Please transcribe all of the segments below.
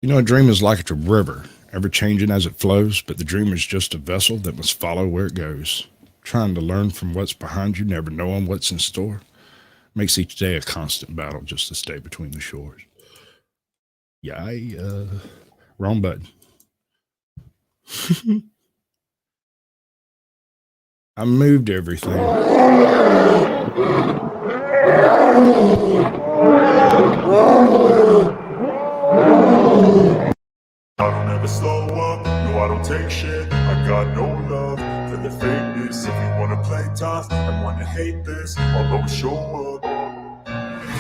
You know, a dream is like a river, ever changing as it flows, but the dream is just a vessel that must follow where it goes. Trying to learn from what's behind you, never knowing what's in store, makes each day a constant battle just to stay between the shores. Yeah, wrong button. I moved everything. I don't ever slow up, no I don't take shit. I got no love for the fakeness. If you wanna play tough and wanna hate this, I'll always show up.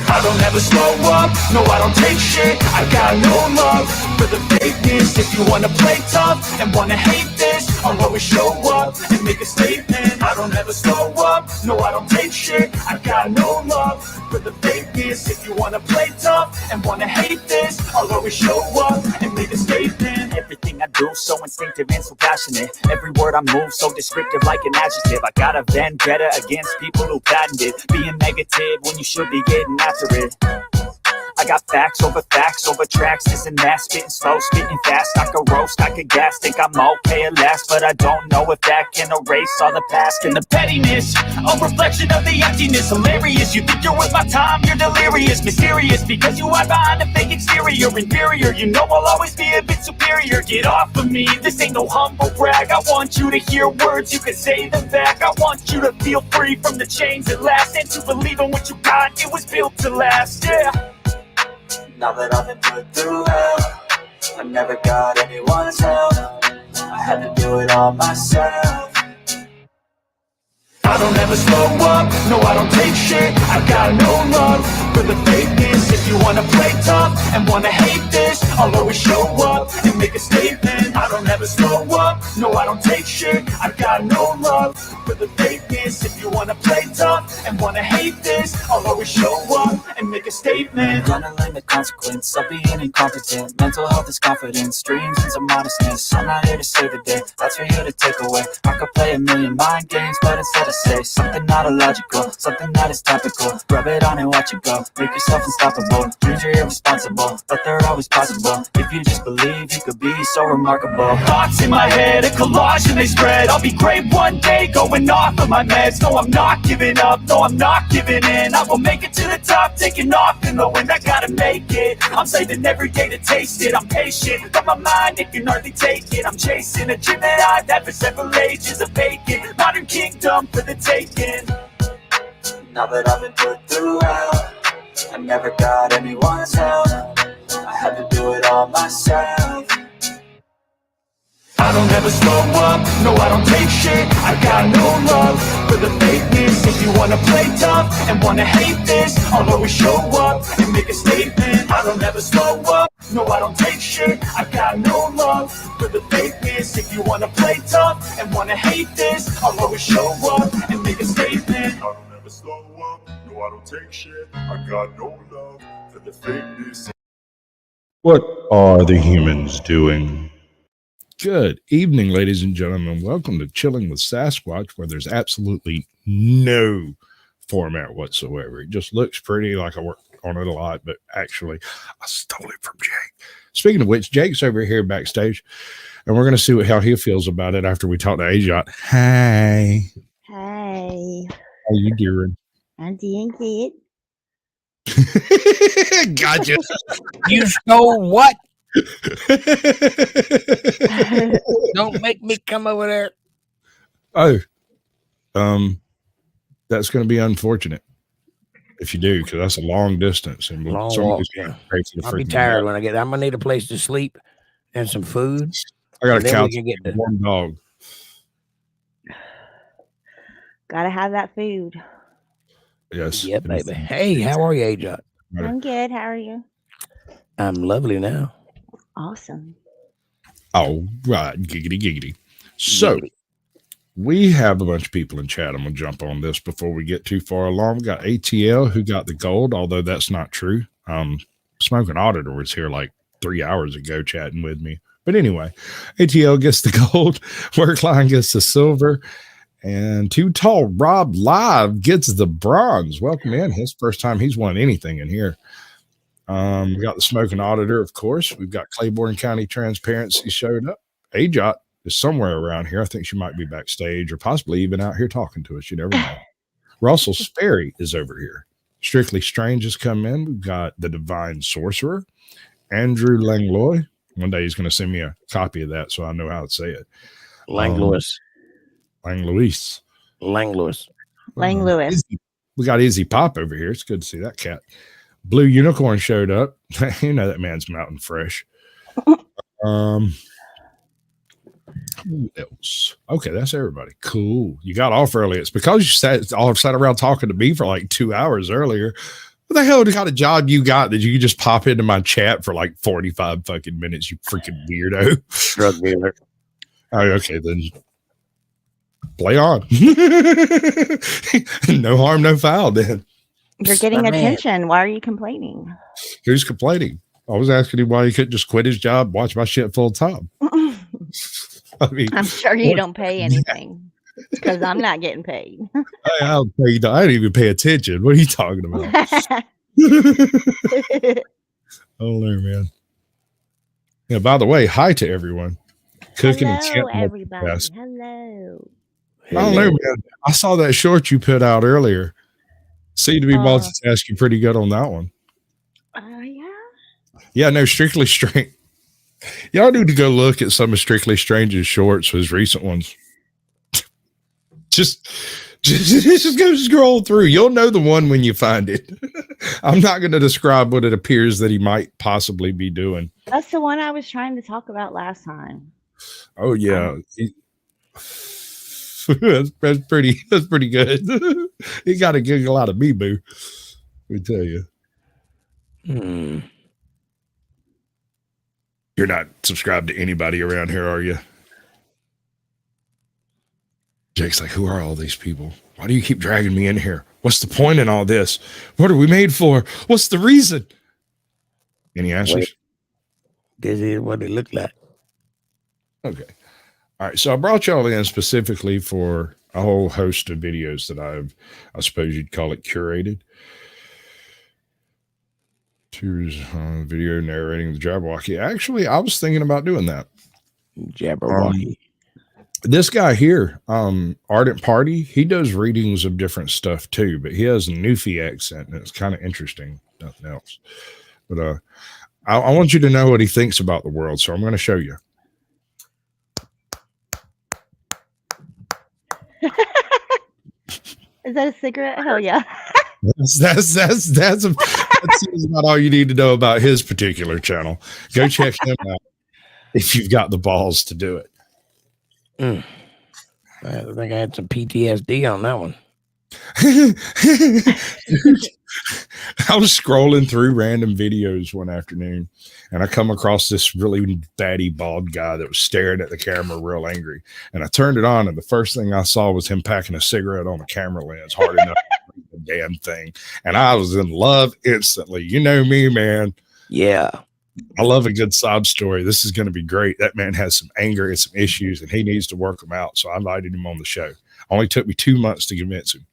I don't ever slow up, no I don't take shit. I got no love for the fakeness. If you wanna play tough and wanna hate this, I'll always show up and make a statement. I don't ever slow up, no I don't take shit. I got no love for the fakeness. If you wanna play tough and wanna hate this, I'll always show up and make a statement. Everything I do so instinctive and so passionate. Every word I move so descriptive like an adjective. I got a vendetta against people who patented being negative when you should be getting after it. I got facts over tracks, this and that, spitting slow, spitting fast. I could roast, I could gas, think I'm okay at last, but I don't know if that can erase all the past. And the pettiness, a reflection of the emptiness. Hilarious, you think you're worth my time, you're delirious. Mysterious, because you hide behind a fake exterior. Inferior, you know I'll always be a bit superior. Get off of me, this ain't no humble brag. I want you to hear words, you can say them back. I want you to feel free from the chains that last, and to believe in what you got, it was built to last, yeah. Now that I've been put through hell, I never got anyone's help. I had to do it all myself. I don't ever slow up, no I don't take shit. I got no love for the fakeness. If you wanna play tough and wanna hate this, I'll always show up and make a statement. I don't ever slow up, no I don't take shit. I got no love for the fakeness. If you wanna play tough and wanna hate this, I'll always show up and make a statement. Gonna learn the consequence of being incompetent. Mental health is confidence, dreams and some modestness. I'm not here to save the day, that's for you to take away. I could play a million mind games, but instead of say something not illogical, something that is topical. Rub it on and watch it go, make yourself unstoppable. Dreams are irresponsible, but they're always possible. If you just believe, you could be so remarkable. Thoughts in my head, a collage and they spread. I'll be great one day, going off of my meds. No, I'm not giving up, no, I'm not giving in. I will make it to the top, taking off in the wind. I gotta make it, I'm saving every day to taste it. I'm patient, but my mind, it can hardly take it. I'm chasing a dream that I've had for several ages of vacant. Modern kingdom for the taking. Now that I've been put through hell, I never got anyone's help. I had to do it all myself. I don't ever slow up, no I don't take shit. I got no love for the fakeness. If you wanna play tough and wanna hate this, I'll always show up and make a statement. I don't ever slow up, no I don't take shit. I got no love for the fakeness. If you wanna play tough and wanna hate this, I'll always show up and make a statement. I don't ever slow up, no I don't take shit. I got no love for the fakeness. What are the humans doing? Good evening, ladies and gentlemen. Welcome to Chilling with Sasquatch, where there's absolutely no format whatsoever. It just looks pretty, like I worked on it a lot, but actually I stole it from Jake. Speaking of which, Jake's over here backstage, and we're going to see how he feels about it after we talk to Ajot. Hi. Hi. How you doing? I'm doing good. Gotcha. You stole what? Don't make me come over there. Oh, that's going to be unfortunate if you do, because that's a long distance and Long walk, yeah. I'll be tired when I get there. I'm gonna need a place to sleep and some food. I got a couch and and one dog. Gotta have that food. Yes. Yeah, baby. Hey, how are you, Ajot? I'm good. How are you? I'm lovely now. Awesome. All right. Giggity, giggity. So we have a bunch of people in chat. I'm going to jump on this before we get too far along. We got ATL who got the gold, although that's not true. Smoking Auditor was here like 3 hours ago chatting with me. But anyway, ATL gets the gold. Workline gets the silver. And Too Tall Rob Live gets the bronze. Welcome in. His first time he's won anything in here. We got the smoking auditor, of course. We've got Claiborne County Transparency showed up. AJOT is somewhere around here. I think she might be backstage or possibly even out here talking to us. You never know. Russell Sperry is over here. Strictly Strange has come in. We've got the Divine Sorcerer, Andrew Langlois. One day he's going to send me a copy of that so I know how to say it. Langlois. Langlois. Langlois. Lang Lewis. We got Izzy Pop over here. It's good to see that cat. Blue Unicorn showed up. You know that man's mountain fresh. Who else? Okay, that's everybody. Cool. You got off early. It's because you sat around talking to me for like 2 hours earlier. What the hell kind of job you got that you could just pop into my chat for like 45 fucking minutes, you freaking weirdo? Drug dealer. Oh, okay, then play on. No harm, no foul, then. You're getting attention. Why are you complaining? Who's complaining? I was asking him why he couldn't just quit his job, watch my shit full time. I mean, I'm sure you don't pay anything because I'm not getting paid. I didn't even pay attention. What are you talking about? Oh, there, man. Yeah, by the way, hi to everyone. Cooking Hello, and everybody. podcast. Hello. I don't know, man. I saw that short you put out earlier. Seemed to be multitasking pretty good on that one. Yeah. Yeah, no, Strictly Strange. Y'all need to go look at some of Strictly Strange's shorts, his recent ones. Just go scroll through. You'll know the one when you find it. I'm not going to describe what it appears that he might possibly be doing. That's the one I was trying to talk about last time. Oh yeah, that's pretty good. He got a giggle out of me, boo. Let me tell you. You're not subscribed to anybody around here, are you? Jake's like, who are all these people? Why do you keep dragging me in here? What's the point in all this? What are we made for? What's the reason? Any answers? This is what it looked like. Okay. All right. So I brought y'all in specifically for a whole host of videos that I suppose you'd call it curated. Here's a video narrating the Jabberwocky. Actually, I was thinking about doing that. Jabberwocky. This guy here, Ardent Party, he does readings of different stuff too, but he has a Newfie accent and it's kind of interesting. Nothing else. But I want you to know what he thinks about the world, so I'm going to show you. Is that a cigarette? Hell yeah. That's about all you need to know about his particular channel. Go check him out if you've got the balls to do it. I think I had some PTSD on that one. I was scrolling through random videos one afternoon and I come across this really batty bald guy that was staring at the camera real angry. And I turned it on and the first thing I saw was him packing a cigarette on the camera lens hard enough to break the damn thing. And I was in love instantly. You know me, man. Yeah. I love a good sob story. This is going to be great. That man has some anger and some issues and he needs to work them out. So I invited him on the show. Only took me 2 months to convince him.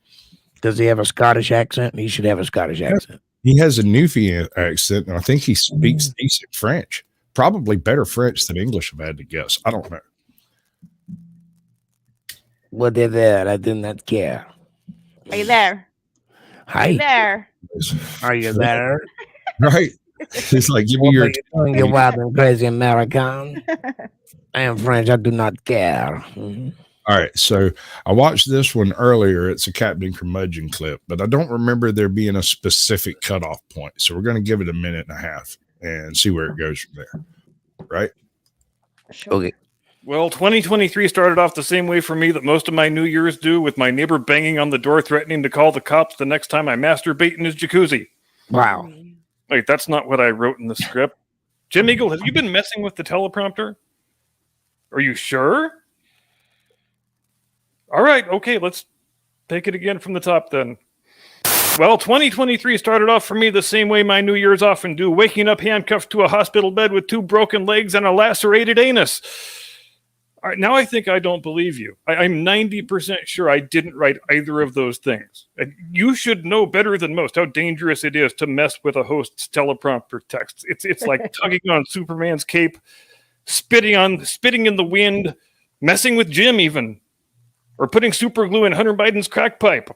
Does he have a Scottish accent? He should have a Scottish accent. He has a Newfie accent, and I think he speaks decent French. Probably better French than English, if I had to guess. I don't know. Whatever, I do not care. Are you there? Hi. Are you there? Are you there? Right? It's like, give me your... You wild and crazy American. I am French. I do not care. Mm-hmm. All right, so I watched this one earlier. It's a Captain Curmudgeon clip, but I don't remember there being a specific cutoff point. So we're going to give it a minute and a half and see where it goes from there. Right? Sure. Okay. Well, 2023 started off the same way for me that most of my New Year's do, with my neighbor banging on the door threatening to call the cops the next time I masturbate in his jacuzzi. Wow. Wait, that's not what I wrote in the script. Jim Eagle, have you been messing with the teleprompter? Are you sure? All right, okay, let's take it again from the top then. Well, 2023 started off for me the same way my New Year's often do, waking up handcuffed to a hospital bed with 2 broken legs and a lacerated anus. All right, now I think I don't believe you. I'm 90% sure I didn't write either of those things. And you should know better than most how dangerous it is to mess with a host's teleprompter text. It's like tugging on Superman's cape, spitting in the wind, messing with Jim even, or putting super glue in Hunter Biden's crack pipe.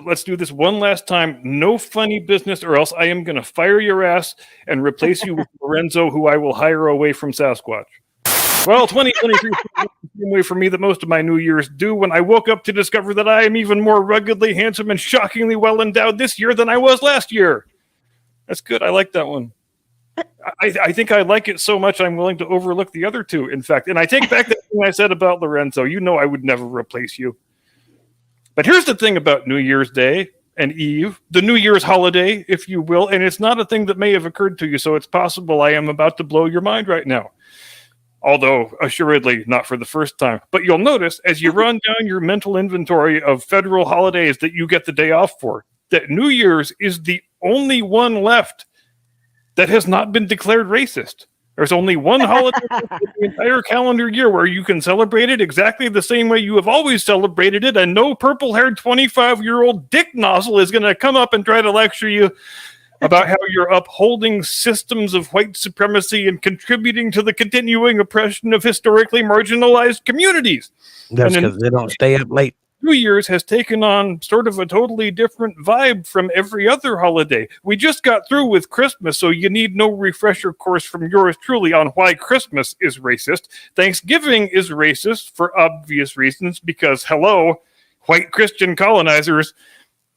Let's do this one last time. No funny business, or else I am going to fire your ass and replace you with Lorenzo, who I will hire away from Sasquatch. Well, 2023 is the same way for me that most of my New Year's do, when I woke up to discover that I am even more ruggedly handsome and shockingly well endowed this year than I was last year. That's good. I like that one. I think I like it so much I'm willing to overlook the other two, in fact. And I take back that thing I said about Lorenzo. You know I would never replace you. But here's the thing about New Year's Day and Eve, the New Year's holiday, if you will, and it's not a thing that may have occurred to you, so it's possible I am about to blow your mind right now. Although, assuredly, not for the first time. But you'll notice, as you run down your mental inventory of federal holidays that you get the day off for, that New Year's is the only one left that has not been declared racist. There's only one holiday in the entire calendar year where you can celebrate it exactly the same way you have always celebrated it, and no purple-haired 25-year-old dick nozzle is going to come up and try to lecture you about how you're upholding systems of white supremacy and contributing to the continuing oppression of historically marginalized communities. That's because they don't stay up late. New Year's has taken on sort of a totally different vibe from every other holiday. We just got through with Christmas, so you need no refresher course from yours truly on why Christmas is racist. Thanksgiving is racist for obvious reasons because, hello, white Christian colonizers.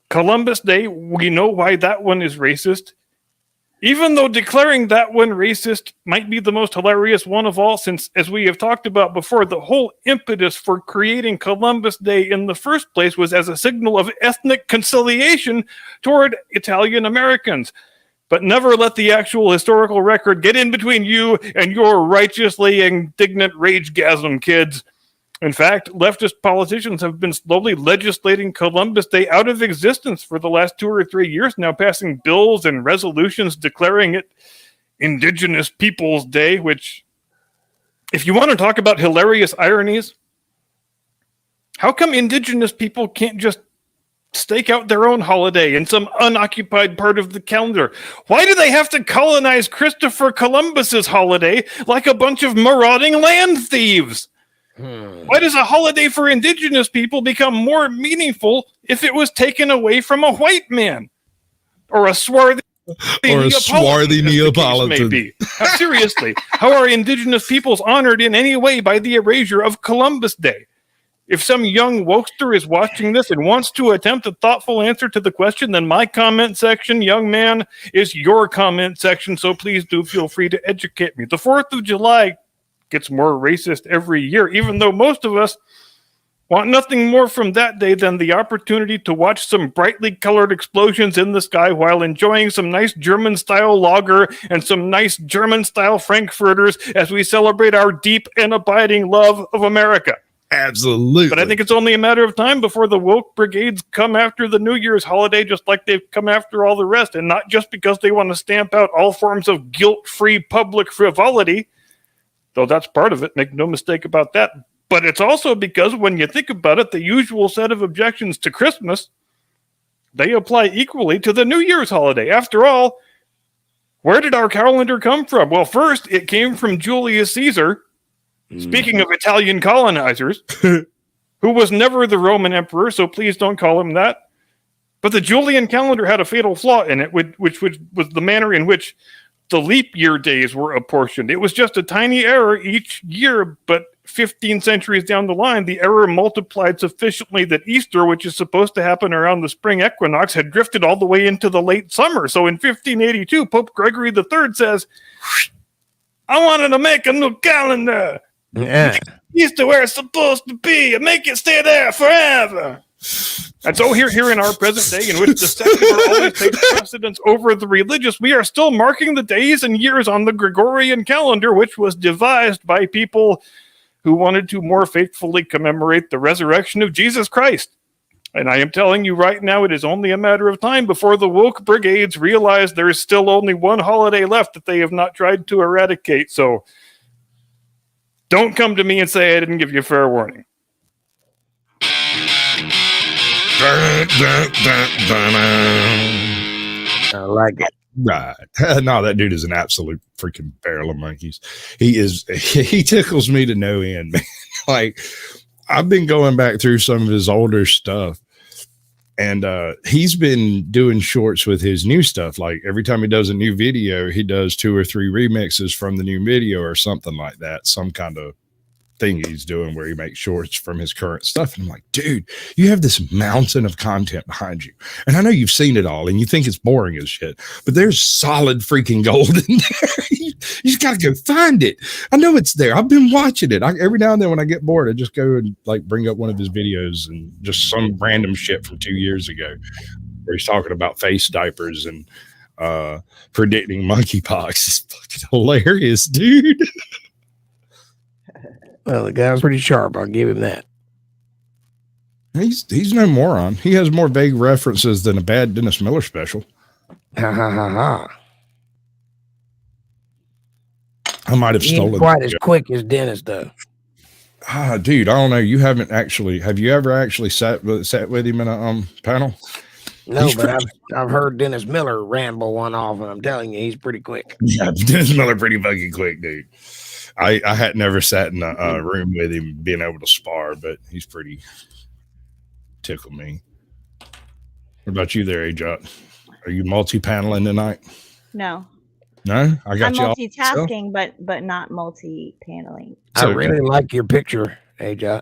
Columbus Day, we know why that one is racist. Even though declaring that one racist might be the most hilarious one of all, since, as we have talked about before, the whole impetus for creating Columbus Day in the first place was as a signal of ethnic conciliation toward Italian Americans. But never let the actual historical record get in between you and your righteously indignant ragegasm, kids. In fact, leftist politicians have been slowly legislating Columbus Day out of existence for the last 2 or 3 years now, passing bills and resolutions declaring it Indigenous Peoples Day, which, if you want to talk about hilarious ironies, how come Indigenous people can't just stake out their own holiday in some unoccupied part of the calendar? Why do they have to colonize Christopher Columbus's holiday like a bunch of marauding land thieves? Why does a holiday for Indigenous people become more meaningful if it was taken away from a white man? Or a swarthy Neapolitan? Maybe. Seriously, how are Indigenous peoples honored in any way by the erasure of Columbus Day? If some young wokester is watching this and wants to attempt a thoughtful answer to the question, then my comment section, young man, is your comment section, so please do feel free to educate me. The 4th of July gets more racist every year, even though most of us want nothing more from that day than the opportunity to watch some brightly colored explosions in the sky while enjoying some nice German-style lager and some nice German-style Frankfurters as we celebrate our deep and abiding love of America. Absolutely. But I think it's only a matter of time before the woke brigades come after the New Year's holiday just like they've come after all the rest, and not just because they want to stamp out all forms of guilt-free public frivolity, though that's part of it, make no mistake about that. But it's also because when you think about it, the usual set of objections to Christmas, they apply equally to the New Year's holiday. After all, where did our calendar come from? Well, first, it came from Julius Caesar, speaking of Italian colonizers, who was never the Roman emperor, so please don't call him that. But the Julian calendar had a fatal flaw in it, which was the manner in which the leap year days were apportioned. It was just a tiny error each year, but 15 centuries down the line, the error multiplied sufficiently that Easter, which is supposed to happen around the spring equinox, had drifted all the way into the late summer. So in 1582, Pope Gregory III says, I wanted to make a new calendar. Yeah. Easter where it's supposed to be and make it stay there forever. And so here in our present day, in which the secular always takes precedence over the religious, we are still marking the days and years on the Gregorian calendar, which was devised by people who wanted to more faithfully commemorate the resurrection of Jesus Christ. And I am telling you right now, it is only a matter of time before the woke brigades realize there is still only one holiday left that they have not tried to eradicate. So Don't come to me and say I didn't give you fair warning. I like it. Right. No, that dude is an absolute freaking barrel of monkeys. He tickles me to no end, man. Like, I've been going back through some of his older stuff, and he's been doing shorts with his new stuff. Like, every time he does a new video, he does 2 or 3 remixes from the new video or something like that. Some kind of thing he's doing where he makes shorts from his current stuff. And I'm like, dude, you have this mountain of content behind you. And I know you've seen it all and you think it's boring as shit, but there's solid freaking gold in there. You just got to go find it. I know it's there. I've been watching it. Every now and then when I get bored, I just go and like bring up one of his videos and just some random shit from 2 years ago where he's talking about face diapers and predicting monkeypox. It's fucking hilarious, dude. Well, the guy was pretty sharp. I'll give him that. He's no moron. He has more vague references than a bad Dennis Miller special. Ha ha ha ha. I might have He ain't stolen quite as quick as Dennis, though. Dude, I don't know. You haven't actually. Have you ever actually sat with him in a panel? No, He's but I've heard Dennis Miller ramble one off, and I'm telling you, he's pretty quick. Yeah, Dennis Miller pretty fucking quick, dude. I had never sat in a room with him being able to spar, but he's pretty tickle me. What about you there, AJ? Are you multi-paneling tonight? No. No? I got I'm you all multitasking, but not multi-paneling. I really like your picture, AJ.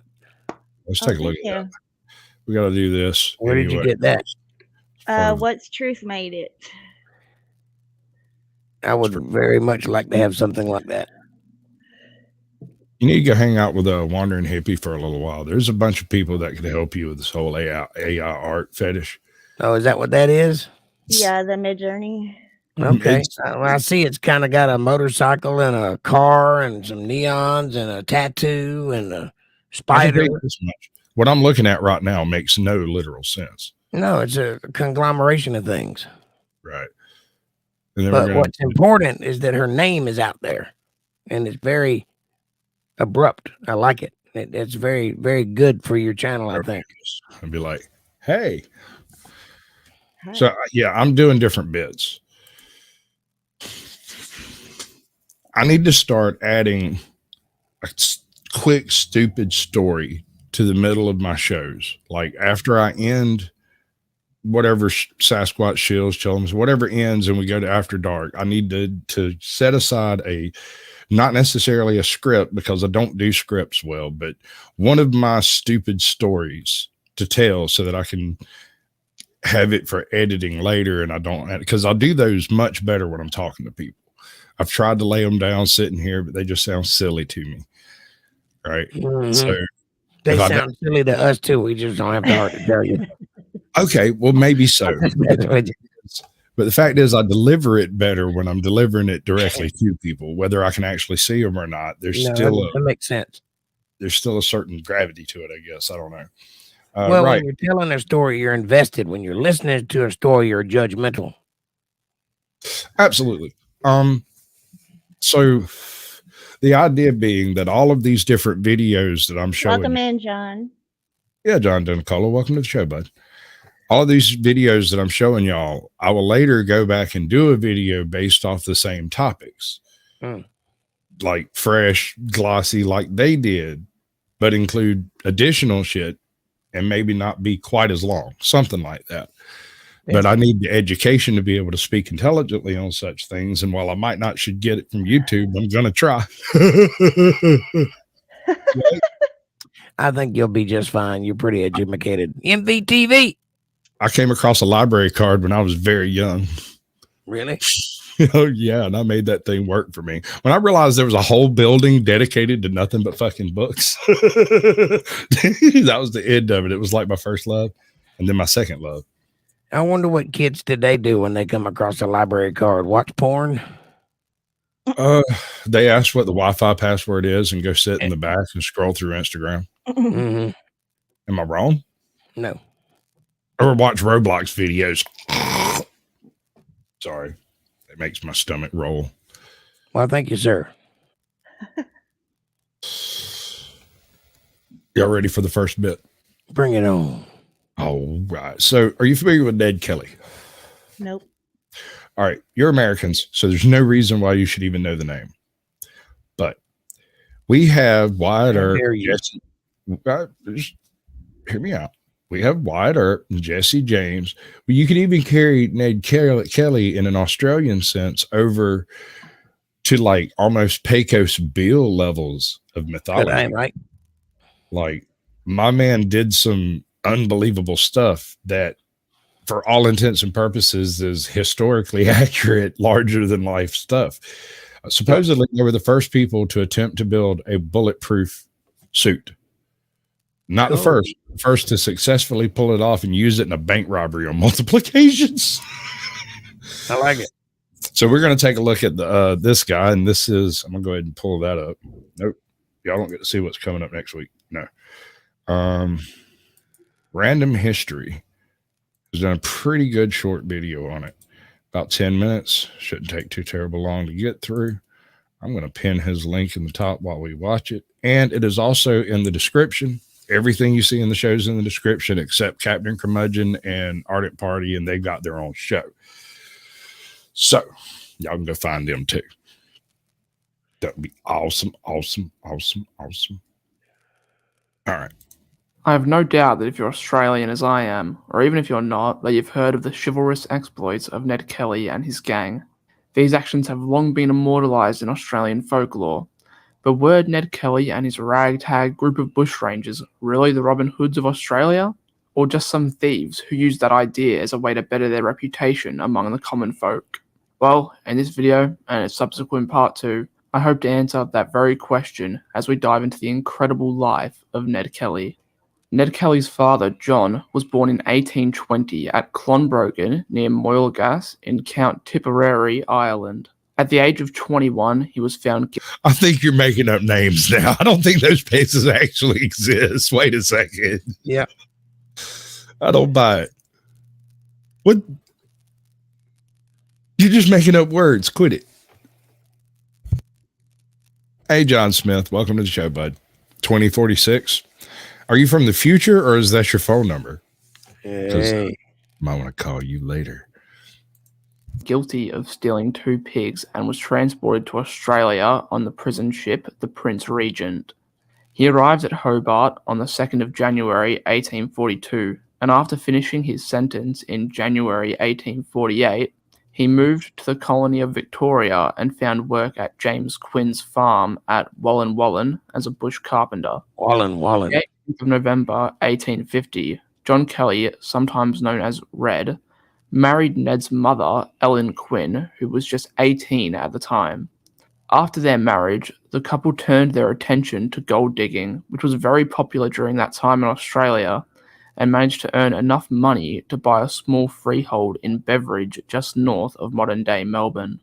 Let's take a look at that. We got to do this. Where did you get that? What's Truth made it. I would very much like to have something like that. You need to go hang out with a wandering hippie for a little while. There's a bunch of people that could help you with this whole AI art fetish. Oh, is that what that is? Yeah, the Midjourney. Okay. I see it's kind of got a motorcycle and a car and some neons and a tattoo and a spider. What I'm looking at right now makes no literal sense. No, it's a conglomeration of things. Right. But what's important is that her name is out there, and it's very abrupt. I like it. It's very, very good for your channel, I think. I'd be like, hey. So, yeah, I'm doing different bits. I need to start adding a quick, stupid story to the middle of my shows. Like, after I end whatever Sasquatch Shills, Chillums, whatever ends and we go to After Dark, I need to set aside not necessarily a script, because I don't do scripts well, but one of my stupid stories to tell so that I can have it for editing later. And I don't, because I'll do those much better when I'm talking to people. I've tried to lay them down sitting here, but they just sound silly to me. Right. Mm-hmm. So they sound silly to us too. We just don't have the heart to tell you. Okay. Well, maybe so. But the fact is, I deliver it better when I'm delivering it directly to people, whether I can actually see them or not. That makes sense. There's still a certain gravity to it, I guess. I don't know. Well, when you're telling a story, you're invested. When you're listening to a story, you're judgmental. Absolutely. So the idea being that all of these different videos that I'm showing. Welcome in, John. Yeah, John Dunicola. Welcome to the show, bud. All of these videos that I'm showing y'all, I will later go back and do a video based off the same topics. Like fresh, glossy, like they did, but include additional shit and maybe not be quite as long, something like that. But I need the education to be able to speak intelligently on such things. And while I might not should get it from YouTube, I'm going to try. I think you'll be just fine. You're pretty educated. MVTV. I came across a library card when I was very young. Really? Oh, yeah. And I made that thing work for me. When I realized there was a whole building dedicated to nothing but fucking books, that was the end of it. It was like my first love and then my second love. I wonder what kids today do when they come across a library card. Watch porn? They ask what the Wi-Fi password is and go sit in the back and scroll through Instagram. Mm-hmm. Am I wrong? No. Or watch Roblox videos. Sorry. It makes my stomach roll. Well, thank you, sir. Y'all ready for the first bit? Bring it on. All right. So, are you familiar with Ned Kelly? Nope. All right. You're Americans, so there's no reason why you should even know the name. But we have Wyatt Earp, Jesse. Just hear me out. We have Wyatt Earp and Jesse James. Well, you could even carry Ned Kelly in an Australian sense over to like almost Pecos Bill levels of mythology. Good, right? Like, my man did some unbelievable stuff that, for all intents and purposes, is historically accurate, larger than life stuff. Supposedly, they were the first people to attempt to build a bulletproof suit. Not the first to successfully pull it off and use it in a bank robbery on multiple occasions. I like it. So we're going to take a look at this guy, and this is, I'm going to go ahead and pull that up. Nope. Y'all don't get to see what's coming up next week. No. Random History has done a pretty good short video on it. About 10 minutes. Shouldn't take too terrible long to get through. I'm going to pin his link in the top while we watch it. And it is also in the description. Everything you see in the show is in the description except Captain Curmudgeon and Ardent Party, and they've got their own show. So y'all can go find them too. That would be awesome, awesome, awesome, awesome. All right. I have no doubt that if you're Australian as I am, or even if you're not, that you've heard of the chivalrous exploits of Ned Kelly and his gang. These actions have long been immortalised in Australian folklore. But were Ned Kelly and his ragtag group of bushrangers really the Robin Hoods of Australia? Or just some thieves who used that idea as a way to better their reputation among the common folk? Well, in this video, and its subsequent part 2, I hope to answer that very question as we dive into the incredible life of Ned Kelly. Ned Kelly's father, John, was born in 1820 at Clonbrogan near Moylegas in Count Tipperary, Ireland. At the age of 21, he was found guilty. I think you're making up names now. I don't think those places actually exist. Wait a second. Yeah. I don't buy it. What? You're just making up words. Quit it. Hey, John Smith. Welcome to the show, bud. 2046. Are you from the future, or is that your phone number? Hey. Might want to call you later. Guilty of stealing 2 pigs and was transported to Australia on the prison ship the Prince Regent. He arrived at Hobart on the 2nd of January 1842, and after finishing his sentence in January 1848, he moved to the colony of Victoria and found work at James Quinn's farm at Wallen Wallen as a bush carpenter. Wallen. The 18th of November 1850, John Kelly, sometimes known as Red, married Ned's mother, Ellen Quinn, who was just 18 at the time. After their marriage, the couple turned their attention to gold digging, which was very popular during that time in Australia, and managed to earn enough money to buy a small freehold in Beveridge, just north of modern-day Melbourne.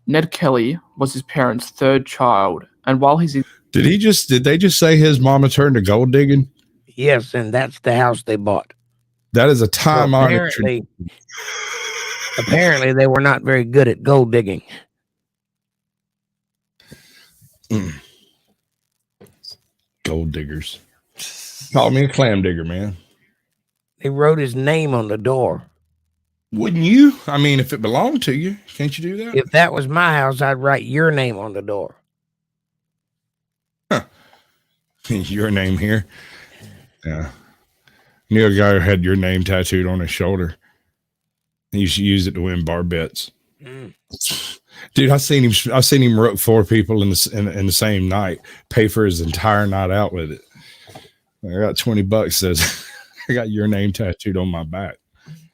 Ned Kelly was his parents' 3rd child, and while he's... Did they just say his mama turned to gold digging? Yes, and that's the house they bought. That is a time-honored tradition. Apparently, they were not very good at gold digging. Gold diggers. Call me a clam digger, man. They wrote his name on the door. Wouldn't you? I mean, if it belonged to you, can't you do that? If that was my house, I'd write your name on the door. Huh. Your name here. Yeah. Knew a guy who had your name tattooed on his shoulder. He used to use it to win bar bets. Dude, I've seen him rope 4 people in the same night, pay for his entire night out with it. I got $20. Says I got your name tattooed on my back.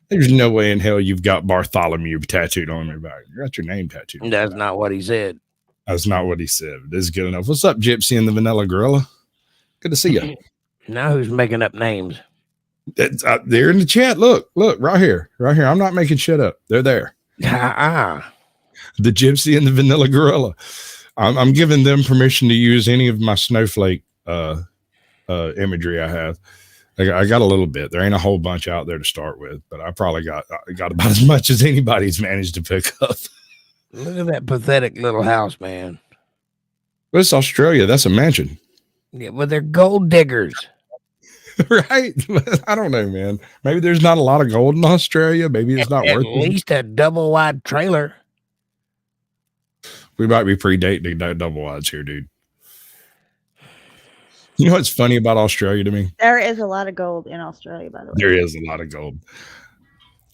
There's no way in hell you've got Bartholomew tattooed on your back. You got your name tattooed. That's not what he said. That's not what he said. This is good enough. What's up, Gypsy and the Vanilla Gorilla? Good to see you. Now who's making up names? They're in the chat. Look, right here. I'm not making shit up. They're there. The Gypsy and the Vanilla Gorilla. I'm giving them permission to use any of my snowflake imagery I have. I got a little bit. There ain't a whole bunch out there to start with, but I probably got about as much as anybody's managed to pick up. Look at that pathetic little house, man. But it's Australia. That's a mansion. Yeah, well, they're gold diggers. Right? I don't know, man. Maybe there's not a lot of gold in Australia. Maybe it's not worth at least a double wide trailer. We might be predating that double wides here, dude. You know what's funny about Australia to me? There is a lot of gold in Australia, by the way. There is a lot of gold.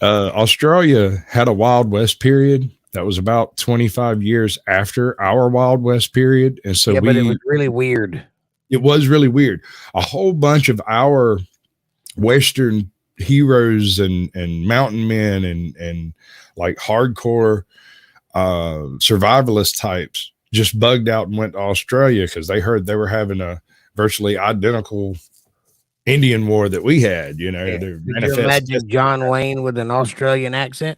Australia had a Wild West period that was about 25 years after our Wild West period. And so but it was really weird. It was really weird. A whole bunch of our Western heroes and mountain men and like hardcore survivalist types just bugged out and went to Australia because they heard they were having a virtually identical Indian war that we had. You know, Did you imagine John Wayne with an Australian accent?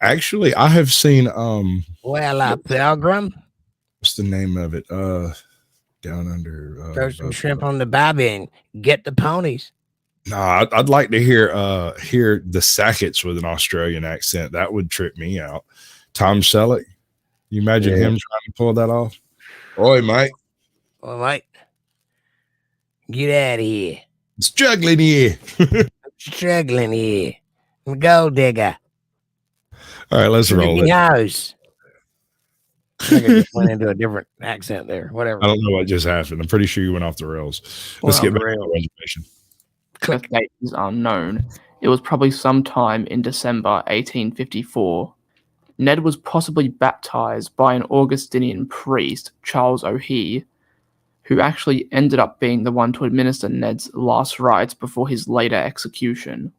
Actually, I have seen well, Pilgrim. What's the name of it? Down under throw some shrimp on the barbie and get the ponies. No, I'd like to hear the Sackets with an Australian accent. That would trip me out. Tom Selleck. You imagine him trying to pull that off? Oi, mate. All right. Get out of here. Struggling here. Struggling here. I'm a gold digger. All right, let's roll it. House. I think I just went into a different accent there. Whatever. I don't know what just happened. I'm pretty sure you went off the rails. Let's get back to the reservation. Birth date is unknown. It was probably sometime in December 1854. Ned was possibly baptized by an Augustinian priest, Charles O'Hee, who actually ended up being the one to administer Ned's last rites before his later execution.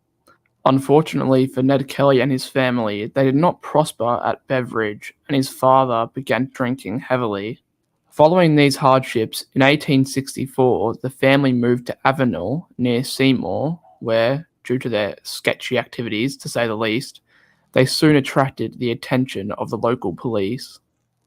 Unfortunately for Ned Kelly and his family, they did not prosper at beverage, and his father began drinking heavily. Following these hardships, in 1864, the family moved to Avenel, near Seymour, where, due to their sketchy activities, to say the least, they soon attracted the attention of the local police.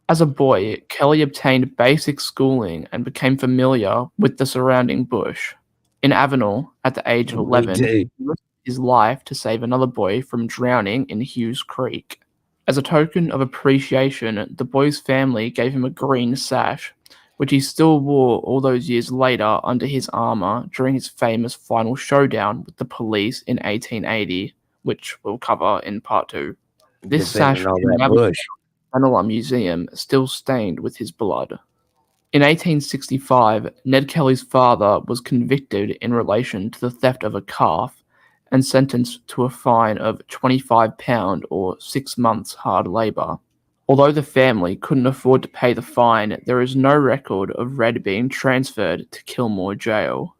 As a boy, Kelly obtained basic schooling and became familiar with the surrounding bush. In Avenel, at the age of 11, he risked his life to save another boy from drowning in Hughes Creek. As a token of appreciation, the boy's family gave him a green sash, which he still wore all those years later under his armor during his famous final showdown with the police in 1880, which we'll cover in part 2. This sash is in the Avenel Museum, still stained with his blood. In 1865, Ned Kelly's father was convicted in relation to the theft of a calf and sentenced to a fine of £25 or 6 months hard labour. Although the family couldn't afford to pay the fine, there is no record of Red being transferred to Kilmore Jail.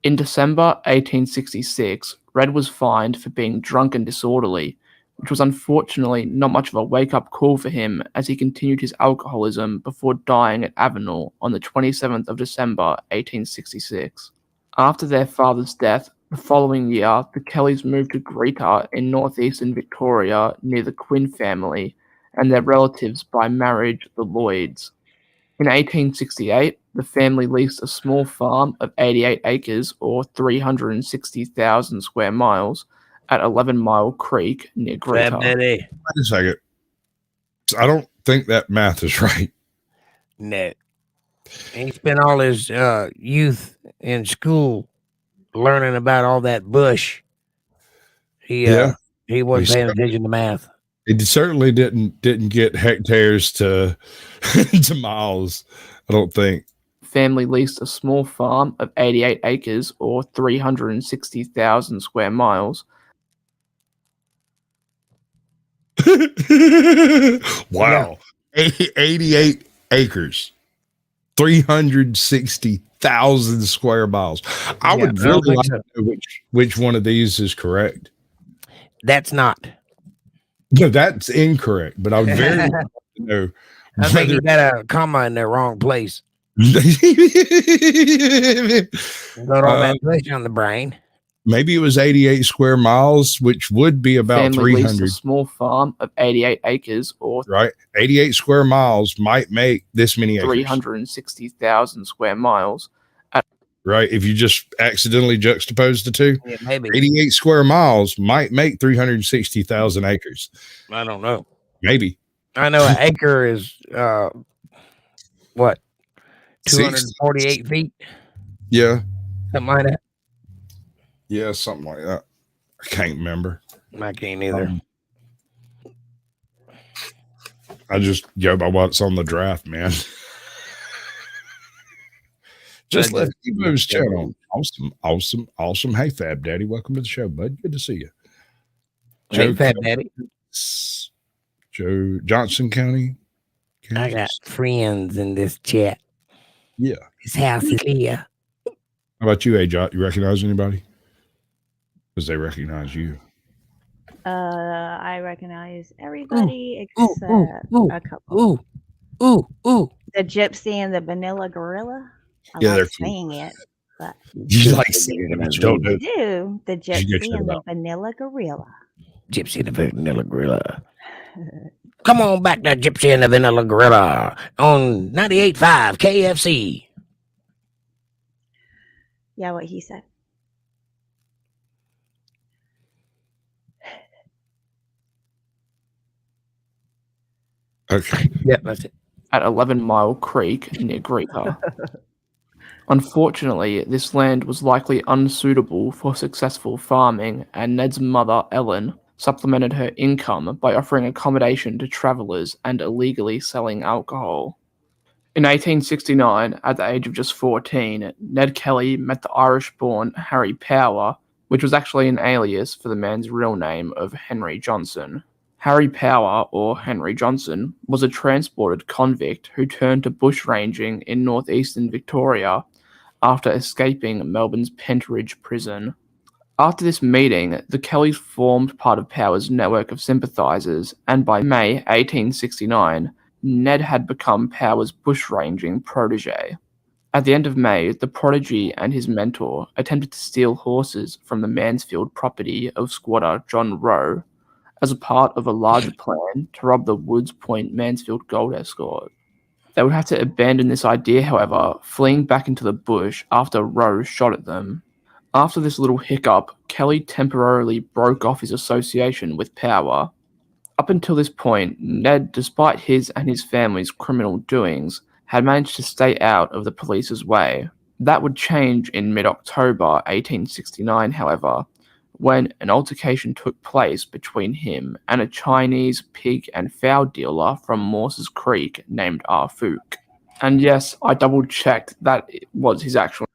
In December 1866, Red was fined for being drunk and disorderly, which was unfortunately not much of a wake-up call for him as he continued his alcoholism before dying at Avenel on the 27th of December 1866. After their father's death, the following year, the Kellys moved to Greta in northeastern Victoria near the Quinn family and their relatives by marriage, the Lloyds. In 1868, the family leased a small farm of 88 acres or 360,000 square miles at 11 Mile Creek near Greta. Wait a second. I don't think that math is right. No. He spent all his youth in school learning about all that bush. He wasn't paying attention to math. It certainly didn't get hectares to to miles, I don't think. Family leased a small farm of 88 acres or 360,000 square miles. Wow. Yeah. 88 acres. 360,000 square miles. I would really like to know which one of these is correct. That's not. No, that's incorrect, but I would very like to know. I think you got a comma in the wrong place. Got all that push on the brain. Maybe it was 88 square miles, which would be about 300. A small farm of 88 acres or 88 square miles might make this many acres. 360,000 square miles. Right. If you just accidentally juxtapose the two, yeah, maybe 88 square miles might make 360,000 acres. I don't know. Maybe. I know an acre is what? 248 feet. Yeah. Something like that. Yeah, something like that. I can't remember. I can't either. I just go by what's on the draft, man. Just left Evo's channel. Awesome. Hey, Fab Daddy. Welcome to the show, bud. Good to see you. Hey, Fab Daddy. Joe Johnson County. Kansas. I got friends in this chat. Yeah. His house is here. How about you, Ajot? You recognize anybody? Because they recognize you. I recognize everybody except a couple. Ooh. The Gypsy and the Vanilla Gorilla. I Yeah, like saying it, but you like saying it, but you don't know. I do. The Gypsy and the Vanilla Gorilla. Gypsy and the Vanilla Gorilla. Come on back to Gypsy and the Vanilla Gorilla on 98.5 KFC. Yeah, what he said. Okay. Yeah, that's it. At 11 Mile Creek near Greeper. Unfortunately, this land was likely unsuitable for successful farming, and Ned's mother, Ellen, supplemented her income by offering accommodation to travelers and illegally selling alcohol. In 1869, at the age of just 14, Ned Kelly met the Irish-born Harry Power, which was actually an alias for the man's real name of Henry Johnson. Harry Power, or Henry Johnson, was a transported convict who turned to bushranging in northeastern Victoria after escaping Melbourne's Pentridge prison. After this meeting, the Kellys formed part of Power's network of sympathisers, and by May 1869, Ned had become Power's bushranging protege. At the end of May, the prodigy and his mentor attempted to steal horses from the Mansfield property of squatter John Rowe, as a part of a larger plan to rob the Woods Point Mansfield Gold Escort. They would have to abandon this idea, however, fleeing back into the bush after Rowe shot at them. After this little hiccup, Kelly temporarily broke off his association with Power. Up until this point, Ned, despite his and his family's criminal doings, had managed to stay out of the police's way. That would change in mid-October 1869, however, when an altercation took place between him and a Chinese pig and fowl dealer from Morse's Creek named R. Fook. And yes, I double-checked that it was his actual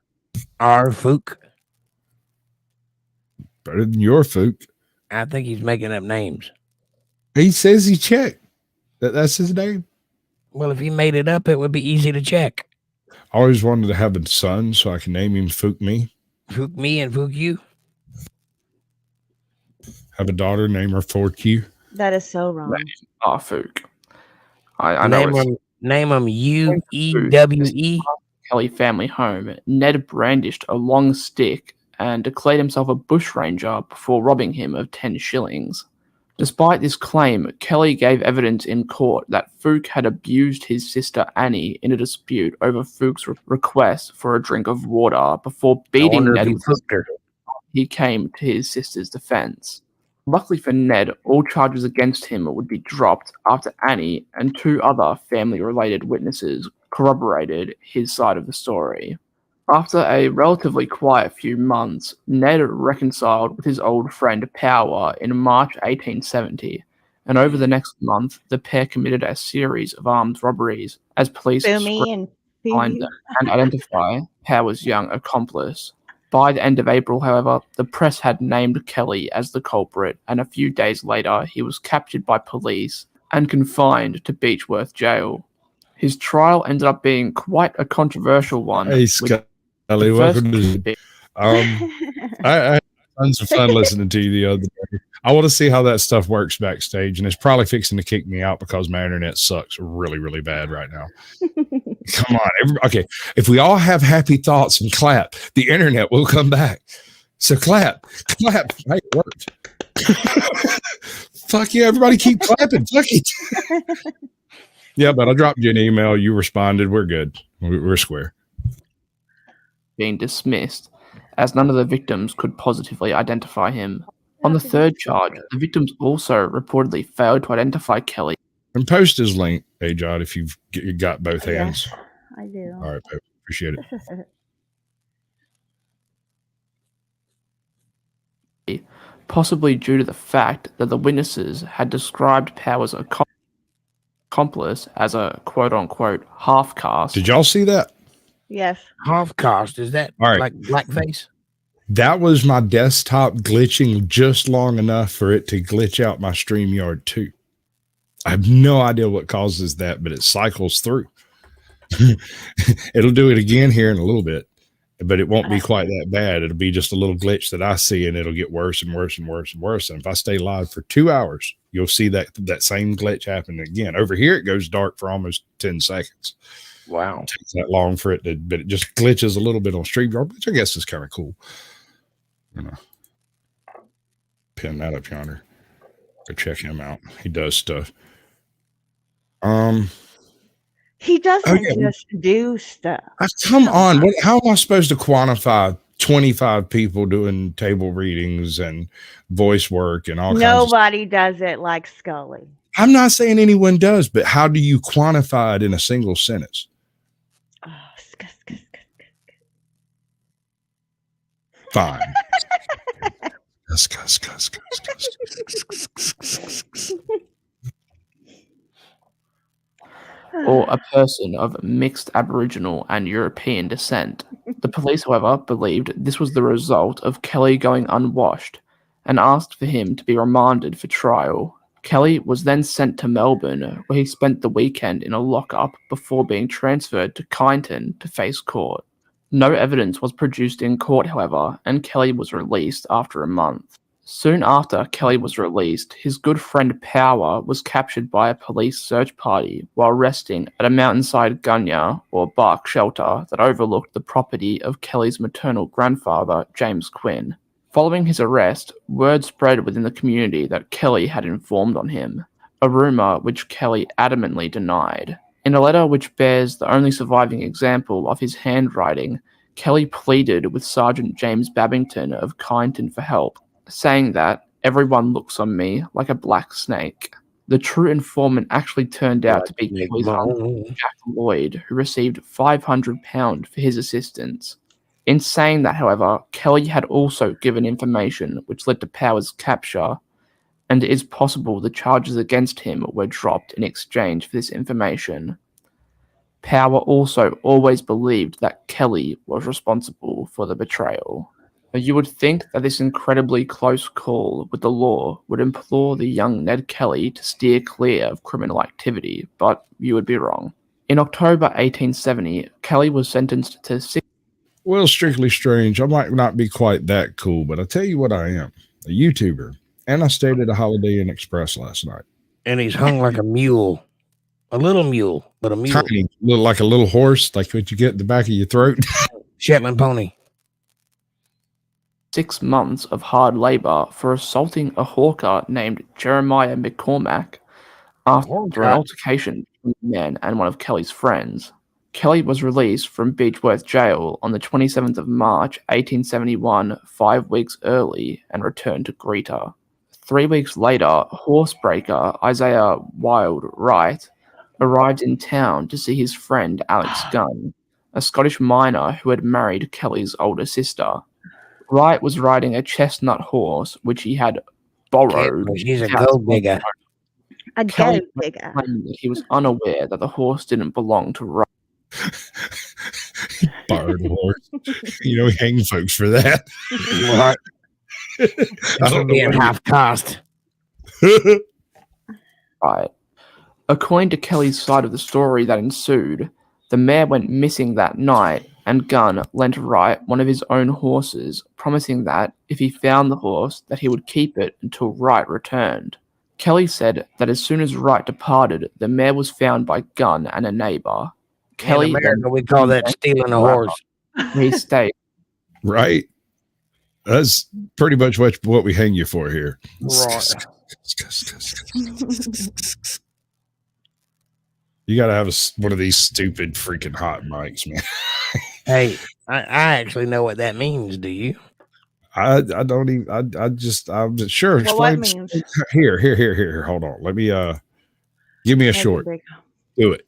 R. Fook? Better than your Fook. I think he's making up names. He says he checked. That's his name? Well, if he made it up, it would be easy to check. I always wanted to have a son so I can name him Fook Me. Fook Me and Fook You? Have a daughter, name her Fork You. That is so wrong. R. Fook. I know name him U-E-W-E. Kelly family home. Ned brandished a long stick and declared himself a bushranger before robbing him of 10 shillings. Despite this claim, Kelly gave evidence in court that Fook had abused his sister Annie in a dispute over Fook's request for a drink of water before beating Ned. He came to his sister's defense. Luckily for Ned, all charges against him would be dropped after Annie and 2 other family-related witnesses corroborated his side of the story. After a relatively quiet few months, Ned reconciled with his old friend Power in March 1870, and over the next month, the pair committed a series of armed robberies as police find them and identify Power's young accomplice. By the end of April, however, the press had named Kelly as the culprit, and a few days later, he was captured by police and confined to Beechworth Jail. His trial ended up being quite a controversial one. Hey, Scully, welcome to I had tons of fun listening to you the other day. I want to see how that stuff works backstage, and it's probably fixing to kick me out because my internet sucks really, really bad right now. Come on. Okay. If we all have happy thoughts and clap, the internet will come back. So clap. Hey, it worked. Fuck yeah. Everybody keep clapping. Fuck it. Yeah, but I dropped you an email. You responded. We're good. We're square. Being dismissed, as none of the victims could positively identify him. On the third charge, the victims also reportedly failed to identify Kelly. And post his link, Ajod, if you've got both hands. I do. All right, babe. Appreciate it. Possibly due to the fact that the witnesses had described Power's accomplice as a quote-unquote half-caste. Did y'all see that? Yes. Half-caste, is that all right. Like blackface? That was my desktop glitching just long enough for it to glitch out my StreamYard too. I have no idea what causes that, but it cycles through. It'll do it again here in a little bit, but it won't be quite that bad. It'll be just a little glitch that I see, and it'll get worse and worse and worse and worse. And if I stay live for 2 hours, you'll see that same glitch happen again. Over here, it goes dark for almost 10 seconds. Wow. It takes that long for it to, but it just glitches a little bit on StreamYard, which I guess is kind of cool. I'm gonna pin that up yonder. Go check him out. He does stuff. He doesn't just do stuff. Come on. How am I supposed to quantify 25 people doing table readings and voice work and all kinds of stuff? Nobody does it like Scully. I'm not saying anyone does, but how do you quantify it in a single sentence? Fine. Or a person of mixed Aboriginal and European descent. The police, however, believed this was the result of Kelly going unwashed and asked for him to be remanded for trial. Kelly was then sent to Melbourne, where he spent the weekend in a lockup before being transferred to Kyneton to face court. No evidence was produced in court, however, and Kelly was released after a month. Soon after Kelly was released, his good friend Power was captured by a police search party while resting at a mountainside gunya or bark shelter that overlooked the property of Kelly's maternal grandfather, James Quinn. Following his arrest, word spread within the community that Kelly had informed on him, a rumor which Kelly adamantly denied. In a letter which bears the only surviving example of his handwriting, Kelly pleaded with Sergeant James Babington of Kyneton for help, saying that everyone looks on me like a black snake. The true informant actually turned out to be Kelly's uncle, Jack Lloyd, who received £500 for his assistance. In saying that, however, Kelly had also given information which led to Power's capture, and it is possible the charges against him were dropped in exchange for this information. Power also always believed that Kelly was responsible for the betrayal. You would think that this incredibly close call with the law would implore the young Ned Kelly to steer clear of criminal activity, but you would be wrong. In October 1870, Kelly was sentenced to 6. Well, Strictly Strange, I might not be quite that cool, but I tell you what I am, a YouTuber. And I stayed at a Holiday Inn Express last night. And he's hung like a mule. A little mule, but a mule. Tiny, like a little horse, like what you get in the back of your throat. Shetland pony. 6 months of hard labor for assaulting a hawker named Jeremiah McCormack after an altercation between the man and one of Kelly's friends. Kelly was released from Beechworth Jail on the 27th of March, 1871, 5 weeks early, and returned to Greta. 3 weeks later, horsebreaker Isaiah Wilde Wright arrived in town to see his friend Alex Gunn, a Scottish miner who had married Kelly's older sister. Wright was riding a chestnut horse, which he had borrowed. He's a gold digger. A Kelly gold digger. claimed that he was unaware that the horse didn't belong to Wright. Borrowed horse. You know, we hang folks for that. What? I don't know. Half cost. Right. According to Kelly's side of the story that ensued, the mare went missing that night, and Gunn lent Wright one of his own horses, promising that if he found the horse, that he would keep it until Wright returned. Kelly said that as soon as Wright departed, the mare was found by Gunn and a neighbor. Kelly, in America, we call that stealing a horse. He stayed. Right. That's pretty much what we hang you for here. Right. You got to have one of these stupid freaking hot mics, man. Hey, I actually know what that means. Do you? I don't even. I'm sure. Well, what means? Here. Hold on. Let me give me a short. Do it.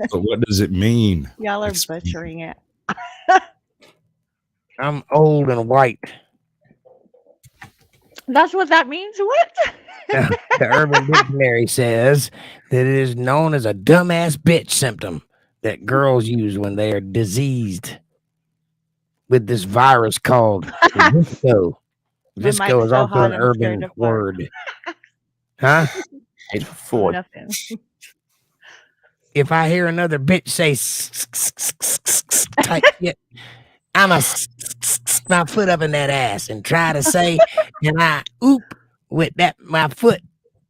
So what does it mean? Y'all are Explain. butchering it. I'm old and white. That's what that means? What? The Urban Dictionary says that it is known as a dumbass bitch symptom that girls use when they are diseased with this virus called visco. Visco is so also hot an I'm scared urban to fart. word. Huh? Made for Ford. Nothing. If I hear another bitch say type shit, I'm a my foot up in that ass and try to say, and I oop with that my foot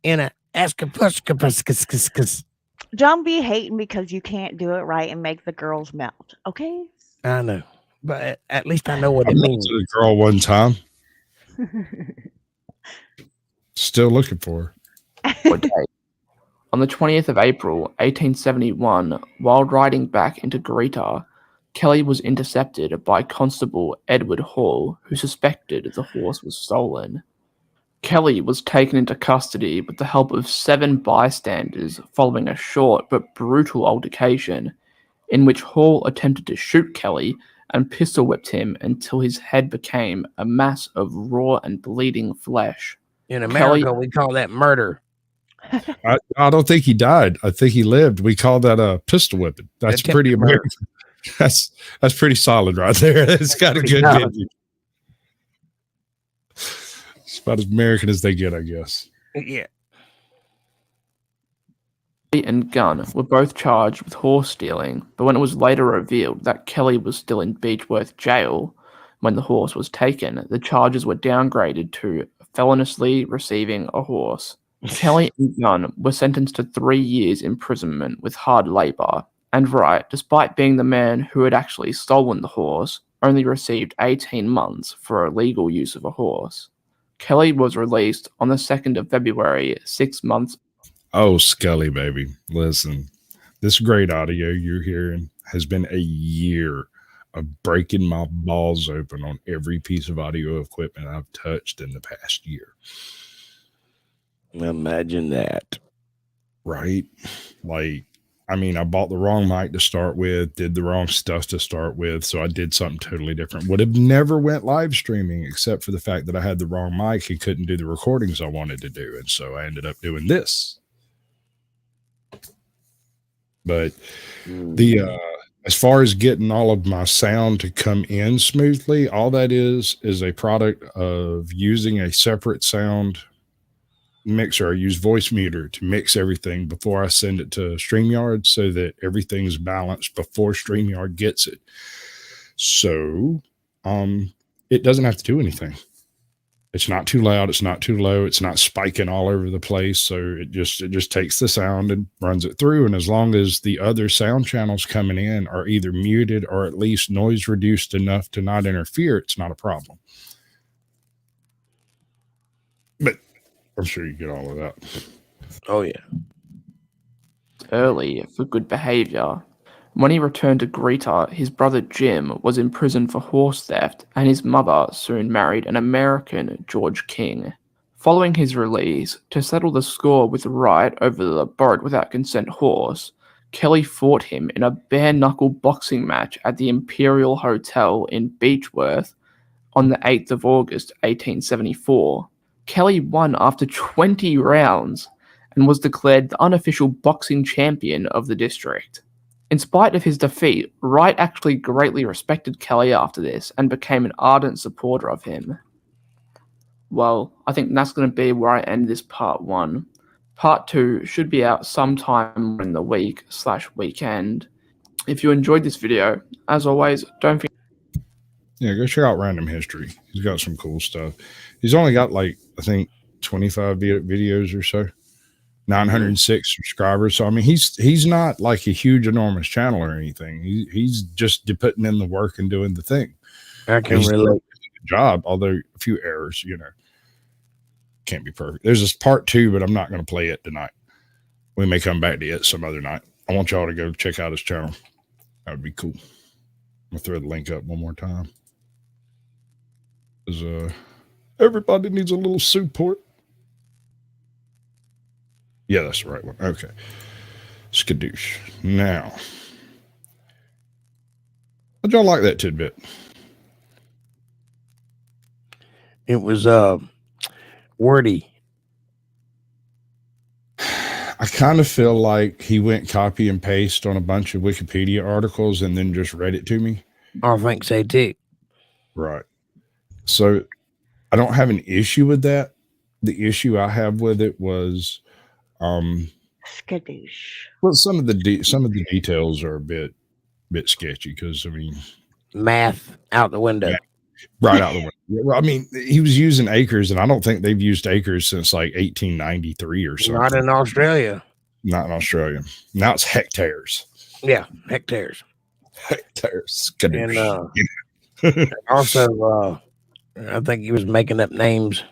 in a escapus. Don't be hating because you can't do it right and make the girls melt, okay? I know, but at least I know what I it met means. a girl one time. Still looking for her. On the 20th of April, 1871, while riding back into Greta, Kelly was intercepted by Constable Edward Hall, who suspected the horse was stolen. Kelly was taken into custody with the help of 7 bystanders following a short but brutal altercation in which Hall attempted to shoot Kelly and pistol whipped him until his head became a mass of raw and bleeding flesh. In America, we call that murder. I don't think he died. I think he lived. We call that a pistol whipping. That's pretty American. That's pretty solid right there. It's got a good vintage. It's about as American as they get, I guess. Yeah. And Gunn were both charged with horse stealing, but when it was later revealed that Kelly was still in Beechworth jail when the horse was taken, the charges were downgraded to feloniously receiving a horse. Kelly and Gunn were sentenced to 3 years imprisonment with hard labor, and Wright, despite being the man who had actually stolen the horse, only received 18 months for illegal use of a horse. Kelly was released on the 2nd of February, 6 months. Oh, Scully, baby. Listen, this great audio you're hearing has been a year of breaking my balls open on every piece of audio equipment I've touched in the past year. Imagine that. Right? Like, I mean, I bought the wrong mic to start with, did the wrong stuff to start with, so I did something totally different. Would have never went live streaming except for the fact that I had the wrong mic and couldn't do the recordings I wanted to do, and so I ended up doing this. But the as far as getting all of my sound to come in smoothly, all that is a product of using a separate sound mixer. I use Voice Meter to mix everything before I send it to StreamYard so that everything's balanced before StreamYard gets it. So it doesn't have to do anything. It's not too loud, it's not too low, it's not spiking all over the place. So it just takes the sound and runs it through. And as long as the other sound channels coming in are either muted or at least noise reduced enough to not interfere, it's not a problem. But I'm sure you get all of that. Oh, yeah. Early for good behavior. When he returned to Greta, his brother Jim was in prison for horse theft, and his mother soon married an American, George King. Following his release, to settle the score with Wright over the borrowed without consent horse, Kelly fought him in a bare-knuckle boxing match at the Imperial Hotel in Beechworth on the 8th of August, 1874. Kelly won after 20 rounds and was declared the unofficial boxing champion of the district. In spite of his defeat, Wright actually greatly respected Kelly after this and became an ardent supporter of him. Well, I think that's going to be where I end this part 1. Part 2 should be out sometime in the week/weekend. If you enjoyed this video, as always, don't forget. Yeah, go check out Random History. He's got some cool stuff. He's only got like, I think, 25 videos or so. 906 subscribers. So I mean, he's not like a huge, enormous channel or anything. He's just putting in the work and doing the thing. I can relate. Job, although a few errors, can't be perfect. There's this part 2, but I'm not going to play it tonight. We may come back to it some other night. I want y'all to go check out his channel. That would be cool. I'm gonna throw the link up one more time. Because everybody needs a little support. Yeah, that's the right one. Okay. Skadoosh. Now, how'd y'all like that tidbit? It was wordy. I kind of feel like he went copy and paste on a bunch of Wikipedia articles and then just read it to me. I think so too. Right. So I don't have an issue with that. The issue I have with it was, Skadoosh. well, some of the details are a bit sketchy because I mean, Math out the window. Yeah. Right out the window. Well, I mean, he was using acres, and I don't think they've used acres since like 1893 or something. Not in Australia. Not in Australia. Now it's hectares. Yeah, hectares. Hectares. And also, I think he was making up names.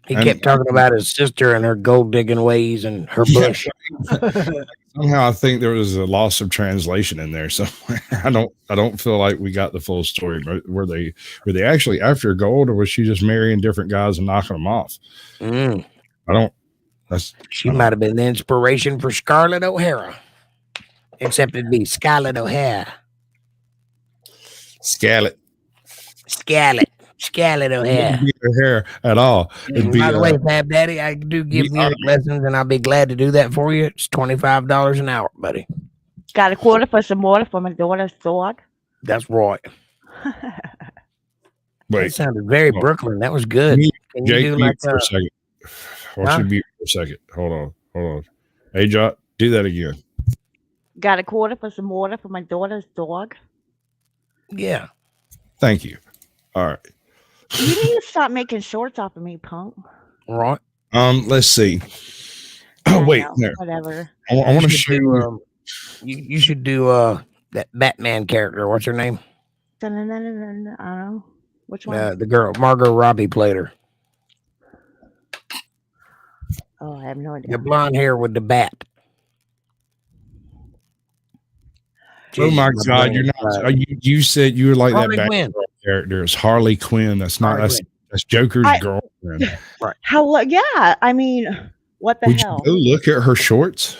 He kept talking about his sister and her gold digging ways and her bush. Somehow I think there was a loss of translation in there somewhere. I don't feel like we got the full story. Were they actually after gold, or was she just marrying different guys and knocking them off? She might have been the inspiration for Scarlett O'Hara. Except it'd be Scarlett O'Hara. Scarlett O'Hara. Her hair at all. By the way, Fab Daddy, I do give music lessons, and I'll be glad to do that for you. It's $25 an hour, buddy. Got a quarter for some water for my daughter's dog. That's right. Wait, that sounded very Brooklyn. That was good. Can Jake, you do like for a second? I want you to be for a second. Hold on. Hey, Jot, do that again. Got a quarter for some water for my daughter's dog. Yeah. Thank you. All right. You need to stop making shorts off of me, punk. Right. Let's see. Oh, wait. No. Whatever. I want to show you. You should do that Batman character. What's her name? I don't know. Which one? The girl. Margot Robbie played her. Oh, I have no idea. The blonde hair with the bat. Oh my God! You're not. You said you were like Harley that Batman character. It's Harley Quinn. That's not. That's Joker's girlfriend. Right. How? Yeah. I mean, what the hell? You go look at her shorts.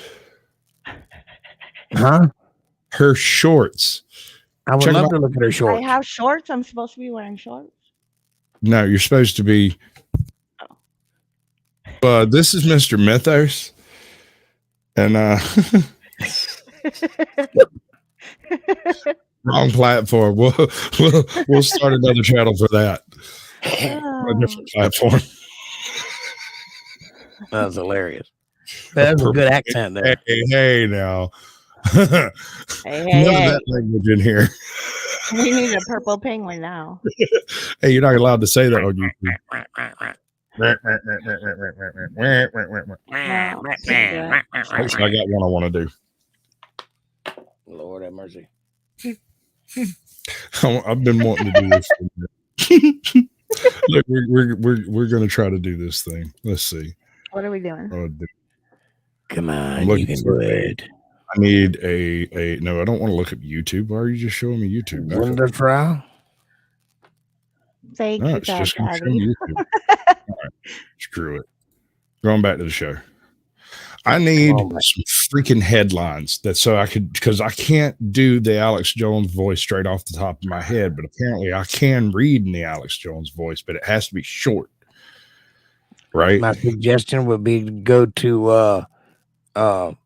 Huh? Her shorts. I would love to look at her shorts. I have shorts. I'm supposed to be wearing shorts. No, you're supposed to be. This is Mr. Mythos, and wrong platform. We'll start another channel for that. A different platform. That was hilarious. That was a good accent there. Hey now. Hey. That language in here. We need a purple penguin now. Hey, you're not allowed to say that on YouTube. Actually, I got one I want to do. Lord have mercy. I've been wanting to do this. Look, we're going to try to do this thing. Let's see. What are we doing? Come on, you can do it. I need a no. I don't want to look at YouTube. Why are you just showing me YouTube? Wonderful. Thank you, just going to show me YouTube. All right, screw it. Going back to the show. I need some freaking headlines because I can't do the Alex Jones voice straight off the top of my head, but apparently I can read in the Alex Jones voice, but it has to be short. Right. My suggestion would be to go to Alex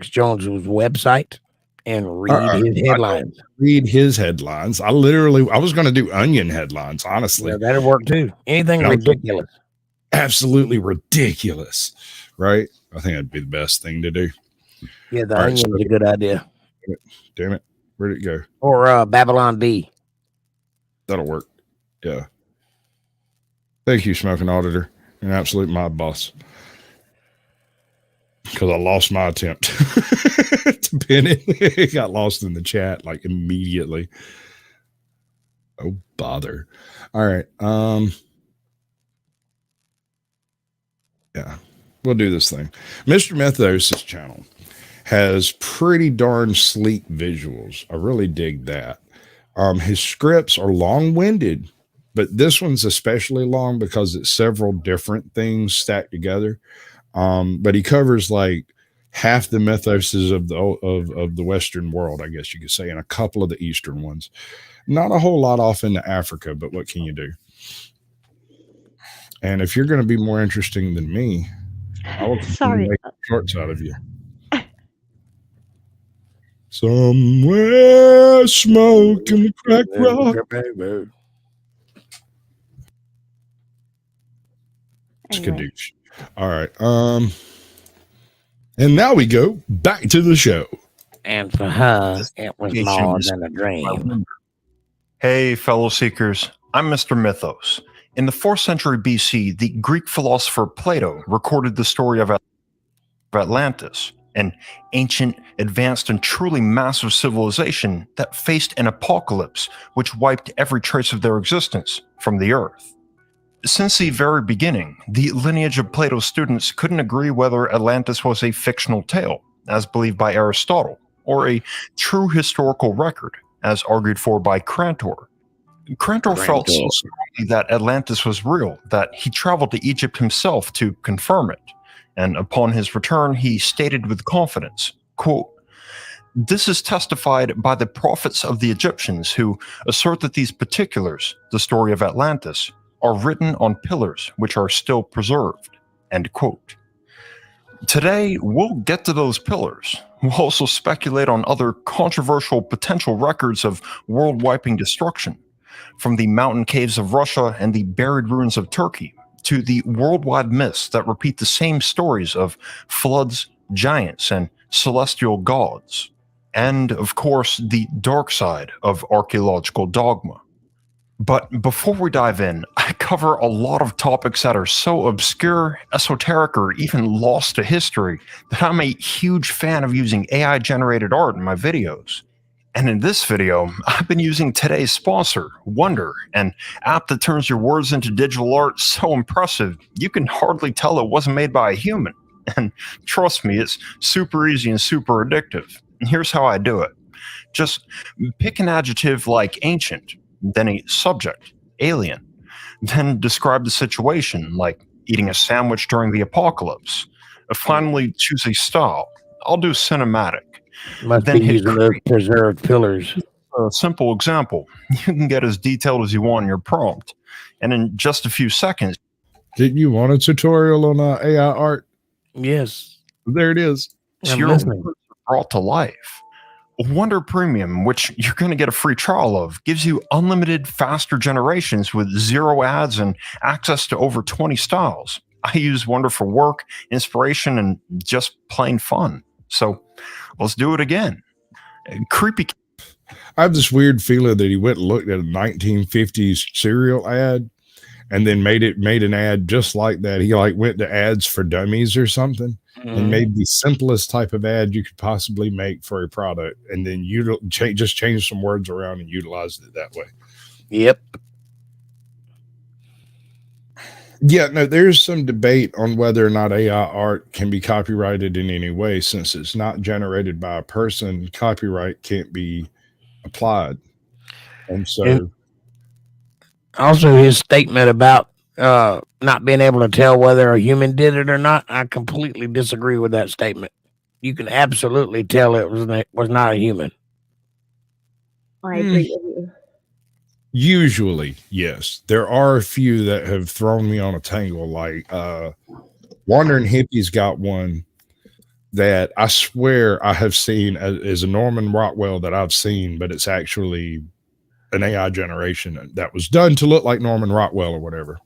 Jones's website and read his headlines. Read his headlines. I was going to do Onion headlines, honestly. Yeah, that'd work too. Anything ridiculous. Absolutely ridiculous, right? I think that'd be the best thing to do. Yeah, the Onion is a good idea. Damn it. Where'd it go? Or Babylon B. That'll work. Yeah. Thank you, Smoking Auditor. You're an absolute mob boss. Because I lost my attempt to pin it. It got lost in the chat like immediately. Oh, bother. All right. Yeah, we'll do this thing. Mr. Mythos' channel has pretty darn sleek visuals. I really dig that. His scripts are long-winded, but this one's especially long because it's several different things stacked together. But he covers like half the mythoses of the Western world, I guess you could say, and a couple of the Eastern ones. Not a whole lot off into Africa, but what can you do? And if you're going to be more interesting than me, I will Sorry. make shorts out of you. Somewhere smoking the crack rock. Anyway. Skadoosh. All right. And now we go back to the show. And for her, it was more than a dream. Hey, fellow seekers. I'm Mr. Mythos. In the 4th century BC, the Greek philosopher Plato recorded the story of Atlantis, an ancient, advanced, and truly massive civilization that faced an apocalypse which wiped every trace of their existence from the earth. Since the very beginning, the lineage of Plato's students couldn't agree whether Atlantis was a fictional tale, as believed by Aristotle, or a true historical record, as argued for by Crantor. Crantor felt so strongly that Atlantis was real that he traveled to Egypt himself to confirm it, and upon his return he stated with confidence, quote, "This is testified by the prophets of the Egyptians who assert that these particulars, the story of Atlantis, are written on pillars which are still preserved," end quote. Today, we'll get to those pillars. We'll also speculate on other controversial potential records of world-wiping destruction, from the mountain caves of Russia and the buried ruins of Turkey, to the worldwide myths that repeat the same stories of floods, giants, and celestial gods. And, of course, the dark side of archaeological dogma. But before we dive in, I cover a lot of topics that are so obscure, esoteric, or even lost to history that I'm a huge fan of using AI-generated art in my videos. And in this video, I've been using today's sponsor, Wonder, an app that turns your words into digital art so impressive you can hardly tell it wasn't made by a human. And trust me, it's super easy and super addictive. And here's how I do it. Just pick an adjective like ancient, then a subject, alien, then describe the situation like eating a sandwich during the apocalypse. Finally, choose a style. I'll do cinematic. Must then be using those preserved pillars. A simple example. You can get as detailed as you want in your prompt. And in just a few seconds. Didn't you want a tutorial on AI art? Yes. There it is. Your brought to life. Wonder Premium, which you're going to get a free trial of, gives you unlimited faster generations with 0 ads and access to over 20 styles. I use Wonder for work, inspiration, and just plain fun. So let's do it again. Creepy. I have this weird feeling that he went and looked at a 1950s cereal ad and then made an ad just like that. He like went to ads for dummies or something and made the simplest type of ad you could possibly make for a product. And then you just change some words around and utilized it that way. Yep. Yeah, no, there's some debate on whether or not AI art can be copyrighted in any way. Since it's not generated by a person, copyright can't be applied. And so also his statement about not being able to tell whether a human did it or not, I completely disagree with that statement. You can absolutely tell it was not a human. I agree with you. Usually, yes. There are a few that have thrown me on a tangle. Like Wandering Hippie's got one that I swear I have seen as a Norman Rockwell that I've seen, but it's actually an AI generation that was done to look like Norman Rockwell or whatever.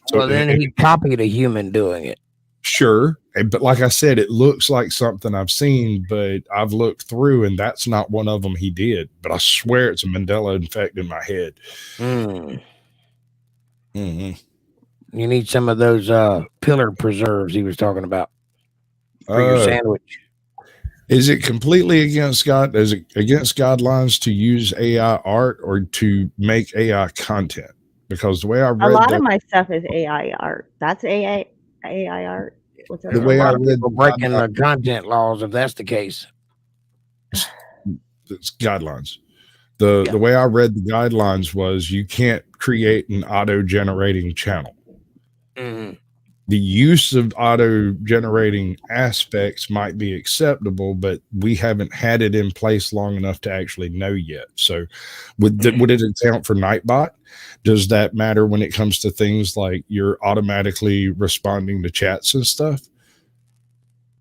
So well, then he copied a human doing it. Sure. But like I said, it looks like something I've seen, but I've looked through and that's not one of them he did. But I swear it's a Mandela effect in my head. You need some of those pillar preserves he was talking about for your sandwich. Is it completely against God? Is it against guidelines to use AI art or to make AI content? Because the way I read a lot of my stuff is AI art. That's AI art. The way I read breaking the content laws, if that's the case, it's guidelines. The way I read the guidelines was you can't create an auto-generating channel. Mm-hmm. The use of auto-generating aspects might be acceptable, but we haven't had it in place long enough to actually know yet. So would it account for Nightbot? Does that matter when it comes to things like you're automatically responding to chats and stuff?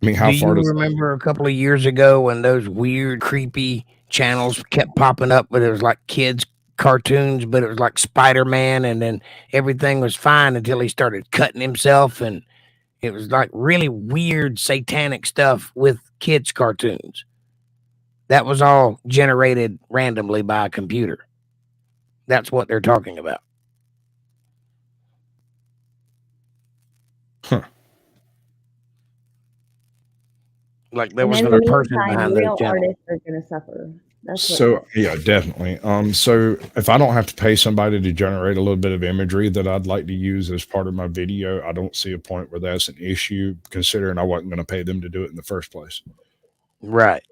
I mean, how far does remember a couple of years ago when those weird, creepy channels kept popping up, but it was like kids' cartoons, but it was like Spider-Man, and then everything was fine until he started cutting himself, and it was like really weird satanic stuff with kids' cartoons. That was all generated randomly by a computer. That's what they're talking about. Huh. Like there wasn't a person behind real those channels. artists are going to suffer. So yeah, definitely. So if I don't have to pay somebody to generate a little bit of imagery that I'd like to use as part of my video, I don't see a point where that's an issue, considering I wasn't going to pay them to do it in the first place. Right.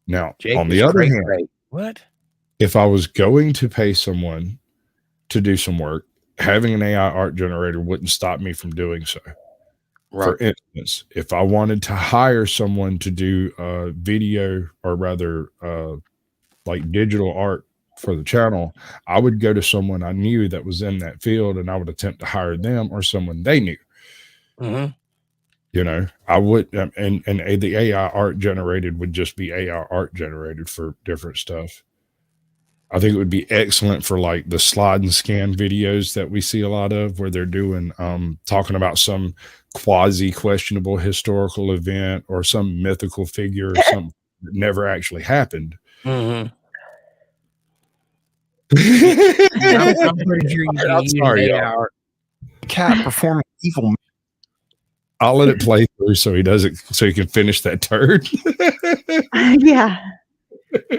Now, on the other hand, what if I was going to pay someone to do some work, having an AI art generator wouldn't stop me from doing so. Right. For instance, if I wanted to hire someone to do video, or rather like digital art for the channel, I would go to someone I knew that was in that field, and I would attempt to hire them or someone they knew. Mm-hmm. You know, I would, and the AI art generated would just be AI art generated for different stuff. I think it would be excellent for like the slide and scan videos that we see a lot of, where they're doing talking about some quasi questionable historical event or some mythical figure or something that never actually happened. Mm-hmm. I'm pretty sure you can use AI art. Cat performing evil. I'll let it play through so he doesn't, so he can finish that turd. Yeah.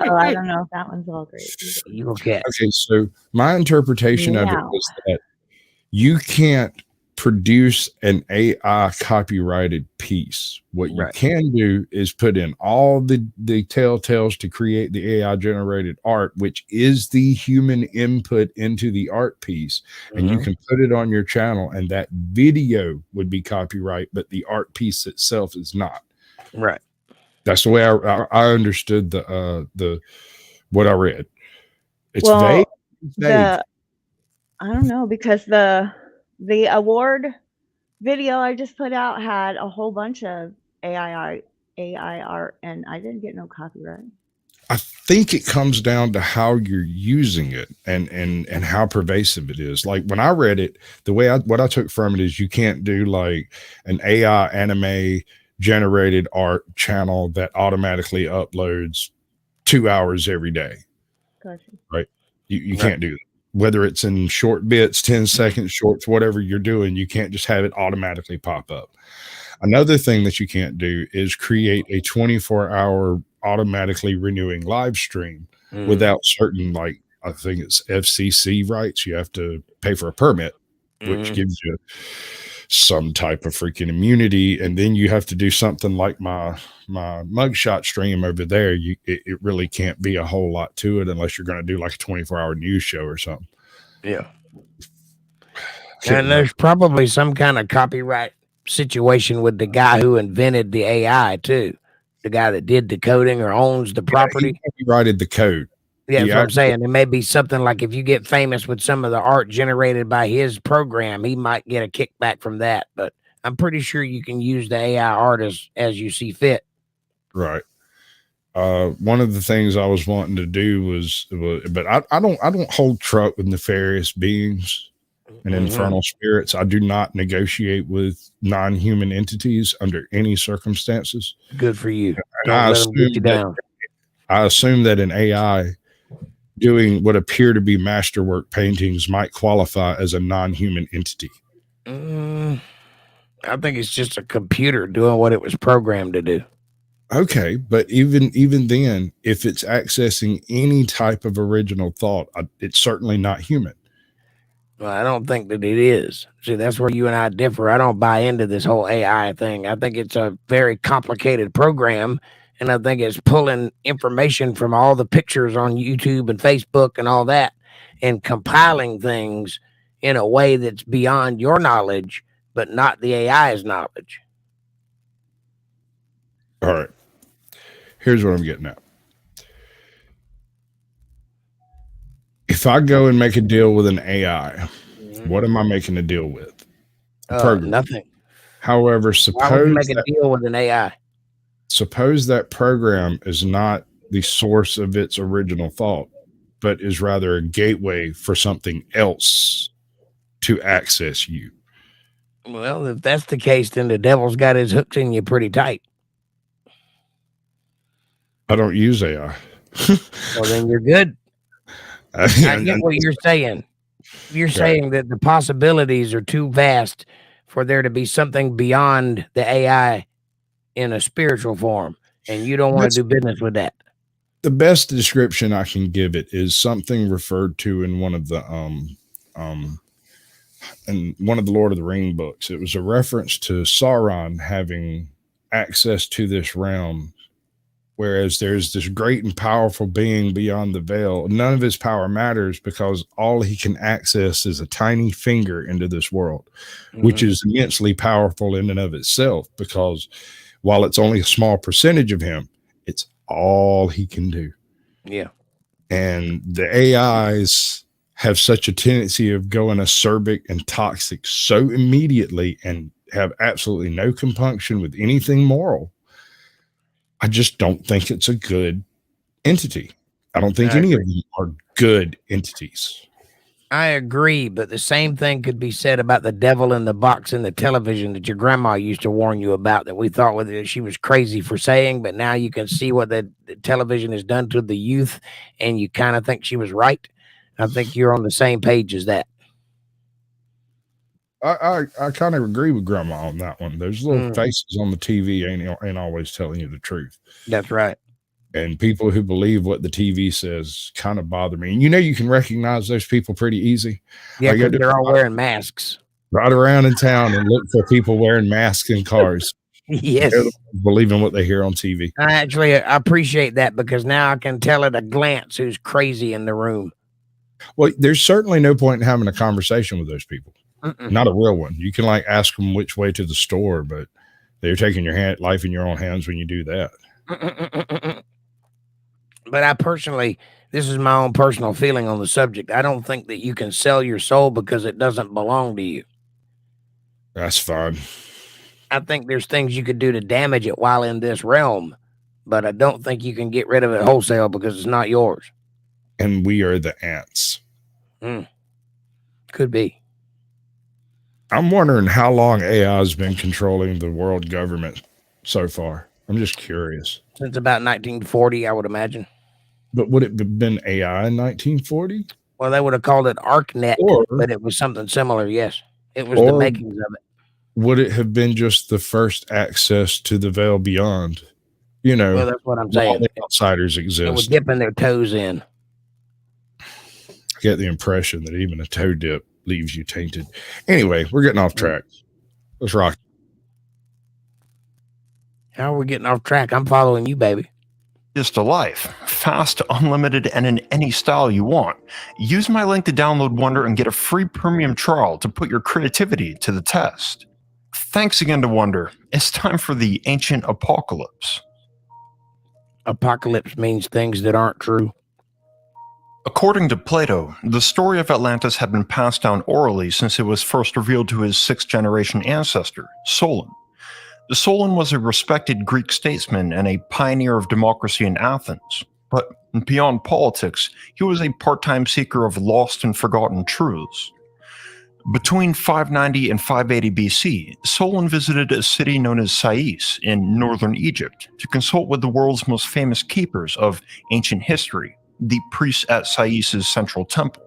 Oh, I don't know if that one's all great. Evil cat. Okay, so my interpretation of it was that you can't produce an AI copyrighted piece. What you can do is put in all the telltales to create the AI generated art, which is the human input into the art piece. And you can put it on your channel, and that video would be copyright, but the art piece itself is not. Right. That's the way I understood the what I read. It's vague. It's vague. I don't know, because the award video I just put out had a whole bunch of AI art, and I didn't get no copyright. I think it comes down to how you're using it and how pervasive it is. Like when I read it, what I took from it is you can't do like an AI anime generated art channel that automatically uploads 2 hours every day. Gotcha. Right? You can't do that. Whether it's in short bits, 10 seconds shorts, whatever you're doing, you can't just have it automatically pop up. Another thing that you can't do is create a 24-hour automatically renewing live stream without certain, like, I think it's FCC rights. You have to pay for a permit, which gives you some type of freaking immunity. And then you have to do something like my mugshot stream over there. It really can't be a whole lot to it unless you're going to do like a 24-hour news show or something. Yeah. And there's probably some kind of copyright situation with the guy who invented the AI too. The guy that did the coding or owns the property. He copyrighted the code. Yeah, that's what I'm saying. There may be something like if you get famous with some of the art generated by his program, he might get a kickback from that. But I'm pretty sure you can use the AI art as you see fit. Right. One of the things I was wanting to do was but I don't hold truck with nefarious beings and infernal spirits. I do not negotiate with non-human entities under any circumstances. Good for you. I assume that an AI doing what appear to be masterwork paintings might qualify as a non-human entity. I think it's just a computer doing what it was programmed to do. Okay, but even then, if it's accessing any type of original thought, it's certainly not human. Well, I don't think that it is. See, that's where you and I differ. I don't buy into this whole AI thing. I think it's a very complicated program, And I think it's pulling information from all the pictures on YouTube and Facebook and all that and compiling things in a way that's beyond your knowledge, but not the AI's knowledge. All right. Here's what I'm getting at. If I go and make a deal with an AI, what am I making a deal with? Nothing. However, Why would you make a deal with an AI? Suppose that program is not the source of its original thought, but is rather a gateway for something else to access you. Well, if that's the case, then the devil's got his hooks in you pretty tight. I don't use AI. Well, then you're good. I get what you're saying. You're saying that the possibilities are too vast for there to be something beyond the AI in a spiritual form, and you don't want to do business with that. The best description I can give it is something referred to in one of the in one of the Lord of the Ring books. It was a reference to Sauron having access to this realm, whereas there's this great and powerful being beyond the veil. None of his power matters because all he can access is a tiny finger into this world, which is immensely powerful in and of itself, because while it's only a small percentage of him, it's all he can do. Yeah. And the AIs have such a tendency of going acerbic and toxic so immediately and have absolutely no compunction with anything moral. I just don't think it's a good entity. I don't think any of them are good entities. I agree, but the same thing could be said about the devil in the box in the television that your grandma used to warn you about, that we thought she was crazy for saying, but now you can see what the television has done to the youth, and you kind of think she was right. I think you're on the same page as that. I kind of agree with grandma on that one. Those little faces on the TV ain't always telling you the truth. That's right. And people who believe what the TV says kind of bother me. And you can recognize those people pretty easy. Yeah, because they're all wearing masks. Ride around in town and look for people wearing masks in cars. Yes. Believing what they hear on TV. I appreciate that, because now I can tell at a glance who's crazy in the room. Well, there's certainly no point in having a conversation with those people. Not a real one. You can ask them which way to the store, but they're taking your life in your own hands when you do that. But this is my own personal feeling on the subject. I don't think that you can sell your soul because it doesn't belong to you. That's fine. I think there's things you could do to damage it while in this realm, but I don't think you can get rid of it wholesale because it's not yours. And we are the ants. Could be. I'm wondering how long AI has been controlling the world government so far. I'm just curious. Since about 1940, I would imagine. But would it have been AI in 1940? Well, they would have called it ArcNet, but it was something similar, yes. It was the makings of it. Would it have been just the first access to the veil beyond? Well, that's what I'm saying. All the outsiders exist. They were dipping their toes in. I get the impression that even a toe dip leaves you tainted. Anyway, we're getting off track. Let's rock. How are we getting off track? I'm following you, baby. Just a life. Fast, unlimited, and in any style you want. Use my link to download Wonder and get a free premium trial to put your creativity to the test. Thanks again to Wonder. It's time for the ancient apocalypse. Apocalypse means things that aren't true. According to Plato, the story of Atlantis had been passed down orally since it was first revealed to his sixth-generation ancestor, Solon. Solon was a respected Greek statesman and a pioneer of democracy in Athens, but beyond politics, he was a part-time seeker of lost and forgotten truths. Between 590 and 580 BC, Solon visited a city known as Sais in northern Egypt to consult with the world's most famous keepers of ancient history, the priests at Sais' central temple.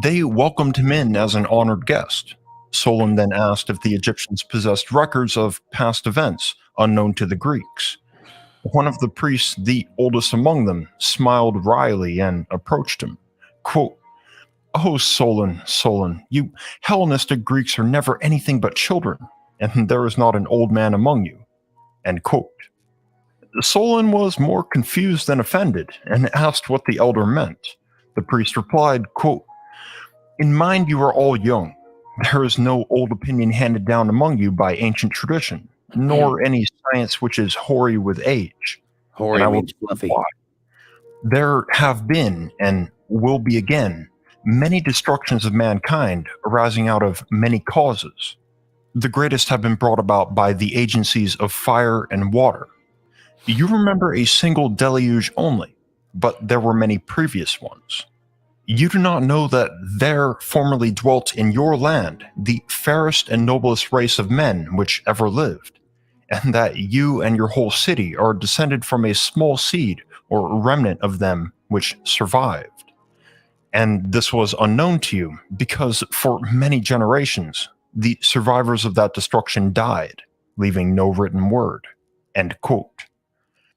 They welcomed him in as an honored guest. Solon then asked if the Egyptians possessed records of past events unknown to the Greeks. One of the priests, the oldest among them, smiled wryly and approached him. Quote, "Oh, Solon, you Hellenistic Greeks are never anything but children, and there is not an old man among you." End quote. Solon was more confused than offended and asked what the elder meant. The priest replied, quote, "In mind you are all young. There is no old opinion handed down among you by ancient tradition, nor any science which is hoary with age. Hoary means fluffy. There have been, and will be again, many destructions of mankind arising out of many causes. The greatest have been brought about by the agencies of fire and water. You remember a single deluge only, but there were many previous ones. You do not know that there formerly dwelt in your land the fairest and noblest race of men which ever lived, and that you and your whole city are descended from a small seed or remnant of them which survived. And this was unknown to you, because for many generations, the survivors of that destruction died, leaving no written word." End quote.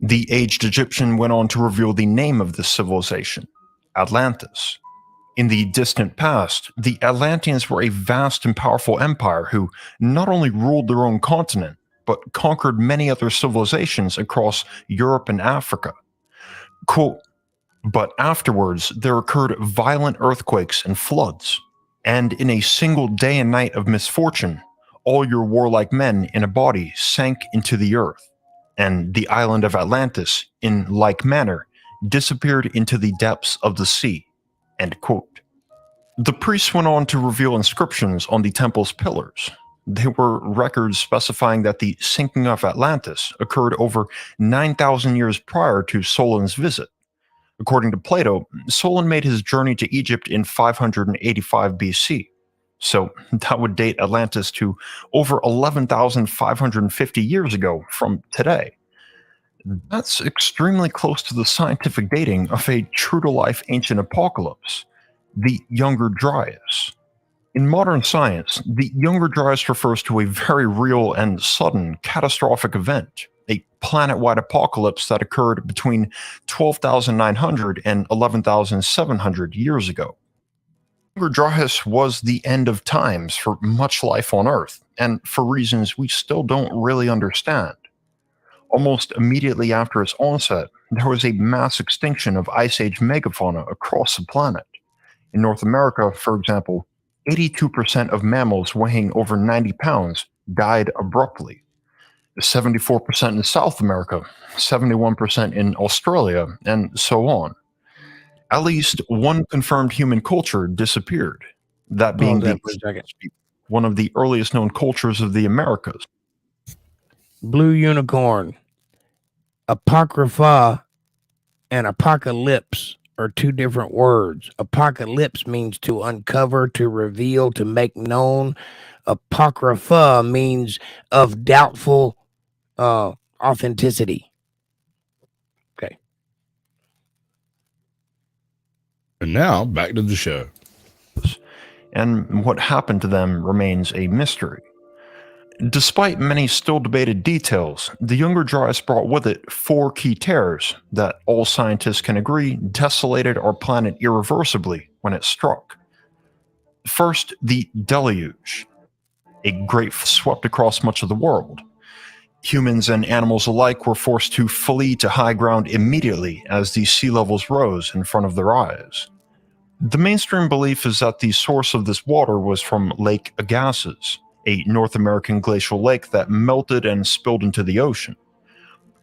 The aged Egyptian went on to reveal the name of this civilization, Atlantis. In the distant past, the Atlanteans were a vast and powerful empire who not only ruled their own continent, but conquered many other civilizations across Europe and Africa. Quote, "But afterwards there occurred violent earthquakes and floods, and in a single day and night of misfortune, all your warlike men in a body sank into the earth, and the island of Atlantis, in like manner, disappeared into the depths of the sea." End quote. The priests went on to reveal inscriptions on the temple's pillars. They were records specifying that the sinking of Atlantis occurred over 9,000 years prior to Solon's visit. According to Plato, Solon made his journey to Egypt in 585 BC, so that would date Atlantis to over 11,550 years ago from today. That's extremely close to the scientific dating of a true-to-life ancient apocalypse, the Younger Dryas. In modern science, the Younger Dryas refers to a very real and sudden catastrophic event, a planet-wide apocalypse that occurred between 12,900 and 11,700 years ago. Younger Dryas was the end of times for much life on Earth, and for reasons we still don't really understand. Almost immediately after its onset, there was a mass extinction of Ice Age megafauna across the planet. In North America, for example, 82% of mammals weighing over 90 pounds died abruptly. 74% in South America, 71% in Australia, and so on. At least one confirmed human culture disappeared, that being one of the earliest known cultures of the Americas. Blue unicorn. Apocrypha and apocalypse are two different words. Apocalypse means to uncover, to reveal, to make known. Apocrypha means of doubtful authenticity. Okay. And now back to the show. And what happened to them remains a mystery. Despite many still debated details, the Younger Dryas brought with it 4 key terrors that all scientists can agree desolated our planet irreversibly when it struck. First, the deluge. A great swept across much of the world. Humans and animals alike were forced to flee to high ground immediately as the sea levels rose in front of their eyes. The mainstream belief is that the source of this water was from Lake Agassiz, a North American glacial lake that melted and spilled into the ocean.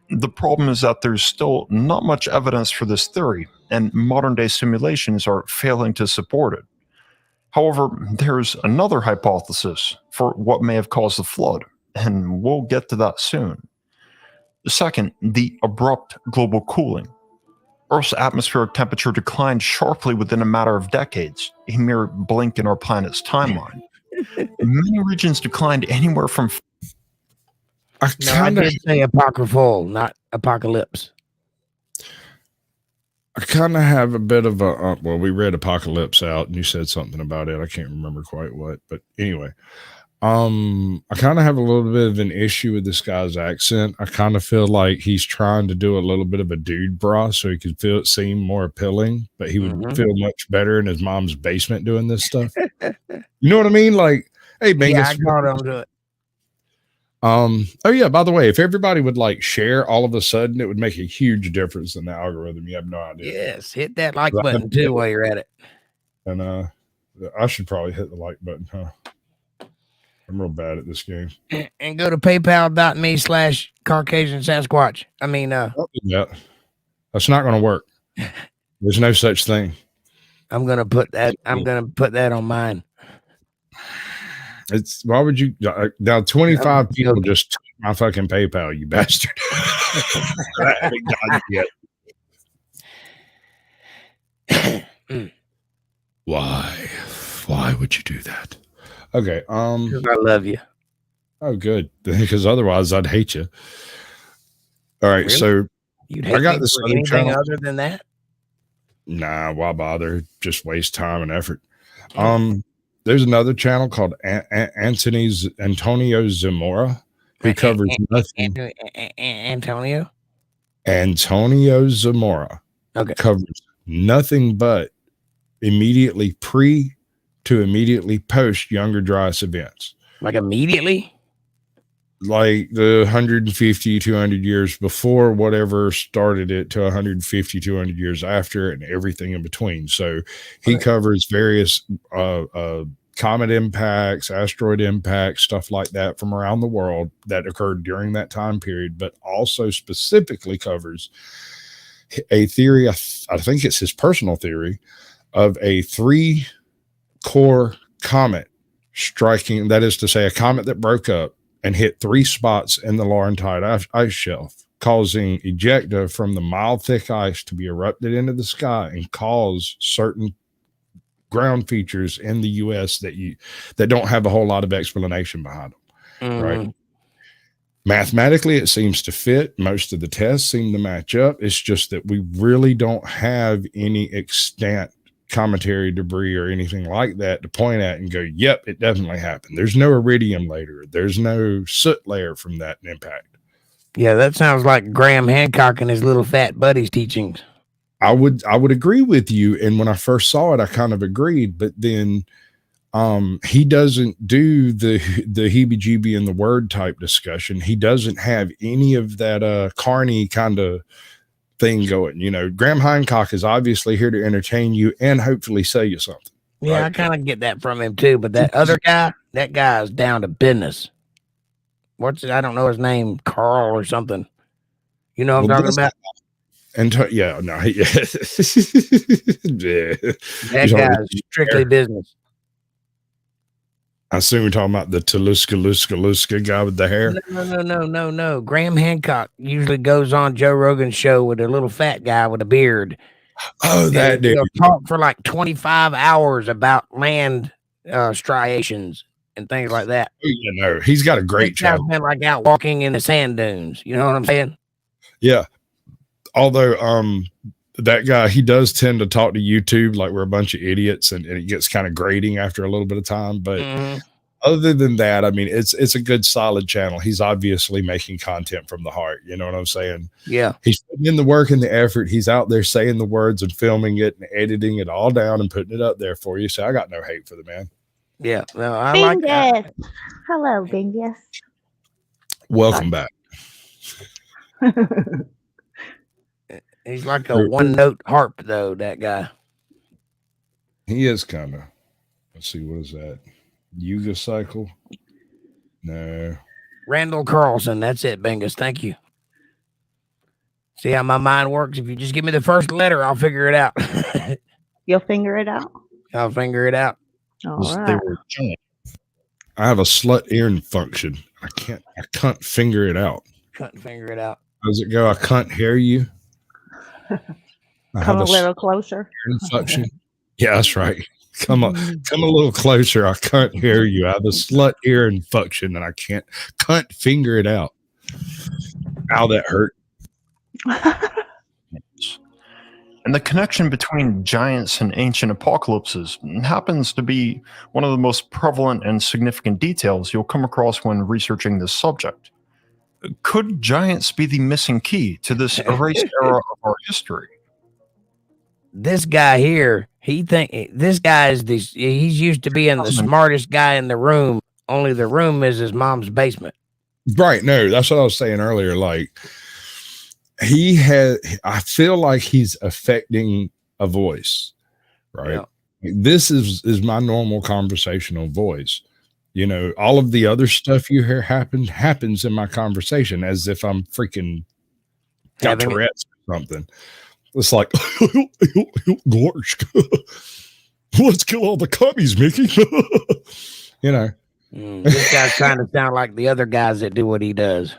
The problem is that there's still not much evidence for this theory, and modern-day simulations are failing to support it. However, there's another hypothesis for what may have caused the flood, and we'll get to that soon. Second, the abrupt global cooling. Earth's atmospheric temperature declined sharply within a matter of decades, a mere blink in our planet's timeline. Many regions declined anywhere from... I did say apocryphal, not apocalypse. I kind of have a bit of a... well, we read Apocalypse out, and you said something about it. I can't remember quite what, but anyway. I kind of have a little bit of an issue with this guy's accent. I kind of feel like he's trying to do a little bit of a dude bra so he could seem more appealing, but he would feel much better in his mom's basement doing this stuff. You know what I mean? Like, hey, man, yeah, I caught on to it. Oh yeah, by the way, if everybody would like share all of a sudden, it would make a huge difference in the algorithm. You have no idea. Yes, hit that like button too while you're at it. And I should probably hit the like button, huh? I'm real bad at this game. And go to paypal.me/Caucasian Sasquatch. I mean, yeah, that's not going to work. There's no such thing. I'm gonna put that on mine. It's why would you now 25 people just took my fucking PayPal, you bastard. I haven't gotten it yet. Why would you do that? Okay, because I love you. Oh, good. Because otherwise I'd hate you. All right, really? So you'd hate I got this anything channel. Other than that? Nah, why bother? Just waste time and effort. There's another channel called Antonio Zamora. He covers nothing. Antonio Zamora. Okay. Covers nothing but immediately pre to immediately post Younger Dryas events. Like immediately? Like the 150, 200 years before whatever started it to 150, 200 years after and everything in between. So he covers various comet impacts, asteroid impacts, stuff like that from around the world that occurred during that time period, but also specifically covers a theory, I think it's his personal theory, of a 3-core comet striking, that is to say, a comet that broke up and hit 3 spots in the Laurentide ice shelf, causing ejecta from the mile-thick ice to be erupted into the sky and cause certain ground features in the U.S. that don't have a whole lot of explanation behind them, right? Mathematically, it seems to fit. Most of the tests seem to match up. It's just that we really don't have any extant cometary debris or anything like that to point at and go, yep, it definitely happened. There's no iridium layer. There's no soot layer from that impact. Yeah, that sounds like Graham Hancock and his little fat buddies' teachings. I would agree with you. And when I first saw it, I kind of agreed, but then he doesn't do the heebie-jeebie in the word type discussion. He doesn't have any of that carny kind of thing going. You know, Graham Hancock is obviously here to entertain you and hopefully sell you something. Yeah, right? I kind of get that from him too, but that other guy, that guy is down to business. I don't know his name, Carl or something. You know what I'm talking about? And yeah, no, yeah. That guy is strictly business. I assume we're talking about the Taluska guy with the hair. No. Graham Hancock usually goes on Joe Rogan's show with a little fat guy with a beard. Oh, that dude. He'll talk for like 25 hours about land striations and things like that. You know, he's got a great channel. Been like out walking in the sand dunes. You know what I'm saying? Yeah. Although that guy, he does tend to talk to YouTube like we're a bunch of idiots, and it gets kind of grating after a little bit of time. But other than that, I mean, it's a good solid channel. He's obviously making content from the heart. You know what I'm saying? Yeah. He's putting in the work and the effort. He's out there saying the words and filming it and editing it all down and putting it up there for you. So I got no hate for the man. Yeah. No, I Bingus. like that. Hello, Bingus. Welcome back. He's like a one-note harp, though, that guy. He is kind of. Let's see, what is that? Yuga cycle? No. Randall Carlson. That's it, Bingus. Thank you. See how my mind works? If you just give me the first letter, I'll figure it out. You'll figure it out? I'll figure it out. All right. I have a slut earring function. I can't figure it out. Couldn't figure it out. How does it go? I can't hear you. Come a little closer. Function. Yeah, that's right. Come a little closer. I can't hear you. I have a slut earring function and I can't figure it out. Ow, that hurt. And the connection between giants and ancient apocalypses happens to be one of the most prevalent and significant details you'll come across when researching this subject. Could giants be the missing key to this erased era of our history? This guy here, he's used to being the smartest guy in the room, only the room is his mom's basement. Right. No, that's what I was saying earlier. Like I feel like he's affecting a voice, right? Yeah. This is my normal conversational voice. You know, all of the other stuff you hear happens in my conversation as if I'm freaking got Tourette's or something. It's like, gosh, let's kill all the cubbies, Mickey. You know, this guy's trying to sound like the other guys that do what he does.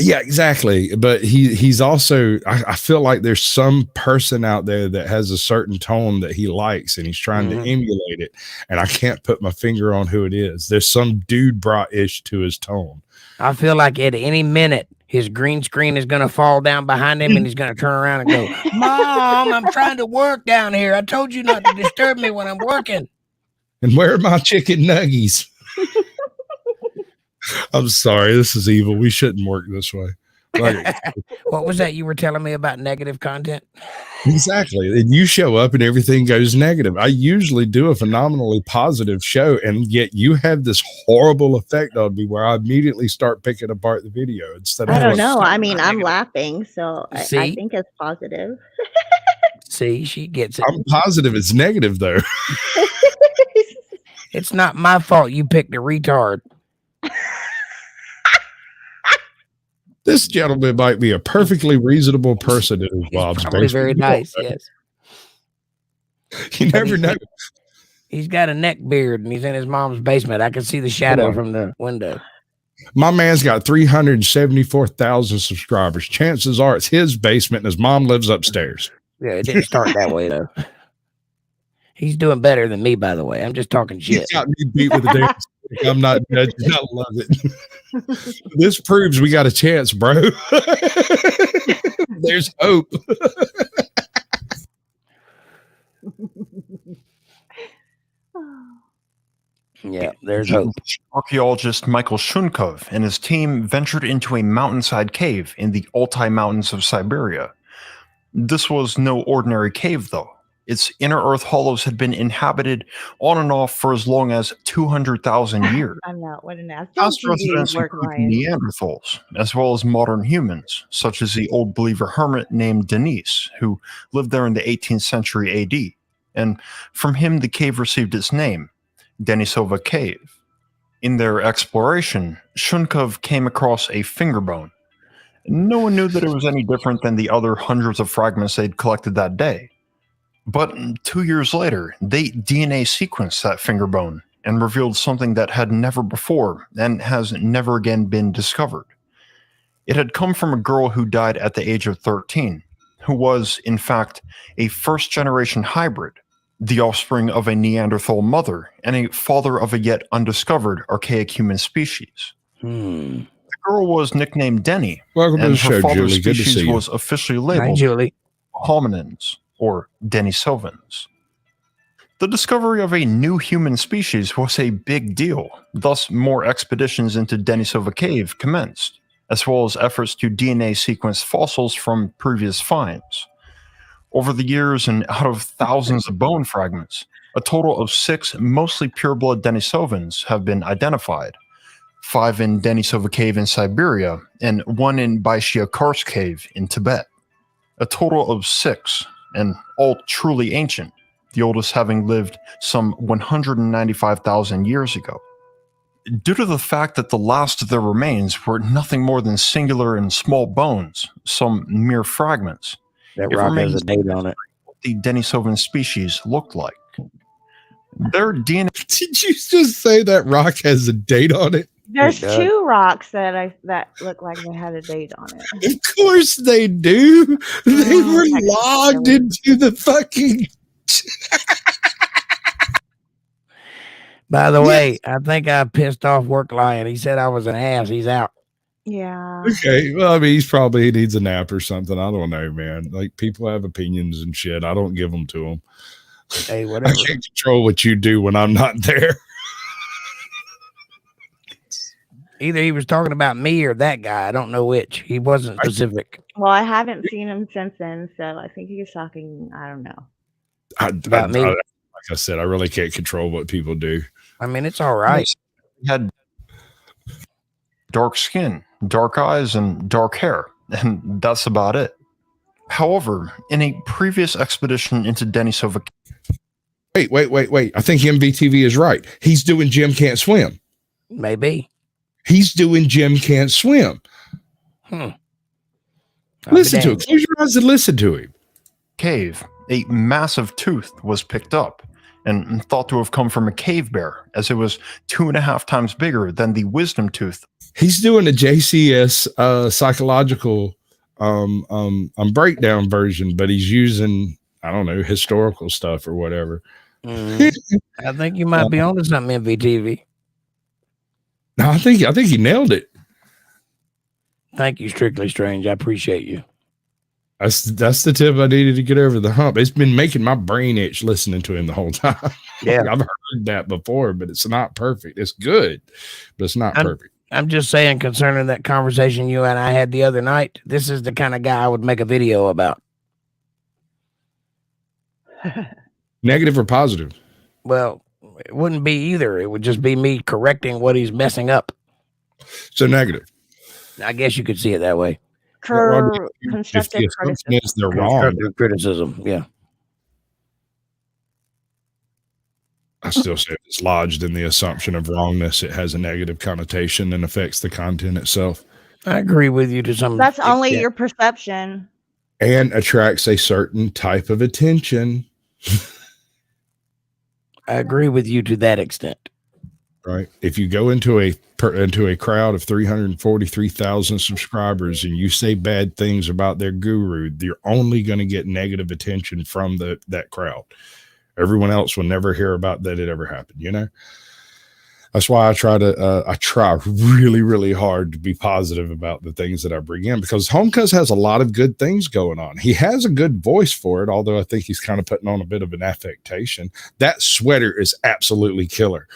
Yeah, exactly. But he's also, I feel like there's some person out there that has a certain tone that he likes and he's trying to emulate it. And I can't put my finger on who it is. There's some dude brought-ish to his tone. I feel like at any minute, his green screen is going to fall down behind him and he's going to turn around and go, Mom, I'm trying to work down here. I told you not to disturb me when I'm working. And where are my chicken nuggies? I'm sorry, this is evil. We shouldn't work this way. Like, what was that you were telling me about negative content? Exactly. And you show up and everything goes negative. I usually do a phenomenally positive show, and yet you have this horrible effect on me where I immediately start picking apart the video instead of. I don't know. I mean, I'm laughing, so I think it's positive. See, she gets it. I'm positive it's negative, though. It's not my fault you picked a retard. This gentleman might be a perfectly reasonable person in his mom's basement. Very nice, yes. You never know. He's got a neck beard and he's in his mom's basement. I can see the shadow from the window. My man's got 374,000 subscribers. Chances are it's his basement and his mom lives upstairs. Yeah, it didn't start that way, though. He's doing better than me, by the way. I'm just talking shit. He's got me beat with a damn stick. I'm not judging. I love it. This proves we got a chance, bro. There's hope. Yeah, there's hope. Archaeologist Michael Shunkov and his team ventured into a mountainside cave in the Altai Mountains of Siberia. This was no ordinary cave, though. Its inner earth hollows had been inhabited on and off for as long as 200,000 years. I'm not what an ass. Past residents included Neanderthals, as well as modern humans, such as the old believer hermit named Denis, who lived there in the 18th century AD. And from him, the cave received its name, Denisova Cave. In their exploration, Shunkov came across a finger bone. No one knew that it was any different than the other hundreds of fragments they'd collected that day. But 2 years later, they DNA sequenced that finger bone and revealed something that had never before and has never again been discovered. It had come from a girl who died at the age of 13, who was, in fact, a first-generation hybrid, the offspring of a Neanderthal mother and a father of a yet undiscovered archaic human species. The girl was nicknamed Denny, Welcome to the show, her father's Julie. Good to see species you. was officially labeled Hi, Julie. hominins, or Denisovans. The discovery of a new human species was a big deal, thus more expeditions into Denisova Cave commenced, as well as efforts to DNA sequence fossils from previous finds. Over the years and out of thousands of bone fragments, a total of 6 mostly pureblood Denisovans have been identified, 5 in Denisova Cave in Siberia and 1 in Baishia Kars Cave in Tibet. A total of 6, and all truly ancient, the oldest having lived some 195,000 years ago. Due to the fact that the last of their remains were nothing more than singular and small bones, some mere fragments, that rock has a date on it. What the Denisovan species looked like. Their DNA. Did you just say that rock has a date on it? There's 2 rocks that look like they had a date on it. Of course they do. They were logged into the fucking. By the way, I think I pissed off Work Lion. He said I was an ass. He's out. Yeah. Okay. Well, I mean, he needs a nap or something. I don't know, man. Like, people have opinions and shit. I don't give them to them. Hey, whatever. I can't control what you do when I'm not there. Either he was talking about me or that guy. I don't know which. He wasn't specific. Well, I haven't seen him since then, so I think he was talking. I don't know. About me. Like I said, I really can't control what people do. I mean, it's all right. dark skin, dark eyes, and dark hair, and that's about it. However, in a previous expedition into Denisova... Wait. I think MVTV is right. He's doing Jim Can't Swim. Maybe. He's doing Jim Can't Swim. Listen to him. Close your eyes and listen to him. Cave, a massive tooth was picked up and thought to have come from a cave bear, as it was 2.5 times bigger than the wisdom tooth. He's doing a JCS psychological breakdown version, but he's using, I don't know, historical stuff or whatever. I think you might be on to something, MVTV. No, I think he nailed it. Thank you, Strictly Strange. I appreciate you. That's the tip I needed to get over the hump. It's been making my brain itch listening to him the whole time. Yeah, I've heard that before, but it's not perfect. It's good, but it's not perfect. I'm just saying, concerning that conversation you and I had the other night, this is the kind of guy I would make a video about. Negative or positive? Well, it wouldn't be either. It would just be me correcting what he's messing up. So negative. I guess you could see it that way. Constructive criticism. They're wrong. Criticism, yeah. I still say it's lodged in the assumption of wrongness. It has a negative connotation and affects the content itself. I agree with you to some That's extent. only your perception. And attracts a certain type of attention. I agree with you to that extent. Right. If you go into a crowd of 343,000 subscribers and you say bad things about their guru, you're only going to get negative attention from that crowd. Everyone else will never hear about that it ever happened. You know, that's why I try really, really hard to be positive about the things that I bring in, because Homecuz has a lot of good things going on. He has a good voice for it, although I think he's kind of putting on a bit of an affectation. That sweater is absolutely killer.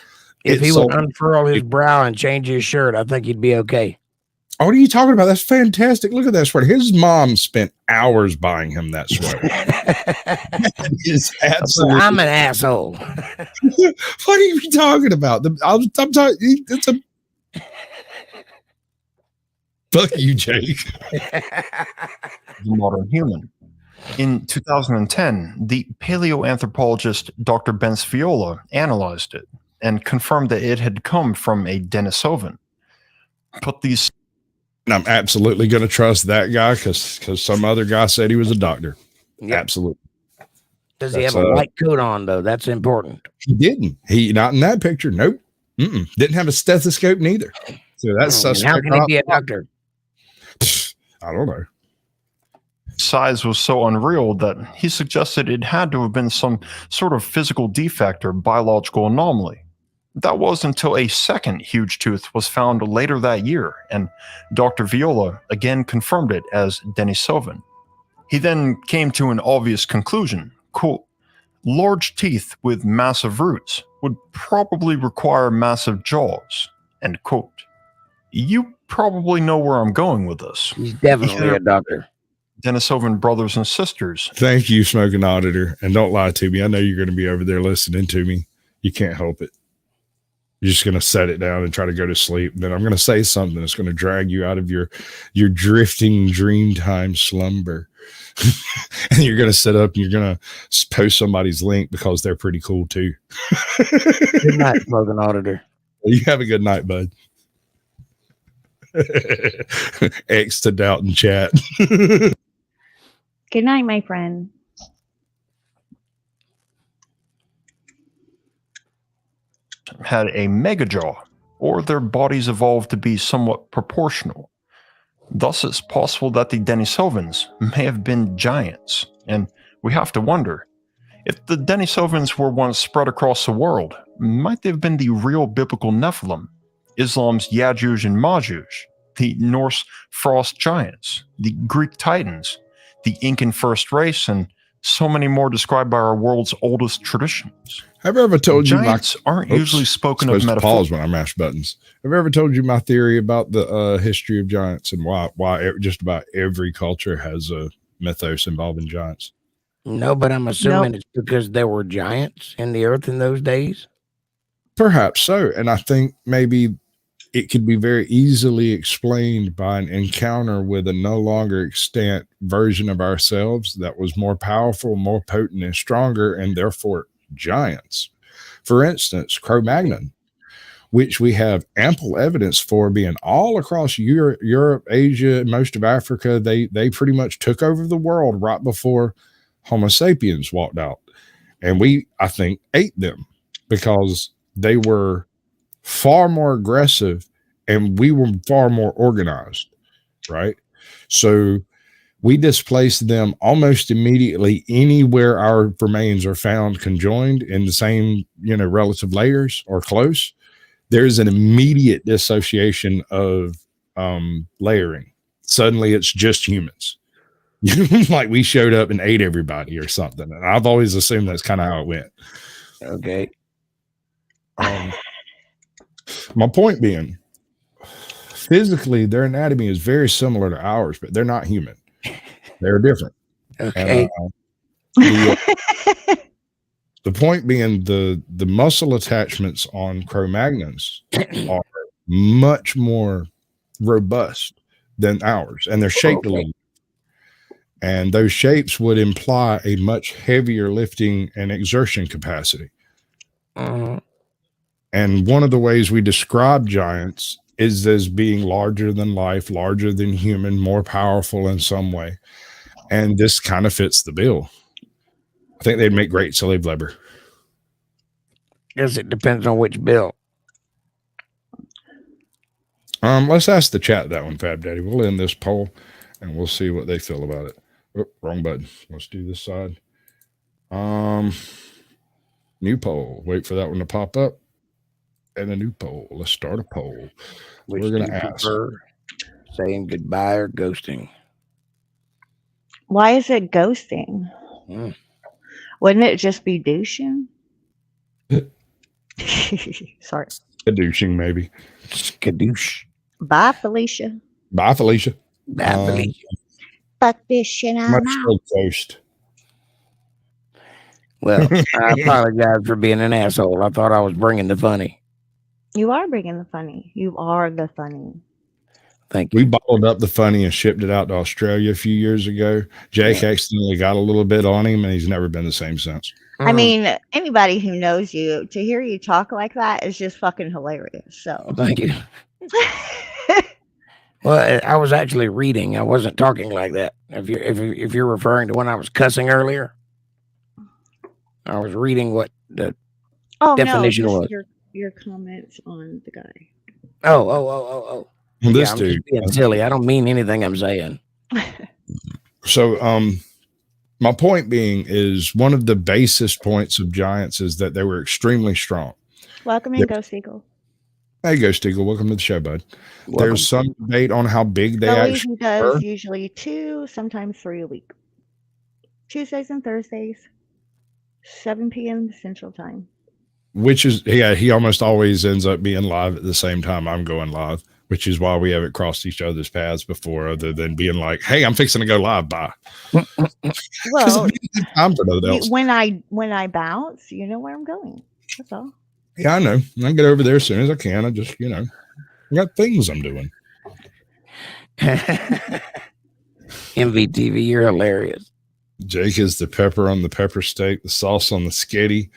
If he would unfurl his brow and change his shirt, I think he'd be okay. Oh, what are you talking about? That's fantastic. Look at that sweater. His mom spent hours buying him that sweater. That is absolutely. I'm an asshole. What are you talking about? I'm talking. It's a. Fuck you, Jake. The modern human. In 2010, the paleoanthropologist Dr. Ben Sviola analyzed it and confirmed that it had come from a Denisovan. But these... And I'm absolutely going to trust that guy because some other guy said he was a doctor. Yep. Absolutely. Does he have a white coat on, though? That's important. He didn't. Not in that picture. Nope. Didn't have a stethoscope neither. So that's suspect. How can he be a doctor? I don't know. Size was so unreal that he suggested it had to have been some sort of physical defect or biological anomaly. That was until a second huge tooth was found later that year, and Dr. Viola again confirmed it as Denisovan. He then came to an obvious conclusion, quote, large teeth with massive roots would probably require massive jaws, end quote. You probably know where I'm going with this. He's definitely a doctor. Denisovan brothers and sisters. Thank you, Smoking Auditor. And don't lie to me. I know you're going to be over there listening to me. You can't help it. You're just going to set it down and try to go to sleep. Then I'm going to say something that's going to drag you out of your drifting dreamtime slumber. And you're going to sit up and you're going to post somebody's link because they're pretty cool too. Good night, Smoking Auditor. You have a good night, bud. X to doubt in chat. Good night, my friend. Had a megajaw, or their bodies evolved to be somewhat proportional. Thus, it's possible that the Denisovans may have been giants, and we have to wonder, if the Denisovans were once spread across the world, might they have been the real biblical Nephilim, Islam's Yajuj and Majuj, the Norse frost giants, the Greek titans, the Incan first race, and so many more described by our world's oldest traditions. Have I ever told giants you aren't usually spoken of metaphorically? Pause when I mash buttons. Have I ever told you my theory about the history of giants and why just about every culture has a mythos involving giants? No, but I'm assuming it's because there were giants in the earth in those days. Perhaps so. And I think maybe it could be very easily explained by an encounter with a no longer extant version of ourselves that was more powerful, more potent, and stronger, and therefore giants. For instance, Cro-Magnon, which we have ample evidence for being all across Europe, Asia, most of Africa. They pretty much took over the world right before Homo sapiens walked out. And we, I think, ate them because they were far more aggressive and we were far more organized, right? So we displaced them almost immediately anywhere our remains are found conjoined in the same, relative layers or close. There's an immediate dissociation of layering. Suddenly it's just humans. Like we showed up and ate everybody or something. And I've always assumed that's kind of how it went. Okay. My point being, physically, their anatomy is very similar to ours, but they're not human. They're different. Okay. And, the point being, the muscle attachments on Cro-Magnons are much more robust than ours, and they're shaped a little. And those shapes would imply a much heavier lifting and exertion capacity. And one of the ways we describe giants is as being larger than life, larger than human, more powerful in some way. And this kind of fits the bill. I think they'd make great slave labor. Guess it depends on which bill. Let's ask the chat that one, Fab Daddy. We'll end this poll and we'll see what they feel about it. Oh, wrong button. Let's do this side. New poll. Wait for that one to pop up. And a new poll. Let's start a poll. Which we're going to ask. Saying goodbye or ghosting? Why is it ghosting? Wouldn't it just be douching? Sorry. Skadooshing, maybe. Skadoosh. Bye, Felicia. Bye, Felicia. Bye, Felicia. Fuck this shit. I'm much out. ghost. Well, I apologize for being an asshole. I thought I was bringing the funny. You are bringing the funny. You are the funny. Thank you. We bottled up the funny and shipped it out to Australia a few years ago. Jake accidentally got a little bit on him, and he's never been the same since. I mean, anybody who knows you, to hear you talk like that is just fucking hilarious. So thank you. Well, I was actually reading. I wasn't talking like that. If you're referring to when I was cussing earlier, I was reading what the definition was. Your comments on the guy. Oh. Well, Yeah, this I'm dude just being silly. I don't mean anything I'm saying. So, my point being is one of the basest points of giants is that they were extremely strong. Welcome in, Ghost Eagle. Hey, Ghost Eagle. Welcome to the show, bud. There's some debate on how big they actually does usually 2, sometimes 3 a week. Tuesdays and Thursdays, 7 p.m. Central Time. Which is, he almost always ends up being live at the same time I'm going live, which is why we haven't crossed each other's paths before, other than being like, hey, I'm fixing to go live. Bye. Well, time for nothing else. when I bounce, you know where I'm going. That's all. Yeah, I know. I get over there as soon as I can. I just, I got things I'm doing. MVTV, you're hilarious. Jake is the pepper on the pepper steak, the sauce on the skitty,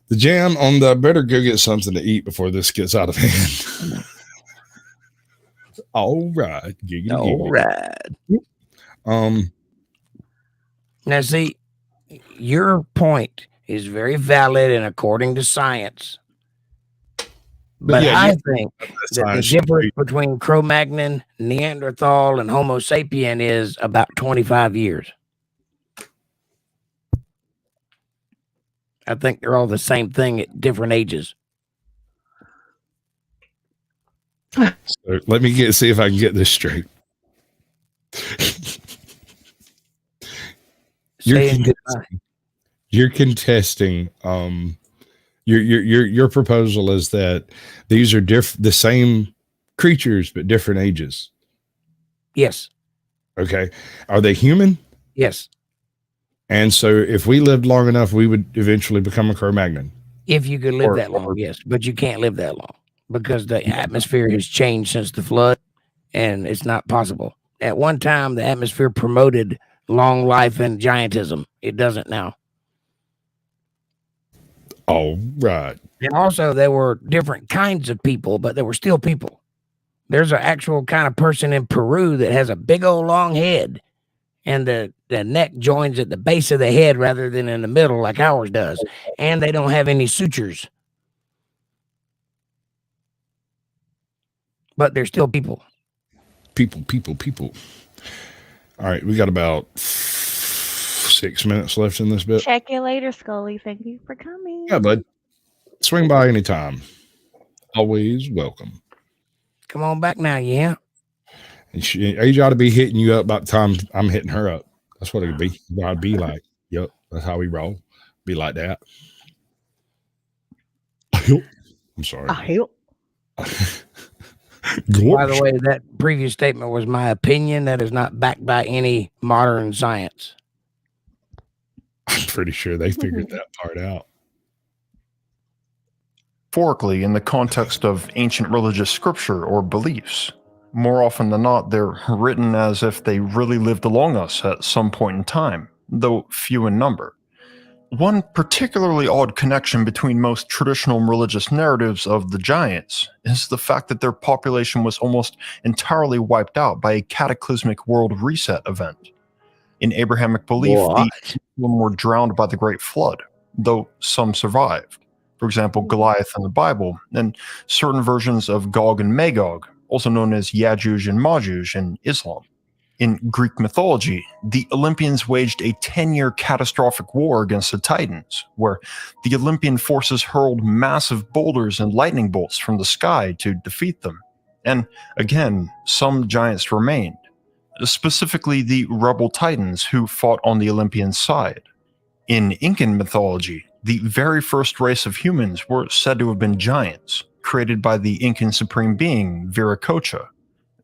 the jam on the better go get something to eat before this gets out of hand. All right. Giggity, all giggity. right. Now, see, your point is very valid and according to science. But yeah, I think that the difference between Cro-Magnon, Neanderthal, and Homo sapien is about 25 years. I think they're all the same thing at different ages. So let me see if I can get this straight. You're contesting. Your proposal is that these are the same creatures but different ages. Yes. Okay. Are they human? Yes. And so if we lived long enough, we would eventually become a Cro-Magnon. If you could live that long, yes. But you can't live that long. because the atmosphere has changed since the flood, and it's not possible. At one time, the atmosphere promoted long life and giantism. It doesn't now. All right. And also, there were different kinds of people, but there were still people. There's an actual kind of person in Peru that has a big old long head, and the neck joins at the base of the head rather than in the middle like ours does. And they don't have any sutures. But they're still people. People. All right, we got about 6 minutes left in this bit. Check you later, Scully. Thank you for coming. Yeah, bud. Swing by anytime. Always welcome. Come on back now, yeah. And Age ought to be hitting you up about the time I'm hitting her up. That's what it'd be. I'd be like, yep, that's how we roll. Be like that. I'm sorry. By the way, that previous statement was my opinion. That is not backed by any modern science. I'm pretty sure they figured that part out. Metaphorically, in the context of ancient religious scripture or beliefs, more often than not, they're written as if they really lived among us at some point in time, though few in number. One particularly odd connection between most traditional religious narratives of the giants is the fact that their population was almost entirely wiped out by a cataclysmic world reset event. In Abrahamic belief, the Nephilim were drowned by the Great Flood, though some survived. For example, Goliath in the Bible, and certain versions of Gog and Magog, also known as Yajuj and Majuj in Islam. In Greek mythology, the Olympians waged a 10-year catastrophic war against the Titans, where the Olympian forces hurled massive boulders and lightning bolts from the sky to defeat them. And again, some giants remained, specifically the rebel Titans who fought on the Olympian side. In Incan mythology, the very first race of humans were said to have been giants, created by the Incan supreme being, Viracocha.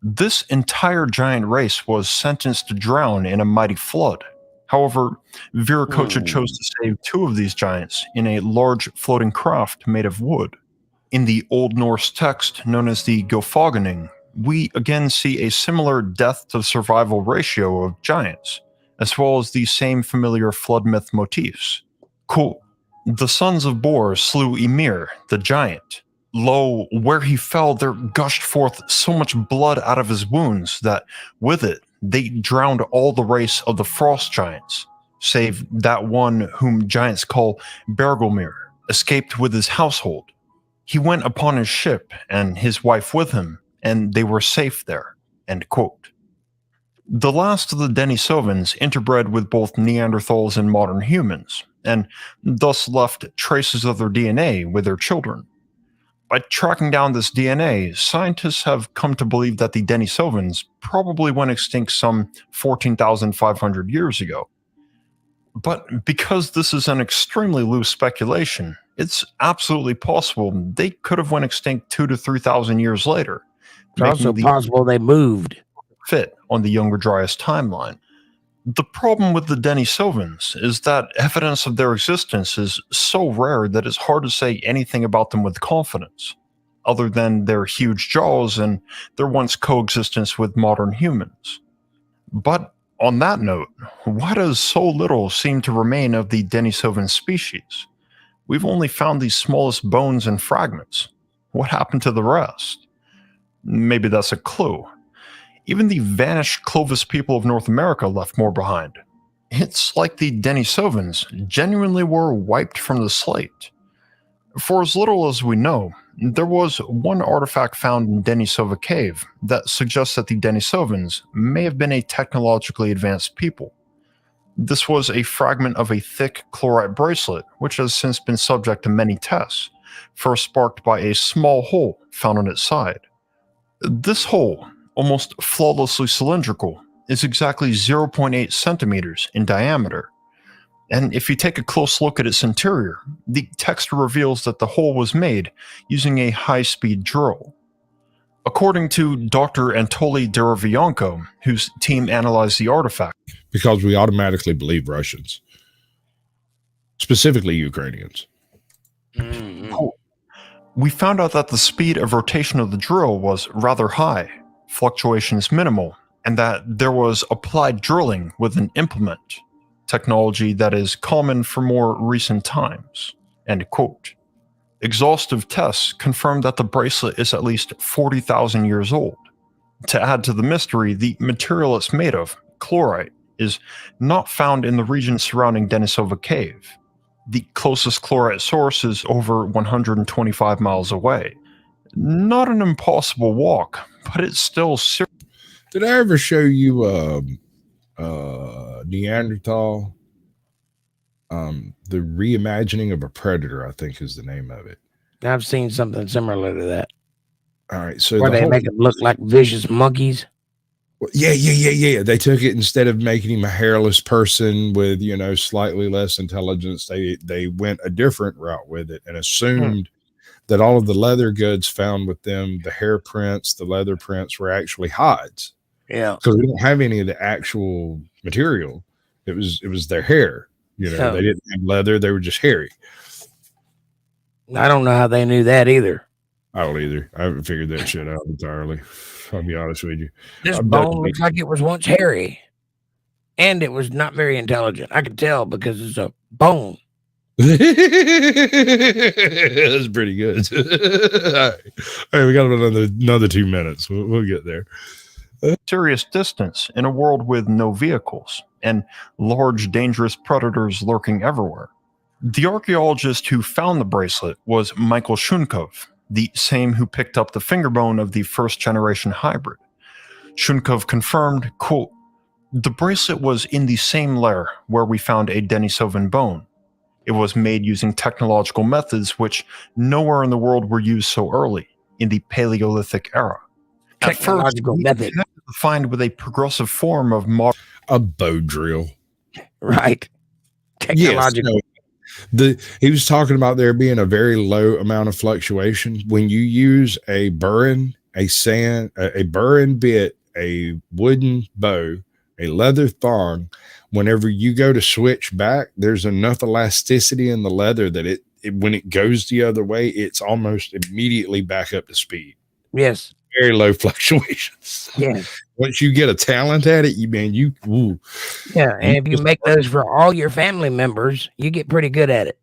This entire giant race was sentenced to drown in a mighty flood. However, Viracocha chose to save two of these giants in a large floating craft made of wood. In the Old Norse text known as the Gylfaginning, we again see a similar death-to-survival ratio of giants, as well as the same familiar flood myth motifs. Cool. The sons of Bor slew Ymir, the giant. Lo, where he fell, there gushed forth so much blood out of his wounds that, with it, they drowned all the race of the frost giants, save that one whom giants call Bergelmir, escaped with his household. He went upon his ship, and his wife with him, and they were safe there. End quote. The last of the Denisovans interbred with both Neanderthals and modern humans, and thus left traces of their DNA with their children. By tracking down this DNA, scientists have come to believe that the Denisovans probably went extinct some 14,500 years ago. But because this is an extremely loose speculation, it's absolutely possible they could have went extinct 2,000 to 3,000 years later. It's also possible they moved. Fit on the Younger Dryas timeline. The problem with the Denisovans is that evidence of their existence is so rare that it's hard to say anything about them with confidence, other than their huge jaws and their once coexistence with modern humans. But on that note, why does so little seem to remain of the Denisovan species? We've only found these smallest bones and fragments. What happened to the rest? Maybe that's a clue. Even the vanished Clovis people of North America left more behind. It's like the Denisovans genuinely were wiped from the slate. For as little as we know, there was one artifact found in Denisova Cave that suggests that the Denisovans may have been a technologically advanced people. This was a fragment of a thick chlorite bracelet, which has since been subject to many tests, first sparked by a small hole found on its side. This hole, almost flawlessly cylindrical, is exactly 0.8 centimeters in diameter. And if you take a close look at its interior, the texture reveals that the hole was made using a high-speed drill. According to Dr. Anatoly Derivienko, whose team analyzed the artifact. Because we automatically believe Russians. Specifically Ukrainians. Mm-hmm. We found out that the speed of rotation of the drill was rather high, fluctuations minimal, and that there was applied drilling with an implement, technology that is common for more recent times. End quote. Exhaustive tests confirmed that the bracelet is at least 40,000 years old. To add to the mystery, the material it's made of, chlorite, is not found in the region surrounding Denisova Cave. The closest chlorite source is over 125 miles away. Not an impossible walk, but it's still serious. Did I ever show you Neanderthal? The reimagining of a predator, I think, is the name of it. I've seen something similar to that. All right, so where they make them look like vicious monkeys. Yeah. They took it, instead of making him a hairless person with, slightly less intelligence, they went a different route with it and assumed that all of the leather goods found with them, the hair prints, the leather prints, were actually hides. Yeah, because we don't have any of the actual material. It was their hair. They didn't have leather; they were just hairy. I don't know how they knew that either. I don't either. I haven't figured that shit out entirely. I'll be honest with you. This bone looks like it was once hairy, and it was not very intelligent. I could tell because it's a bone. That's pretty good. All right, we got another 2 minutes. We'll get there. Serious distance in a world with no vehicles and large, dangerous predators lurking everywhere. The archaeologist who found the bracelet was Michael Shunkov, the same who picked up the finger bone of the first-generation hybrid. Shunkov confirmed, quote, "The bracelet was in the same lair where we found a Denisovan bone. It was made using technological methods which nowhere in the world were used so early, in the Paleolithic era. Technological method. Defined with a progressive form of a bow drill." Right. Technological. Yes, he was talking about there being a very low amount of fluctuation. When you use a burin, a burin bit, a wooden bow, a leather thong, whenever you go to switch back, there's enough elasticity in the leather that it when it goes the other way, it's almost immediately back up to speed. Yes. Very low fluctuations. Yeah. Once you get a talent at it, Yeah, and if you make those for all your family members, you get pretty good at it.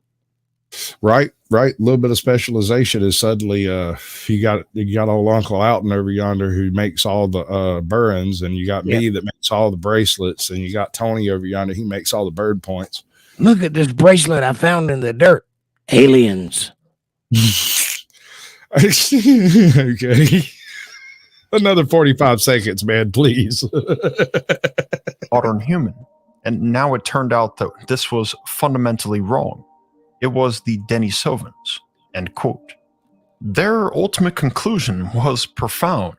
Right. A little bit of specialization is suddenly you got old Uncle Alton over yonder who makes all the burins, and you got me that makes all the bracelets, and you got Tony over yonder, he makes all the bird points. Look at this bracelet I found in the dirt. Aliens. Okay. Another 45 seconds, man, please. Modern human. And now it turned out that this was fundamentally wrong. It was the Denisovans, end quote. Their ultimate conclusion was profound.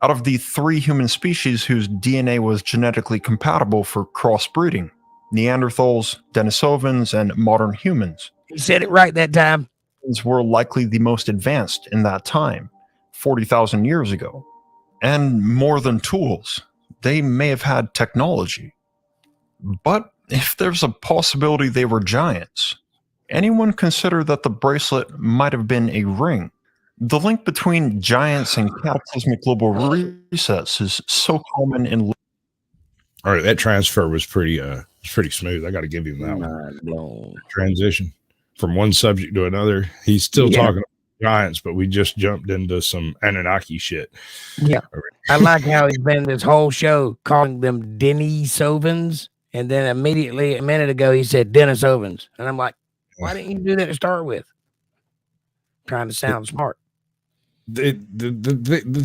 Out of the 3 human species whose DNA was genetically compatible for crossbreeding, Neanderthals, Denisovans, and modern humans, he said it right that time, were likely the most advanced in that time, 40,000 years ago. And more than tools, they may have had technology. But if there's a possibility they were giants, anyone consider that the bracelet might have been a ring? The link between giants and cataclysmic global resets is so common in... All right, that transfer was pretty smooth. I got to give him that one. Transition from one subject to another. He's still talking about giants, but we just jumped into some Anunnaki shit. Yeah. I like how he's been this whole show calling them Denisovans, and then immediately a minute ago he said Denisovans. And I'm like, why didn't you do that to start with? Trying to sound smart. The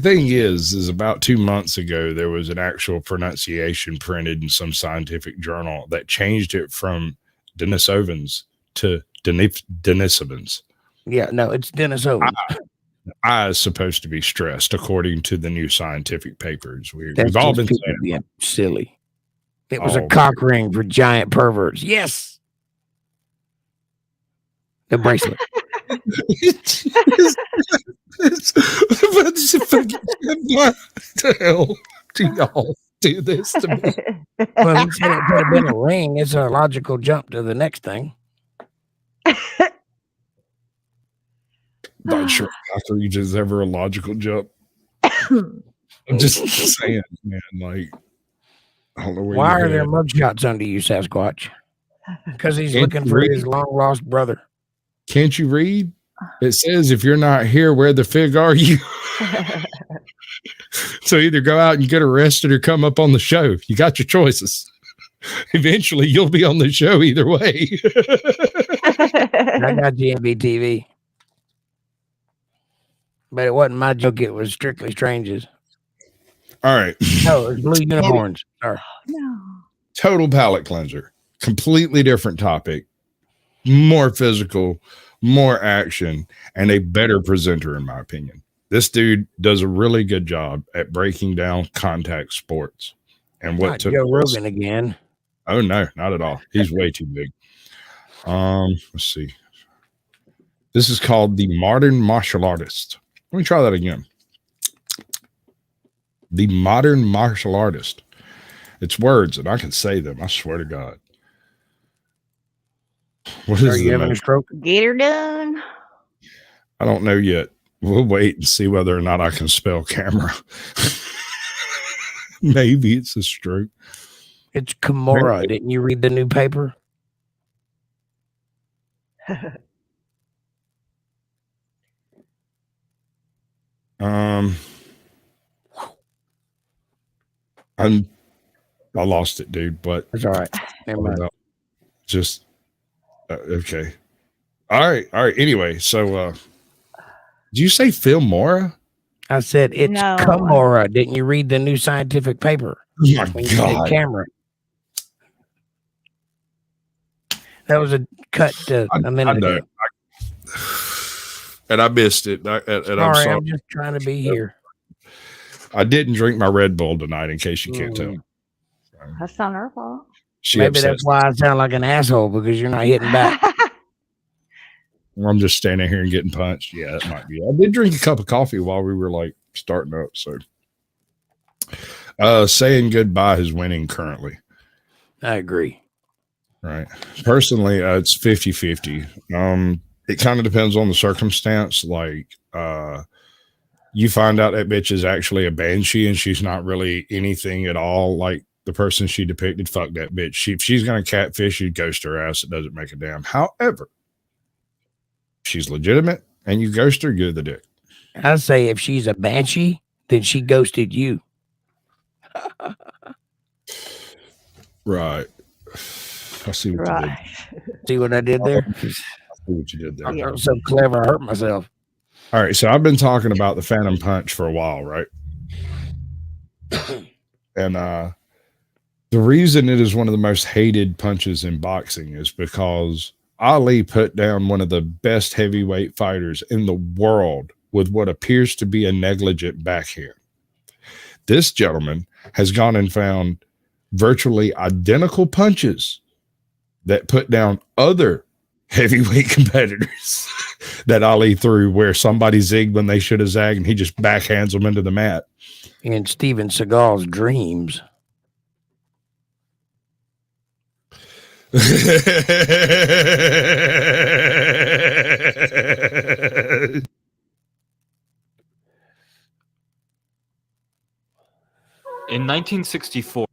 thing is about 2 months ago, there was an actual pronunciation printed in some scientific journal that changed it from Denisovans to Denisovans. Yeah, no, it's Denisovans. I is supposed to be stressed according to the new scientific papers. We've all been saying silly. It was a cock ring for giant perverts. Yes. The bracelet. What the hell do y'all do this to me? Well, he said it could have been a ring. It's a logical jump to the next thing. Not sure after you just ever a logical jump. I'm just saying, man, like, I don't know where Why you're are there headed. mugshots under you, Sasquatch? Because he's Can't looking you for read? his long lost brother. Can't you read? It says, if you're not here, where the fig are you? So either go out and get arrested or come up on the show. You got your choices. Eventually, you'll be on the show either way. I got GMB-TV. But it wasn't my joke. It was Strictly Strange's. All right. No, it was Blue Unicorns. Sorry. No. Total palate cleanser. Completely different topic. More physical, more action, and a better presenter, in my opinion. This dude does a really good job at breaking down contact sports. And what Not took Joe Rogan again. Oh no, not at all. He's way too big. Let's see. This is called The Modern Martial Artist. Let me try that again. The Modern Martial Artist. It's words, and I can say them. I swear to God. What Are is you the having a stroke? Get her done. I don't know yet. We'll wait and see whether or not I can spell camera. Maybe it's a stroke. It's Kimura. Didn't you read the new paper? I lost it, dude, but That's all right. Never mind. Just okay. All right. Anyway, so did you say Phil Mora? I said it's No. Kimura. Didn't you read the new scientific paper? Oh my When you said God. camera. That was a cut a minute ago. And I missed it. And I'm sorry. I'm just trying to be here. I didn't drink my Red Bull tonight, in case you can't tell. That's not her fault. Maybe that's why I sound like an asshole, because you're not hitting back. I'm just standing here and getting punched. Yeah, that might be. I did drink a cup of coffee while we were like starting up. So, saying goodbye is winning currently. I agree. Right. Personally, it's 50-50. It kind of depends on the circumstance. Like, you find out that bitch is actually a banshee and she's not really anything at all like the person she depicted. Fuck that bitch. If she's going to catfish you, ghost her ass. It doesn't make a damn. However, if she's legitimate and you ghost her, you're the dick. I say if she's a banshee, then she ghosted you. Right. I see what you did. See what I did there? I see what you did there. I'm so clever, I hurt myself. All right, so I've been talking about the Phantom Punch for a while, right? And the reason it is one of the most hated punches in boxing is because Ali put down one of the best heavyweight fighters in the world with what appears to be a negligent backhand. This gentleman has gone and found virtually identical punches that put down other heavyweight competitors that Ali threw, where somebody zigged when they should have zagged, and he just backhands them into the mat. In Steven Seagal's dreams. In 1964,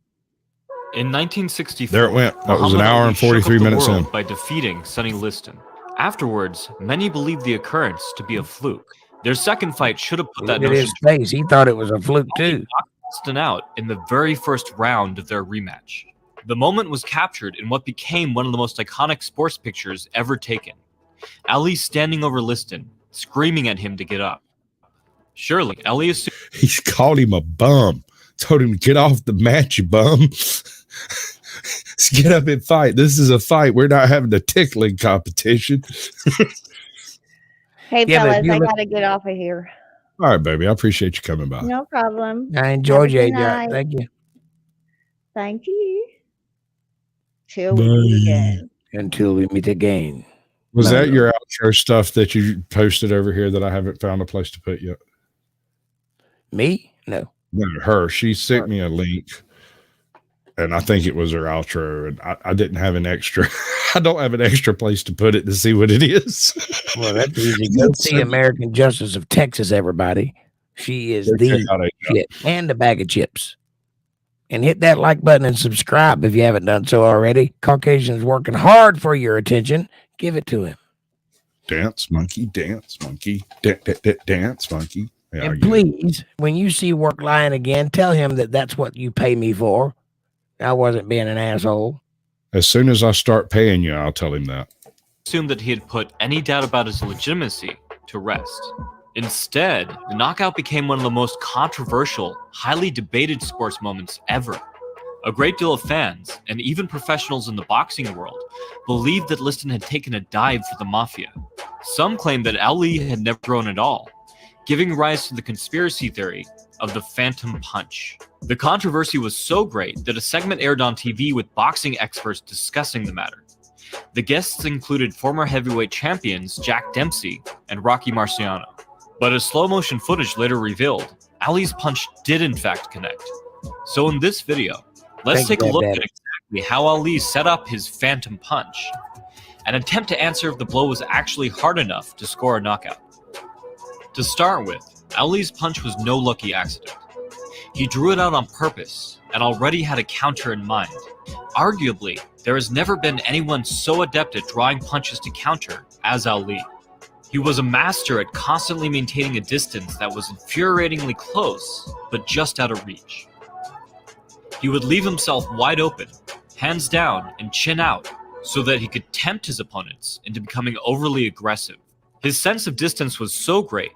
there it went. That was an hour and 43 minutes in. By defeating Sonny Liston. Afterwards, many believed the occurrence to be a fluke. Their second fight should have put that Look at his face. He thought it was a fluke too. Knocked Liston out in the very first round of their rematch. The moment was captured in what became one of the most iconic sports pictures ever taken. Ali standing over Liston, screaming at him to get up. Surely, Ali assumed he's called him a bum. Told him to get off the mat, you bum. Let's get up and fight. This is a fight. We're not having a tickling competition. Hey, fellas, I got to get off of here. All right, baby. I appreciate you coming by. No problem. I enjoyed you, AJ. Thank you. Thank you. Till we meet again. Until we meet again. Was that your outro stuff that you posted over here that I haven't found a place to put yet? Me? No. No, her. She sent me a link. And I think it was her outro, and I didn't have an extra. I don't have an extra place to put it to see what it is. Well, that's easy. Go see American Justice of Texas, everybody. She is the shit and a bag of chips. And hit that like button and subscribe if you haven't done so already. Caucasian's working hard for your attention. Give it to him. Dance monkey, dance monkey, dance monkey. Yeah, and please, when you see work lying again, tell him that that's what you pay me for. I wasn't being an asshole. As soon as I start paying you, I'll tell him that. Assumed that he had put any doubt about his legitimacy to rest. Instead, the knockout became one of the most controversial, highly debated sports moments ever. A great deal of fans, and even professionals in the boxing world, believed that Liston had taken a dive for the mafia. Some claimed that Ali had never thrown at all, giving rise to the conspiracy theory of the Phantom Punch. The controversy was so great that a segment aired on TV with boxing experts discussing the matter. The guests included former heavyweight champions Jack Dempsey and Rocky Marciano. But as slow-motion footage later revealed, Ali's punch did in fact connect. So in this video, let's take a look at exactly how Ali set up his Phantom Punch and attempt to answer if the blow was actually hard enough to score a knockout. To start with, Ali's punch was no lucky accident. He drew it out on purpose and already had a counter in mind. Arguably, there has never been anyone so adept at drawing punches to counter as Ali. He was a master at constantly maintaining a distance that was infuriatingly close, but just out of reach. He would leave himself wide open, hands down and chin out, so that he could tempt his opponents into becoming overly aggressive. His sense of distance was so great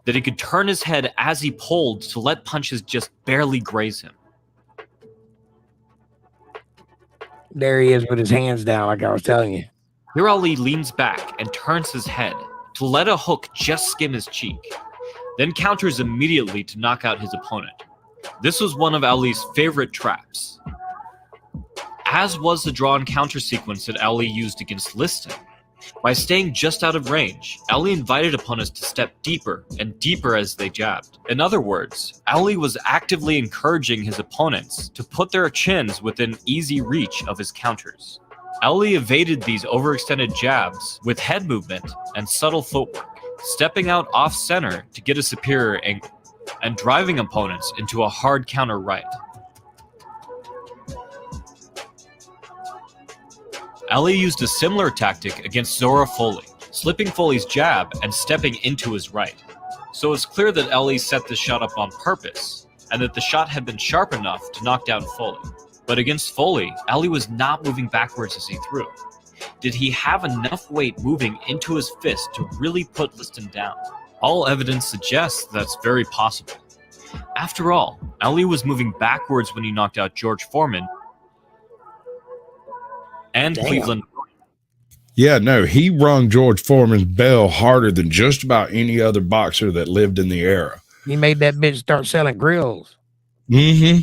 that he could turn his head as he pulled to let punches just barely graze him. There he is with his hands down, like I was telling you. Here Ali leans back and turns his head to let a hook just skim his cheek, then counters immediately to knock out his opponent. This was one of Ali's favorite traps, as was the draw and counter sequence that Ali used against Liston. By staying just out of range, Ali invited opponents to step deeper and deeper as they jabbed. In other words, Ali was actively encouraging his opponents to put their chins within easy reach of his counters. Ali evaded these overextended jabs with head movement and subtle footwork, stepping out off-center to get a superior angle, and driving opponents into a hard counter right. Ali used a similar tactic against Zora Foley, slipping Foley's jab and stepping into his right. So it's clear that Ali set this shot up on purpose, and that the shot had been sharp enough to knock down Foley. But against Foley, Ali was not moving backwards as he threw. Did he have enough weight moving into his fist to really put Liston down? All evidence suggests that's very possible. After all, Ali was moving backwards when he knocked out George Foreman and Cleveland. Yeah, no, he rung George Foreman's bell harder than just about any other boxer that lived in the era. He made that bitch start selling grills. Mm-hmm.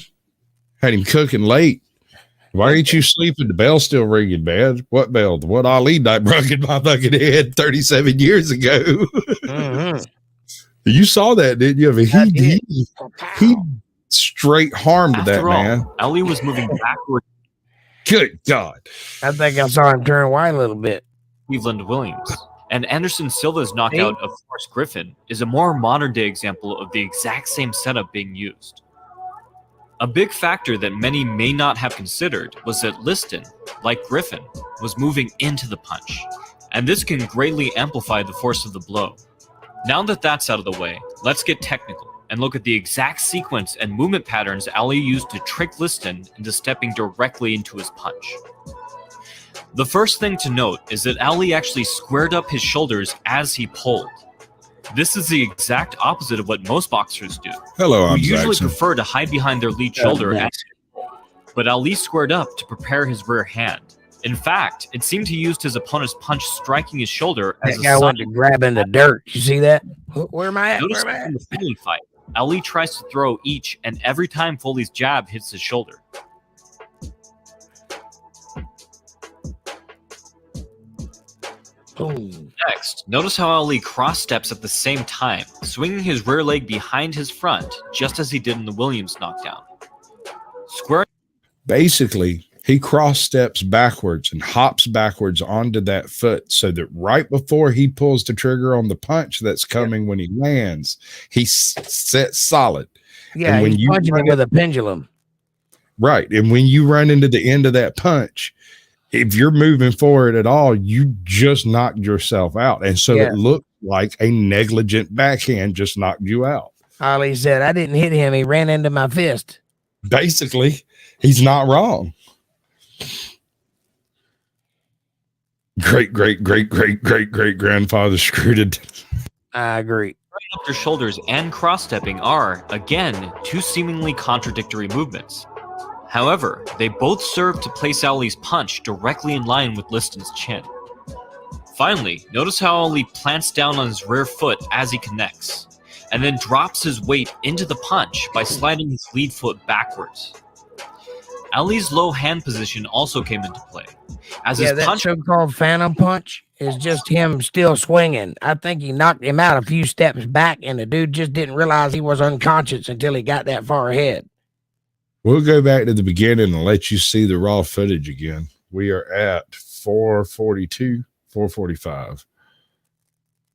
Had him cooking late. Why ain't you sleeping? The bell's still ringing, man. What bell? The one Ali night broke in my fucking head 37 years ago. Mm-hmm. You saw that, didn't you? I mean, he straight harmed that man. Ali was moving backwards. Good God. I think I saw him turn white a little bit. Cleveland Williams. And Anderson Silva's knockout of Forrest Griffin is a more modern-day example of the exact same setup being used. A big factor that many may not have considered was that Liston, like Griffin, was moving into the punch, and this can greatly amplify the force of the blow. Now that that's out of the way, let's get technical and look at the exact sequence and movement patterns Ali used to trick Liston into stepping directly into his punch. The first thing to note is that Ali actually squared up his shoulders as he pulled. This is the exact opposite of what most boxers do. Hello, I'm usually Jackson. prefer to hide behind their lead shoulder, but Ali squared up to prepare his rear hand. In fact, it seemed he used his opponent's punch striking his shoulder as that guy went to grab in the dirt. You see that? Where am I at? Notice in the Foley fight, Ali tries to throw each and every time Foley's jab hits his shoulder. Boom. Next, notice how Ali cross steps at the same time, swinging his rear leg behind his front, just as he did in the Williams knockdown. Basically, he cross steps backwards and hops backwards onto that foot so that right before he pulls the trigger on the punch that's coming when he lands, he sets solid. Yeah, and when he's you punching it with a pendulum. Right. And when you run into the end of that punch, if you're moving forward at all, you just knocked yourself out. And so it looked like a negligent backhand just knocked you out. Ali said, I didn't hit him. He ran into my fist. Basically, he's not wrong. Great grandfather screwed it. I agree. Running up their shoulders and cross-stepping are, again, two seemingly contradictory movements. However, they both serve to place Ali's punch directly in line with Liston's chin. Finally, notice how Ali plants down on his rear foot as he connects, and then drops his weight into the punch by sliding his lead foot backwards. Ali's low hand position also came into play, as his that punch so-called phantom punch is just him still swinging. I think he knocked him out a few steps back, and the dude just didn't realize he was unconscious until he got that far ahead. We'll go back to the beginning and let you see the raw footage again. We are at 4:42, 4:45.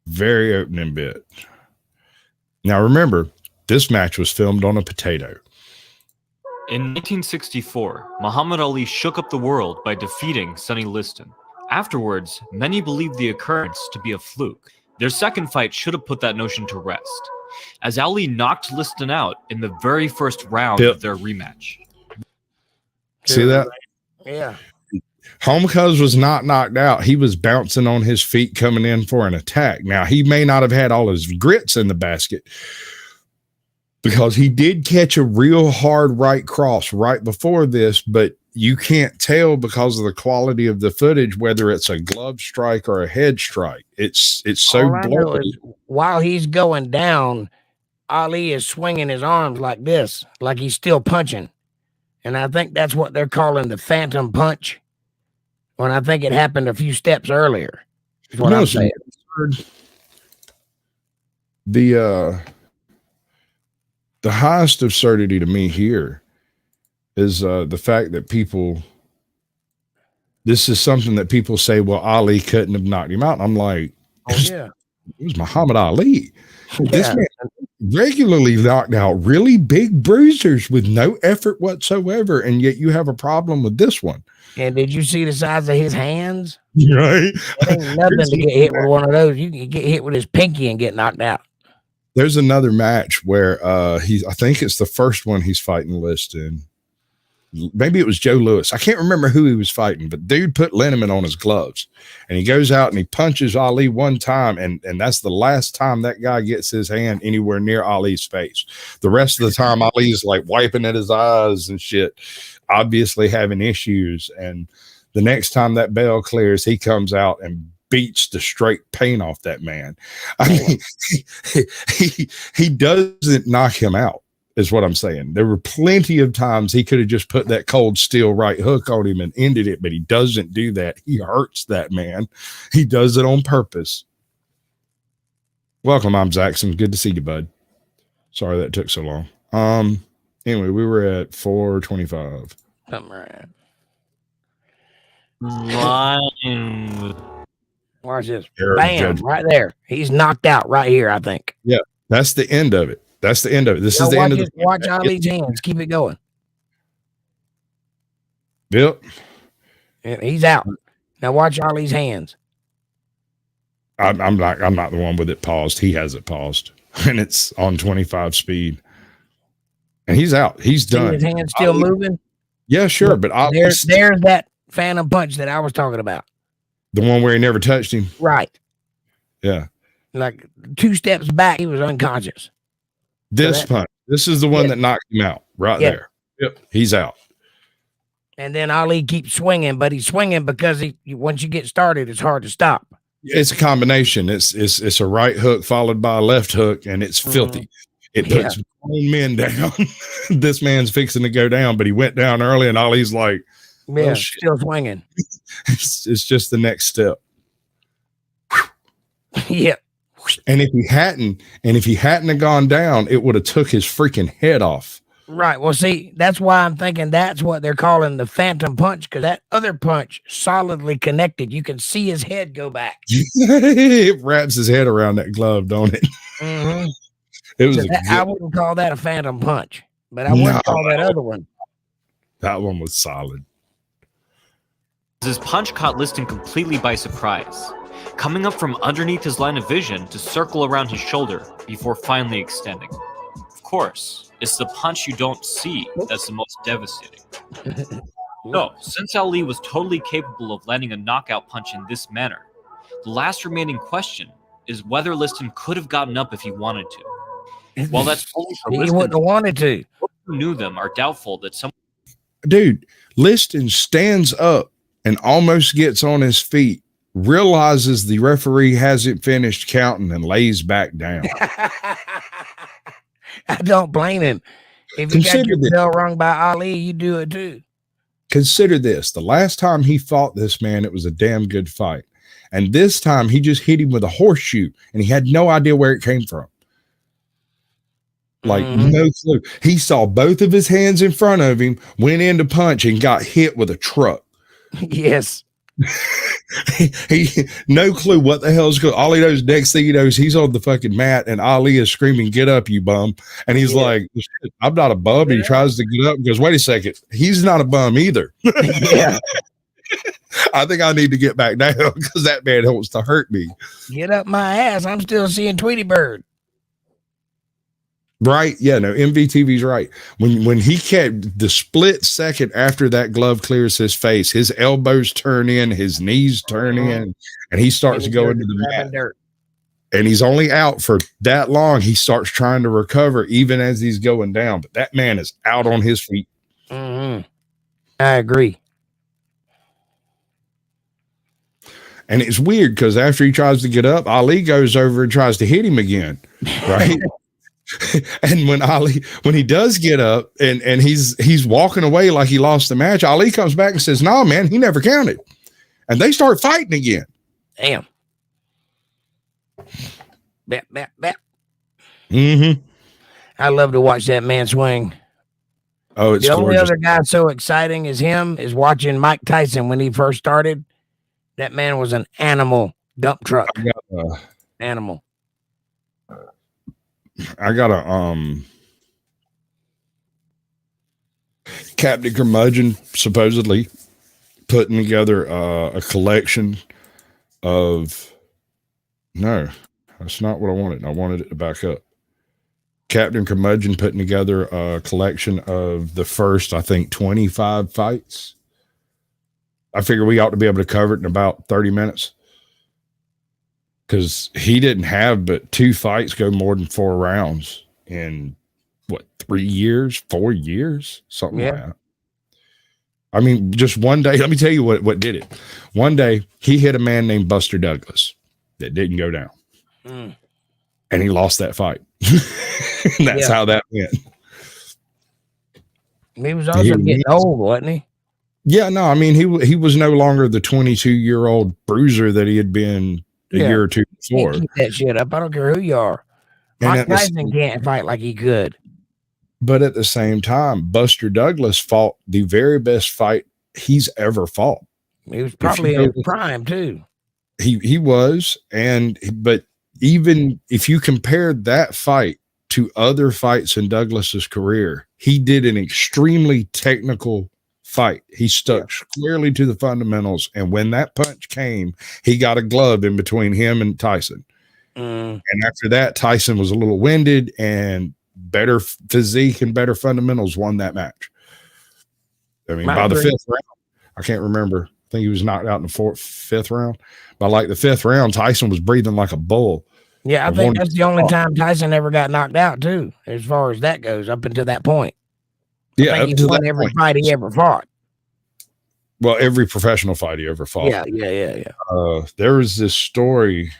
Very opening bit. Now remember, this match was filmed on a potato. In 1964, Muhammad Ali shook up the world by defeating Sonny Liston. Afterwards, many believed the occurrence to be a fluke. Their second fight should have put that notion to rest, as Ali knocked Liston out in the very first round of their rematch. See that? Yeah. Homecuz was not knocked out. He was bouncing on his feet coming in for an attack. Now, he may not have had all his grits in the basket because he did catch a real hard right cross right before this, but you can't tell because of the quality of the footage whether it's a glove strike or a head strike. It's so blurry. While he's going down, Ali is swinging his arms like this, like he's still punching. And I think that's what they're calling the phantom punch, when I think it happened a few steps earlier. Is what I'm saying. The highest absurdity to me here is the fact that this is something that people say, well, Ali couldn't have knocked him out. And I'm like, it was Muhammad Ali. This man regularly knocked out really big bruisers with no effort whatsoever, and yet you have a problem with this one. And did you see the size of his hands? Right. It ain't nothing to get hit with one of those. You can get hit with his pinky and get knocked out. There's another match where I think it's the first one he's fighting Liston. Maybe it was Joe Louis. I can't remember who he was fighting, but dude put liniment on his gloves, and he goes out and he punches Ali one time, and that's the last time that guy gets his hand anywhere near Ali's face. The rest of the time, Ali's like wiping at his eyes and shit, obviously having issues. And the next time that bell clears, he comes out and beats the straight paint off that man. I mean, he doesn't knock him out, is what I'm saying. There were plenty of times he could have just put that cold steel right hook on him and ended it, but he doesn't do that. He hurts that man. He does it on purpose. Welcome, I'm Zaxxon. Good to see you, bud. Sorry that took so long. Anyway, we were at 4:25. Something right. Watch this. Bam, right there. He's knocked out right here, I think. Yeah, that's the end of it. That's the end of it. This is the end of the watch Ali's hands. Keep it going. Yep. He's out. Now watch Ali's hands. I'm not the one with it paused. He has it paused. And it's on 25 speed. And he's out. He's done. His hand's still moving? Yeah, sure. Look, but there's that phantom punch that I was talking about. The one where he never touched him? Right. Yeah. Like 2 steps back, he was unconscious. This punch. This is the one that knocked him out right there. Yep. He's out. And then Ali keeps swinging, but he's swinging because once you get started, it's hard to stop. It's a combination. It's a right hook followed by a left hook, and it's filthy. It puts grown men down. This man's fixing to go down, but he went down early, and Ali's like, yeah, still swinging. It's just the next step. Yeah. And if he hadn't have gone down, it would have took his freaking head off. Right. Well, see, that's why I'm thinking that's what they're calling the phantom punch, because that other punch solidly connected. You can see his head go back. It wraps his head around that glove, don't it? Mm-hmm. It was I wouldn't call that a phantom punch, but I would call that other one. That one was solid. His punch caught Liston completely by surprise, coming up from underneath his line of vision to circle around his shoulder before finally extending. Of course, it's the punch you don't see that's the most devastating. No, since Ali was totally capable of landing a knockout punch in this manner, the last remaining question is whether Liston could have gotten up if he wanted to. While that's fully for He Liston, wouldn't have wanted to. those who knew them are doubtful that some. Dude, Liston stands up and almost gets on his feet, realizes the referee hasn't finished counting, and lays back down. I don't blame him. If you got your bell rung by Ali, you do it too. Consider this. The last time he fought this man, it was a damn good fight. And this time he just hit him with a horseshoe and he had no idea where it came from. Like no clue. He saw both of his hands in front of him, went in to punch and got hit with a truck. Yes. he no clue what the hell is going on. All he knows, next thing he knows, he's on the fucking mat and Ali is screaming, "Get up, you bum." And he's like, "I'm not a bum." And he tries to get up and goes, "Wait a second, he's not a bum either." Yeah. I think I need to get back down because that man wants to hurt me. Get up my ass. I'm still seeing Tweety Bird. Right. Yeah, no, MVTV's right. When he kept the split second after that glove clears his face, his elbows turn in, his knees turn in, and he starts to go into the mat. Dirt. And he's only out for that long. He starts trying to recover even as he's going down. But that man is out on his feet. I agree. And it's weird because after he tries to get up, Ali goes over and tries to hit him again. Right. And when he does get up and he's walking away like he lost the match, Ali comes back and says, "No, man, he never counted." And they start fighting again. Damn. Bap, bap, bap. I love to watch that man swing. Oh, it's the only gorgeous. other guy so exciting as him is watching Mike Tyson when he first started. That man was an animal dump truck. Animal. I got a Captain Curmudgeon supposedly putting together a collection of. No, that's not what I wanted. I wanted it to back up. Captain Curmudgeon putting together a collection of the first, I think, 25 fights. I figure we ought to be able to cover it in about 30 minutes. Because he didn't have but 2 fights go more than 4 rounds in, 3 years, 4 years? Something like that. I mean, just one day, let me tell you what did it. One day, he hit a man named Buster Douglas that didn't go down. And he lost that fight. And that's how that went. He was also getting old, wasn't he? Yeah, no, I mean, he was no longer the 22-year-old bruiser that he had been a year or two before. Keep that shit up. I don't care who you are. Mike Tyson can't fight like he could. But at the same time, Buster Douglas fought the very best fight he's ever fought. He was probably in his prime too. He was, but even if you compared that fight to other fights in Douglas's career, he did an extremely technical fight. He stuck squarely to the fundamentals, and when that punch came, he got a glove in between him and Tyson. And after that, Tyson was a little winded, and better physique and better fundamentals won that match. I mean, by the 5th round, I can't remember. I think he was knocked out in the 5th round. By like the 5th round, Tyson was breathing like a bull. Yeah, I think that's the only time Tyson ever got knocked out too, as far as that goes, up until that point. Yeah, he won every fight he ever fought. Well, every professional fight he ever fought. Yeah. There was this story.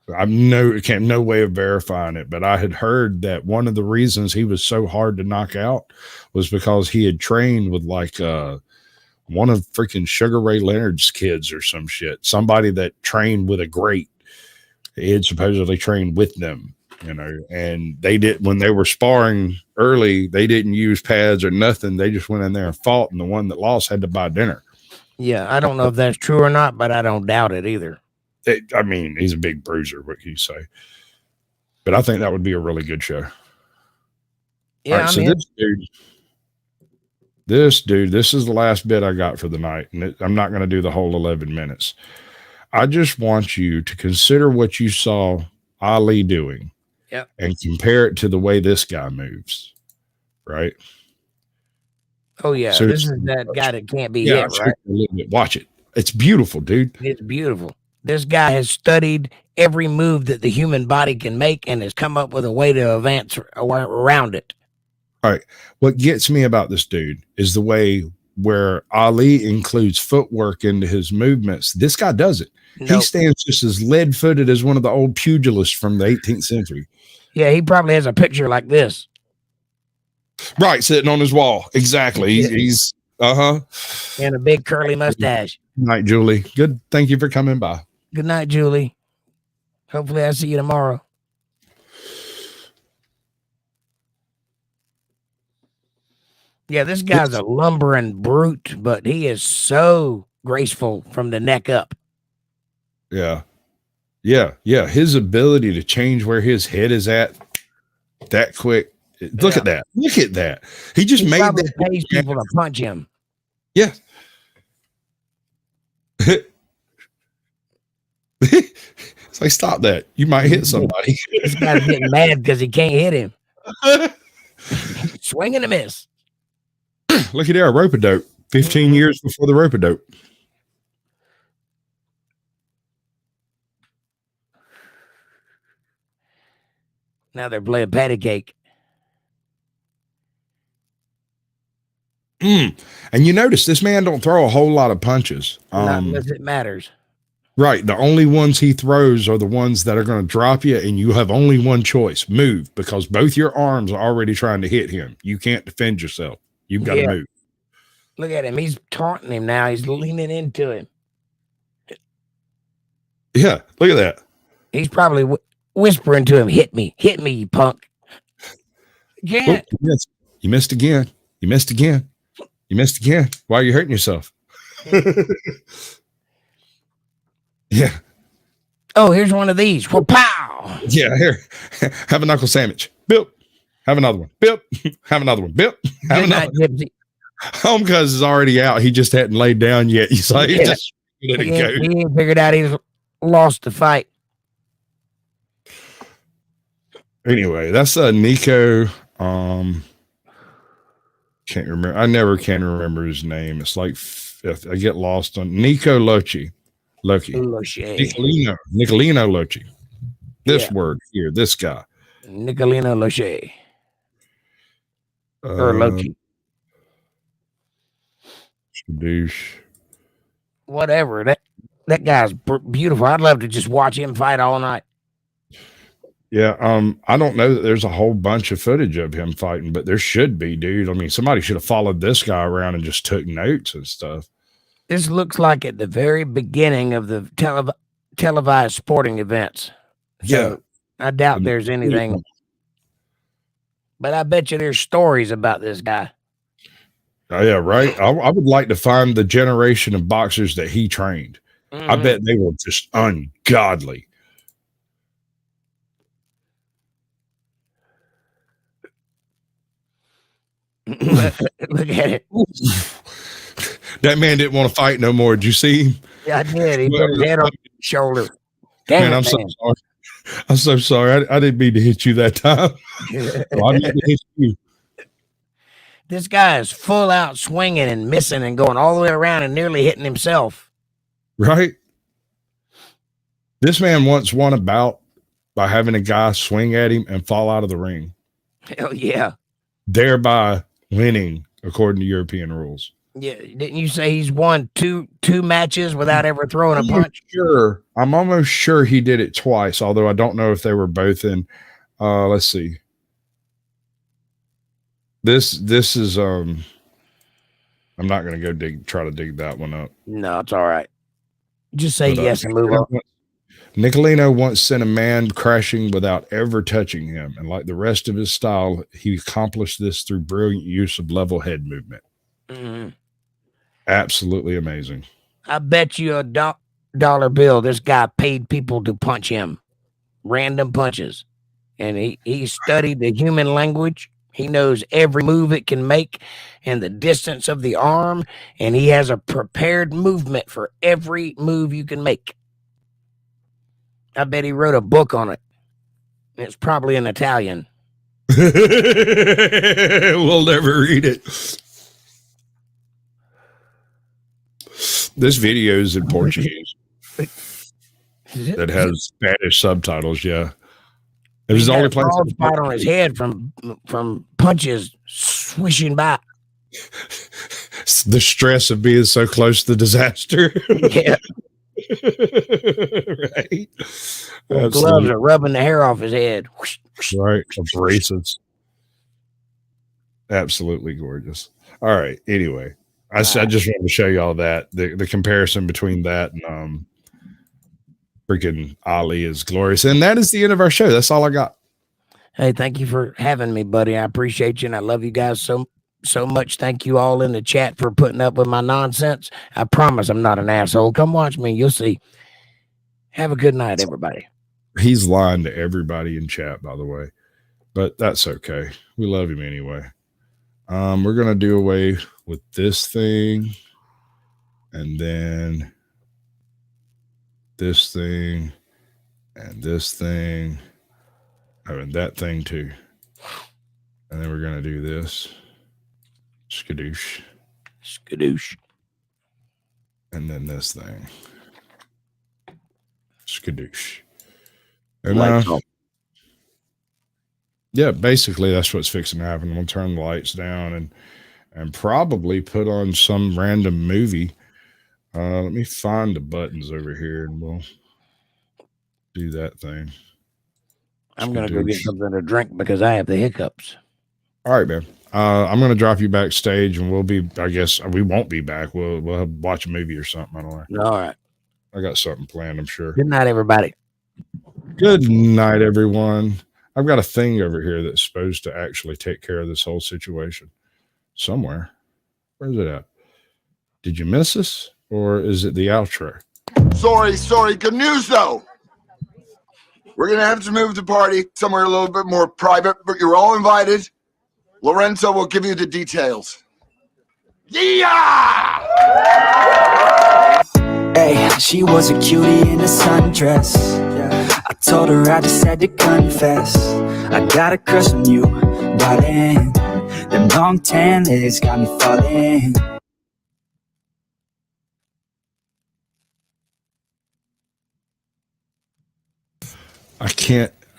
No way of verifying it, but I had heard that one of the reasons he was so hard to knock out was because he had trained with one of freaking Sugar Ray Leonard's kids or some shit. Somebody that trained with a great. He had supposedly trained with them. you know, and they did when they were sparring early, they didn't use pads or nothing. They just went in there and fought, and the one that lost had to buy dinner. Yeah, I don't know if that's true or not, but I don't doubt it either. I mean, he's a big bruiser. What can you say? But I think that would be a really good show. Yeah, all right, so this dude, this is the last bit I got for the night, and I'm not going to do the whole 11 minutes. I just want you to consider what you saw Ali doing, and compare it to the way this guy moves, right? Oh yeah, so this is that guy that can't be hit, right? Watch it. It's beautiful, dude. It's beautiful. This guy has studied every move that the human body can make and has come up with a way to advance around it. All right. What gets me about this dude is the way where Ali includes footwork into his movements. This guy does it. Nope. He stands just as lead-footed as one of the old pugilists from the 18th century. Yeah, he probably has a picture like this. Right, sitting on his wall. Exactly. He's and a big curly mustache. Good night, Julie. Good. Thank you for coming by. Good night, Julie. Hopefully I'll see you tomorrow. Yeah, this guy's a lumbering brute, but he is so graceful from the neck up. Yeah. His ability to change where his head is at that quick. Look at that. Look at that. He just made that. Pays people to punch him. Yeah. It's like, stop that. You might hit somebody. This guy's getting mad because he can't hit him. Swing and a miss. Look at there, a rope-a-dope. 15 years before the rope-a-dope. Now they're playing patty cake. And you notice this man don't throw a whole lot of punches. Not unless it matters. Right. The only ones he throws are the ones that are going to drop you, and you have only one choice. Move, because both your arms are already trying to hit him. You can't defend yourself. You've got to move. Look at him. He's taunting him now. He's leaning into him. Yeah. Look at that. He's probably whispering to him, hit me, you punk. Yeah. Oh, you missed again. You missed again. You missed again. Why are you hurting yourself? Yeah. Oh, here's one of these. Well, pow. Yeah, here. Have a knuckle sandwich. Bill. Have another one. Bill. Have another one. Bill. Have another one. Home cuz is already out. He just hadn't laid down yet. He's like, just let it go. He ain't figured out he's lost the fight. Anyway, that's Nico. Can't remember. I never can remember his name. It's like I get lost on Nico Loci. Nicolino Loci. This word here, this guy. Nicolino Loci. Or Loci. Douche. Whatever. That guy's beautiful. I'd love to just watch him fight all night. Yeah, I don't know that there's a whole bunch of footage of him fighting, but there should be, dude. I mean, somebody should have followed this guy around and just took notes and stuff. This looks like at the very beginning of the televised sporting events. So I doubt there's anything. But I bet you there's stories about this guy. Oh, yeah, right. I would like to find the generation of boxers that he trained. I bet they were just ungodly. Look at it. That man didn't want to fight no more. Did you see him? Yeah, I did. He put his head on his shoulder. Damn, I'm so sorry. I'm so sorry. I didn't mean to hit you that time. I didn't hit you. This guy is full out swinging and missing and going all the way around and nearly hitting himself. Right? This man once won a bout by having a guy swing at him and fall out of the ring. Hell yeah. Thereby winning according to European rules. Yeah, didn't you say he's won two matches without ever throwing a punch? Sure. I'm almost sure he did it twice, although I don't know if they were both in let's see. This is I'm not gonna go try to dig that one up. No, it's all right. Just say yes and move on. Nicolino once sent a man crashing without ever touching him, and like the rest of his style, he accomplished this through brilliant use of level head movement. Mm-hmm. Absolutely amazing. I bet you $1 bill this guy paid people to punch him. Random punches. And he studied the human language. He knows every move it can make and the distance of the arm, and he has a prepared movement for every move you can make. I bet he wrote a book on it. It's probably in Italian. We'll never read it. This video is in Portuguese. That has Spanish subtitles, yeah. It was the only place spot on his head from punches swishing by. The stress of being so close to disaster. Yeah. Right. The gloves are rubbing the hair off his head. Right. Abrasives. Absolutely gorgeous. All right. Anyway, I just wanted to show you all that. The comparison between that and freaking Ali is glorious. And that is the end of our show. That's all I got. Hey, thank you for having me, buddy. I appreciate you, and I love you guys so much. Thank you all in the chat for putting up with my nonsense. I promise I'm not an asshole. Come watch me. You'll see. Have a good night, everybody. He's lying to everybody in chat, by the way. But that's okay. We love him anyway. We're going to do away with this thing. And then this thing. And this thing. Oh, and that thing too. And then we're going to do this. Skadoosh. Skadoosh. And then this thing. Skadoosh. And yeah, basically that's what's fixing to happen. I'm going to turn the lights down and probably put on some random movie. Let me find the buttons over here and we'll do that thing. I'm going to go get something to drink because I have the hiccups. All right, man. I'm going to drop you backstage and we'll be, I guess we won't be back. We'll watch a movie or something. I don't know. All right. I got something planned, I'm sure. Good night, everybody. Good night, everyone. I've got a thing over here that's supposed to actually take care of this whole situation somewhere. Where's it at? Did you miss us or is it the outro? Sorry. Good news, though. We're going to have to move the party somewhere a little bit more private, but you're all invited. Lorenzo will give you the details. Yeah! Hey, she was a cutie in a sundress. I told her I just had to confess. I got a crush on you, darling. Them long tan legs got me falling. I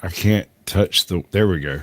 can't touch the, there we go.